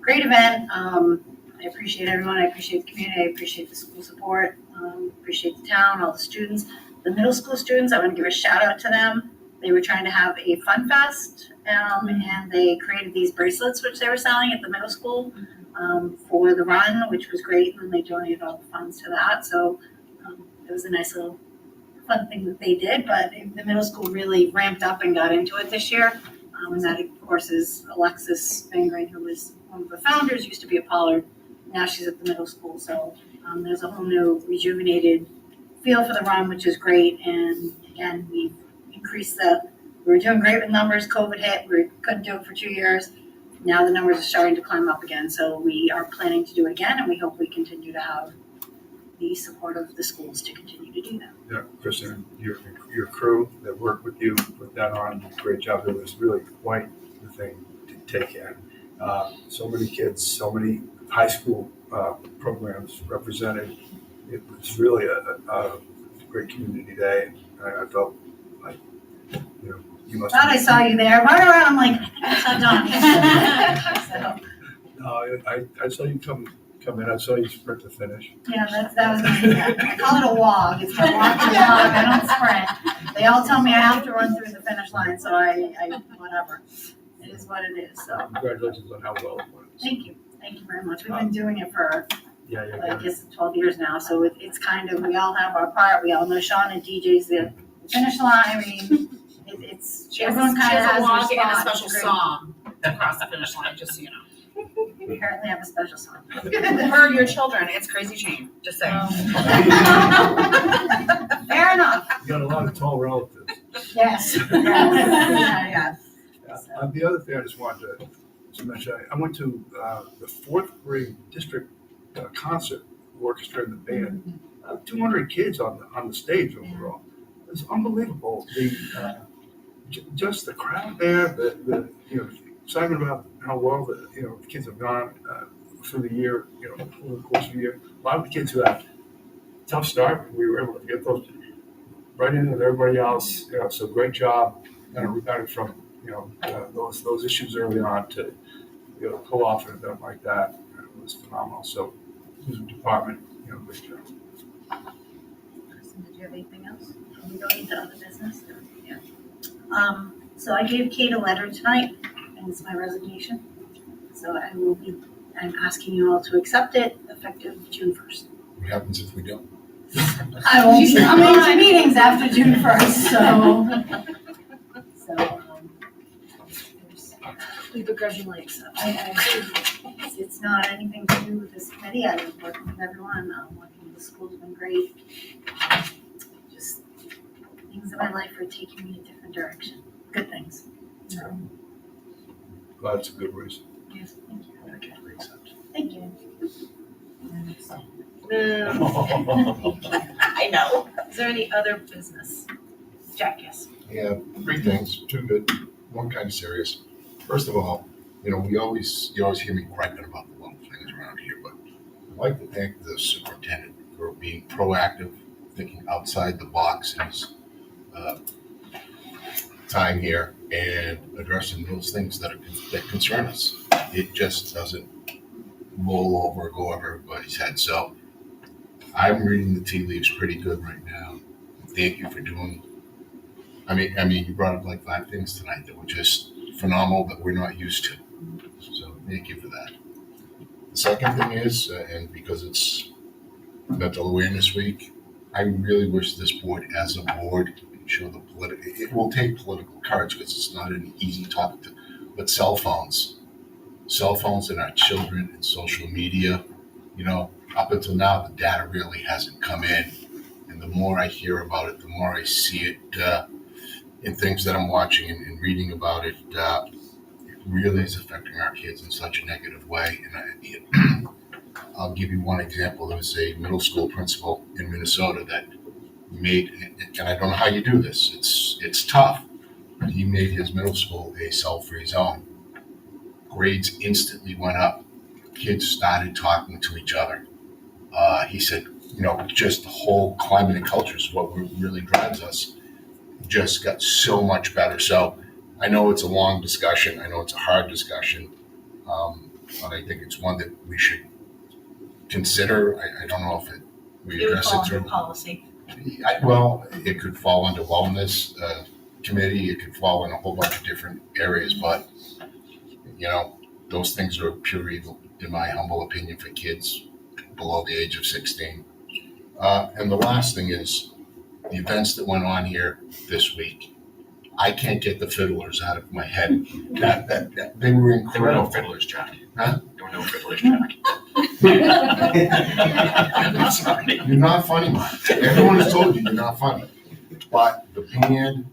great event. I appreciate everyone. I appreciate the community. I appreciate the school support. Appreciate the town, all the students. The middle school students, I want to give a shout out to them. They were trying to have a fun fest, and they created these bracelets, which they were selling at the middle school for the run, which was great. And they donated all the funds to that. So it was a nice little fun thing that they did. But the middle school really ramped up and got into it this year. And that, of course, is Alexis Fangren, who was one of the founders, used to be at Pollard. Now she's at the middle school. So there's a whole new rejuvenated feel for the run, which is great. And again, we've increased we were doing great with numbers. COVID hit. We couldn't do it for 2 years. Now the numbers are starting to climb up again. So we are planning to do it again, and we hope we continue to have the support of the schools to continue to do that. Yeah, Kristen, your crew that worked with you, put that on, did a great job. It was really quite the thing to take in. So many kids, so many high school programs represented. It was really a great community day. I felt like, you must Thought I saw you there. Run around. I'm like, I saw Donnie. I saw you come in. I saw you sprint to finish. Yeah, that was amazing. I call it a walk. It's my walk and jog. I don't sprint. They all tell me I have to run through the finish line, so I whatever. It is what it is. So Congratulations on how well it went. thank you very much. We've been doing it for Yeah. I guess 12 years now. So it's kind of, we all have our part. We all know Sean and DJ's the finish line. I mean, it's everyone kind of has a walk their and a spot. special It's great. song across the finish line, just so you know. We apparently have a special song. For your children, it's Crazy Chain, just saying. Fair enough. You got a lot of tall relatives. Yes. Yeah. The other thing I just wanted to mention, I went to the 4th grade district concert, orchestra and the band. 200 kids on the stage overall. It was unbelievable. Just the crowd there, the excitement about how well the kids have gone through the year, over the course of the year. A lot of the kids who had a tough start, we were able to get those right in with everybody else. So great job, rebounding from those issues early on to pull off an event like that. It was phenomenal. So, as a department, great job. Kristen, did you have anything else? We don't need the other business. Yeah. So I gave Kate a letter tonight, and it's my resignation. So I'm asking you all to accept it effective June 1st. What happens if we don't? I won't be coming to meetings after June 1st, so we begrudgingly accept. It's not anything to do with this committee. I was working with everyone. Working with the school's been great. Just things in my life are taking me a different direction. Good things. So, Glad it's a good reason. yes, thank you. Okay, accept. Thank you. I know. Is there any other business? Jack, yes. Yeah, 3 things, 2 good, 1 kind of serious. First of all, you always hear me griping about the little things around here, but I'd like to thank the superintendent for being proactive, thinking outside the box in his time here and addressing those things that concern us. It just doesn't roll over or go over everybody's head. So I'm reading the tea leaves pretty good right now. Thank you for doing. I mean, you brought up like 5 things tonight that were just phenomenal that we're not used to. So thank you for that. The second thing is, and because it's Mental Awareness Week, I really wish this board, as a board, can show the it will take political courage because it's not an easy topic but cell phones and our children and social media, up until now, the data really hasn't come in. And the more I hear about it, the more I see it in things that I'm watching and reading about it, it really is affecting our kids in such a negative way. And I'll give you one example. There was a middle school principal in Minnesota that made, and I don't know how you do this, it's tough, but he made his middle school a cell-free zone. Grades instantly went up. Kids started talking to each other. He said, just the whole climate and culture is what really drives us. Just got so much better. So I know it's a long discussion. I know it's a hard discussion. But I think it's one that we should consider. I don't know if we It would address fall it through under policy. Well, it could fall under wellness committee. It could fall in a whole bunch of different areas. But those things are pure evil, in my humble opinion, for kids below the age of 16. And the last thing is the events that went on here this week. I can't get the fiddlers out of my head. That they were incredible. There were no fiddlers, Jack. Huh? There were no fiddlers, Jack. You're not funny, Mike. Everyone has told you you're not funny. But the band,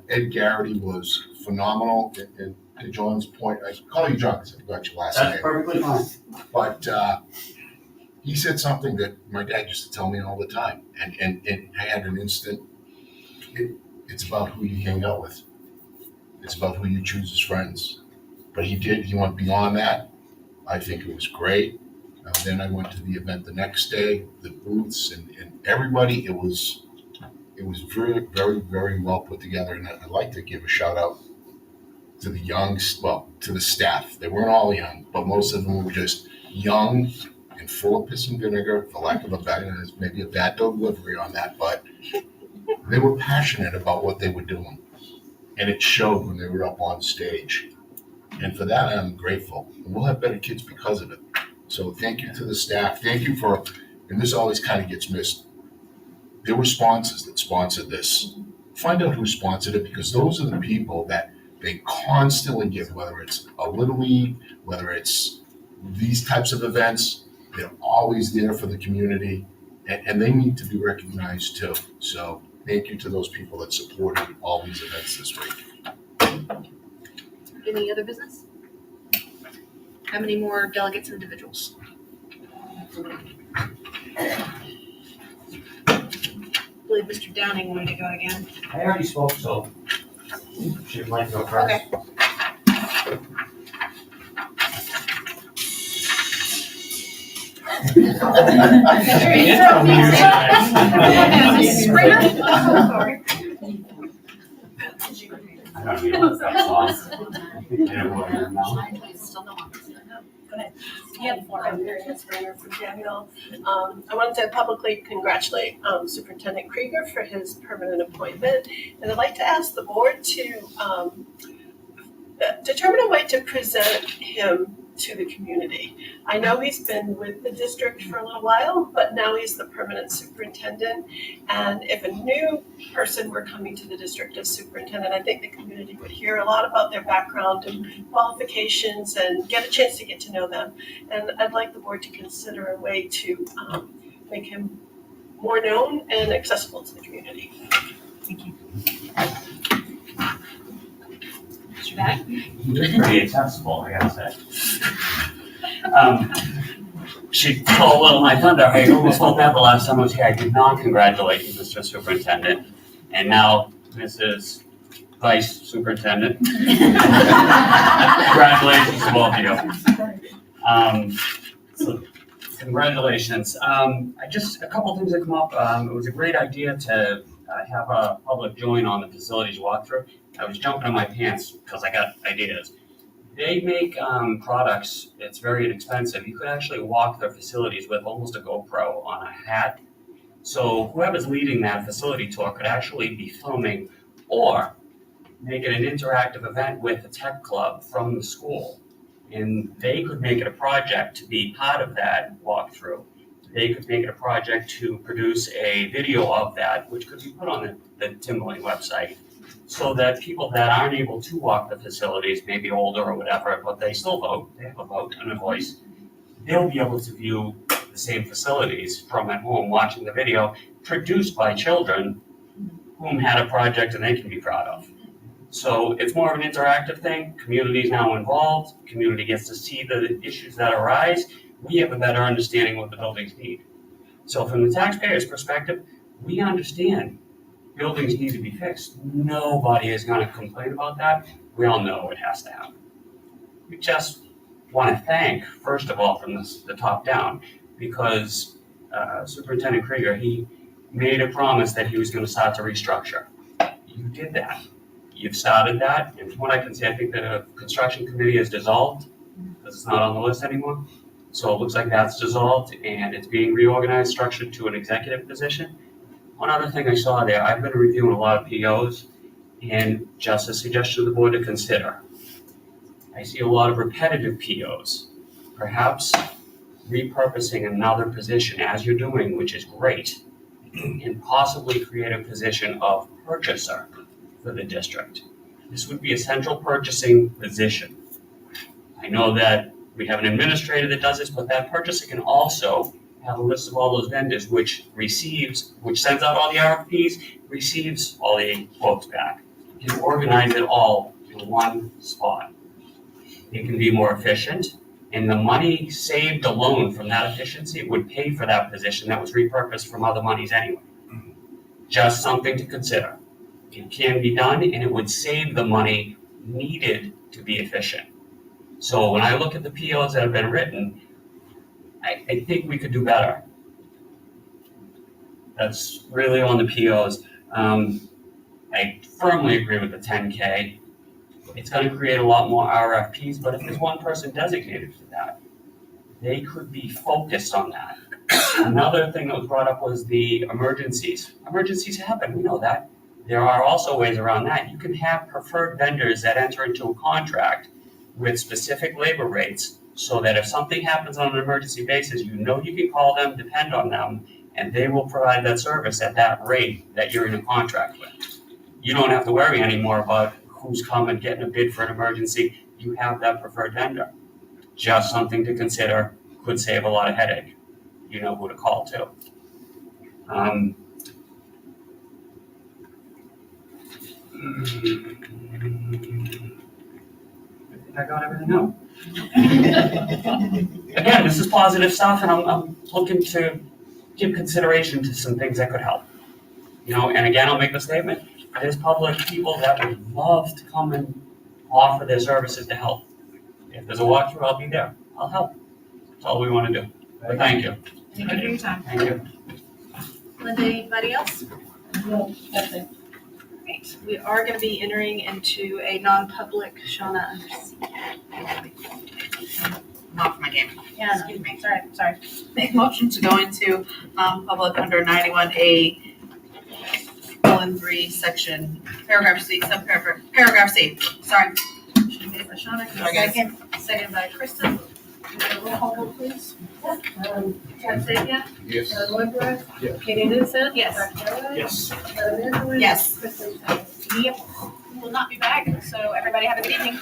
Ed Garrity was phenomenal. And to John's point, I call you John because I forgot your last name. That's perfectly fine. But he said something that my dad used to tell me all the time. And I had an instant, it's about who you hang out with. It's about who you choose as friends. But he went beyond that. I think it was great. Then I went to the event the next day, the booths and everybody. It was very, very, very well put together. And I'd like to give a shout out to the to the staff. They weren't all young, but most of them were just young and full of piss and vinegar, for lack of a better, maybe a bad delivery on that, but they were passionate about what they were doing. And it showed when they were up on stage. And for that, I'm grateful. And we'll have better kids because of it. So thank you to the staff. Thank you for, and this always kind of gets missed, there were sponsors that sponsored this. Find out who sponsored it, because those are the people that they constantly give, whether it's a Little League, whether it's these types of events, they're always there for the community, and they need to be recognized too. So thank you to those people that supported all these events this week. Any other business? How many more delegates and individuals? I believe Mr. Downing wanted to go again. I already spoke, so she'd like to go first. Okay. I don't know that song. Go ahead. I'm Mary Springer from Jamhill. I wanted to publicly congratulate Superintendent Krieger for his permanent appointment, and I'd like to ask the board to determine a way to present him to the community. I know he's been with the district for a little while, but now he's the permanent superintendent. And if a new person were coming to the district as superintendent, I think the community would hear a lot about their background and qualifications and get a chance to get to know them. And I'd like the board to consider a way to make him more known and accessible to the community. Thank you. Mr. Bag? Pretty accessible, I gotta say. She stole a little of my thunder. I almost felt that the last time I was here. I did not congratulate you, Mr. Superintendent. And now Mrs. Vice Superintendent. Congratulations to both of you. So congratulations. A couple things that come up. It was a great idea to have a public join on the facilities walkthrough. I was jumping in my pants because I got ideas. They make products, it's very inexpensive. You could actually walk their facilities with almost a GoPro on a hat. So whoever's leading that facility tour could actually be filming or make it an interactive event with the tech club from the school. And they could make it a project to be part of that walkthrough. They could make it a project to produce a video of that, which could be put on the Timberlane website, so that people that aren't able to walk the facilities, maybe older or whatever, but they still vote, they have a vote and a voice, they'll be able to view the same facilities from at home, watching the video produced by children whom had a project and they can be proud of. So it's more of an interactive thing. Community is now involved. Community gets to see the issues that arise. We have a better understanding what the buildings need. So from the taxpayer's perspective, we understand buildings need to be fixed. Nobody is going to complain about that. We all know it has to happen. We just want to thank, first of all, from the top down, because Superintendent Krieger, he made a promise that he was going to start to restructure. You did that. You've started that, and from what I can see, I think the construction committee is dissolved, because it's not on the list anymore. So it looks like that's dissolved, and it's being reorganized, structured to an executive position. One other thing I saw there, I've been reviewing a lot of POs, and just a suggestion to the board to consider. I see a lot of repetitive POs. Perhaps repurposing another position as you're doing, which is great, and possibly create a position of purchaser for the district. This would be a central purchasing position. I know that we have an administrator that does this, but that purchaser can also have a list of all those vendors which sends out all the RFPs, receives all the quotes back. You can organize it all in one spot. It can be more efficient, and the money saved alone from that efficiency would pay for that position that was repurposed from other monies anyway. Just something to consider. It can be done, and it would save the money needed to be efficient. So when I look at the POs that have been written, I think we could do better. That's really on the POs. I firmly agree with the 10K. It's going to create a lot more RFPs, but if there's one person designated for that, they could be focused on that. Another thing that was brought up was the emergencies. Emergencies happen, we know that. There are also ways around that. You can have preferred vendors that enter into a contract with specific labor rates so that if something happens on an emergency basis, you know you can call them, depend on them, and they will provide that service at that rate that you're in a contract with. You don't have to worry anymore about who's coming, getting a bid for an emergency. You have that preferred vendor. Just something to consider, could save a lot of headache. You know who to call too. I think I got everything out. Again, this is positive stuff, and I'm looking to give consideration to some things that could help. You know, and again, I'll make the statement, there's public people that would love to come and offer their services to help. If there's a walkthrough, I'll be there. I'll help. That's all we want to do. But thank you. Thank you for your time. Thank you. Linda, anybody else? No, nothing. Great. We are going to be entering into a non-public. Shauna, under C. Not for my game. Yeah, Excuse me. sorry. Make motion to go into public under 91A, colon 3, section, paragraph C, paragraph C, sorry. Motion made by Shauna, Sorry, guys. second by Kristen. Roll call vote, please. Chad Sapia? Yes. Ed Woodruff? Yes. Katie Vincent? Yes. Zach Taylor? Yes. Heather Nichols? Yes. Kristen Stewart? Yep. We will not be back, so everybody have a good evening.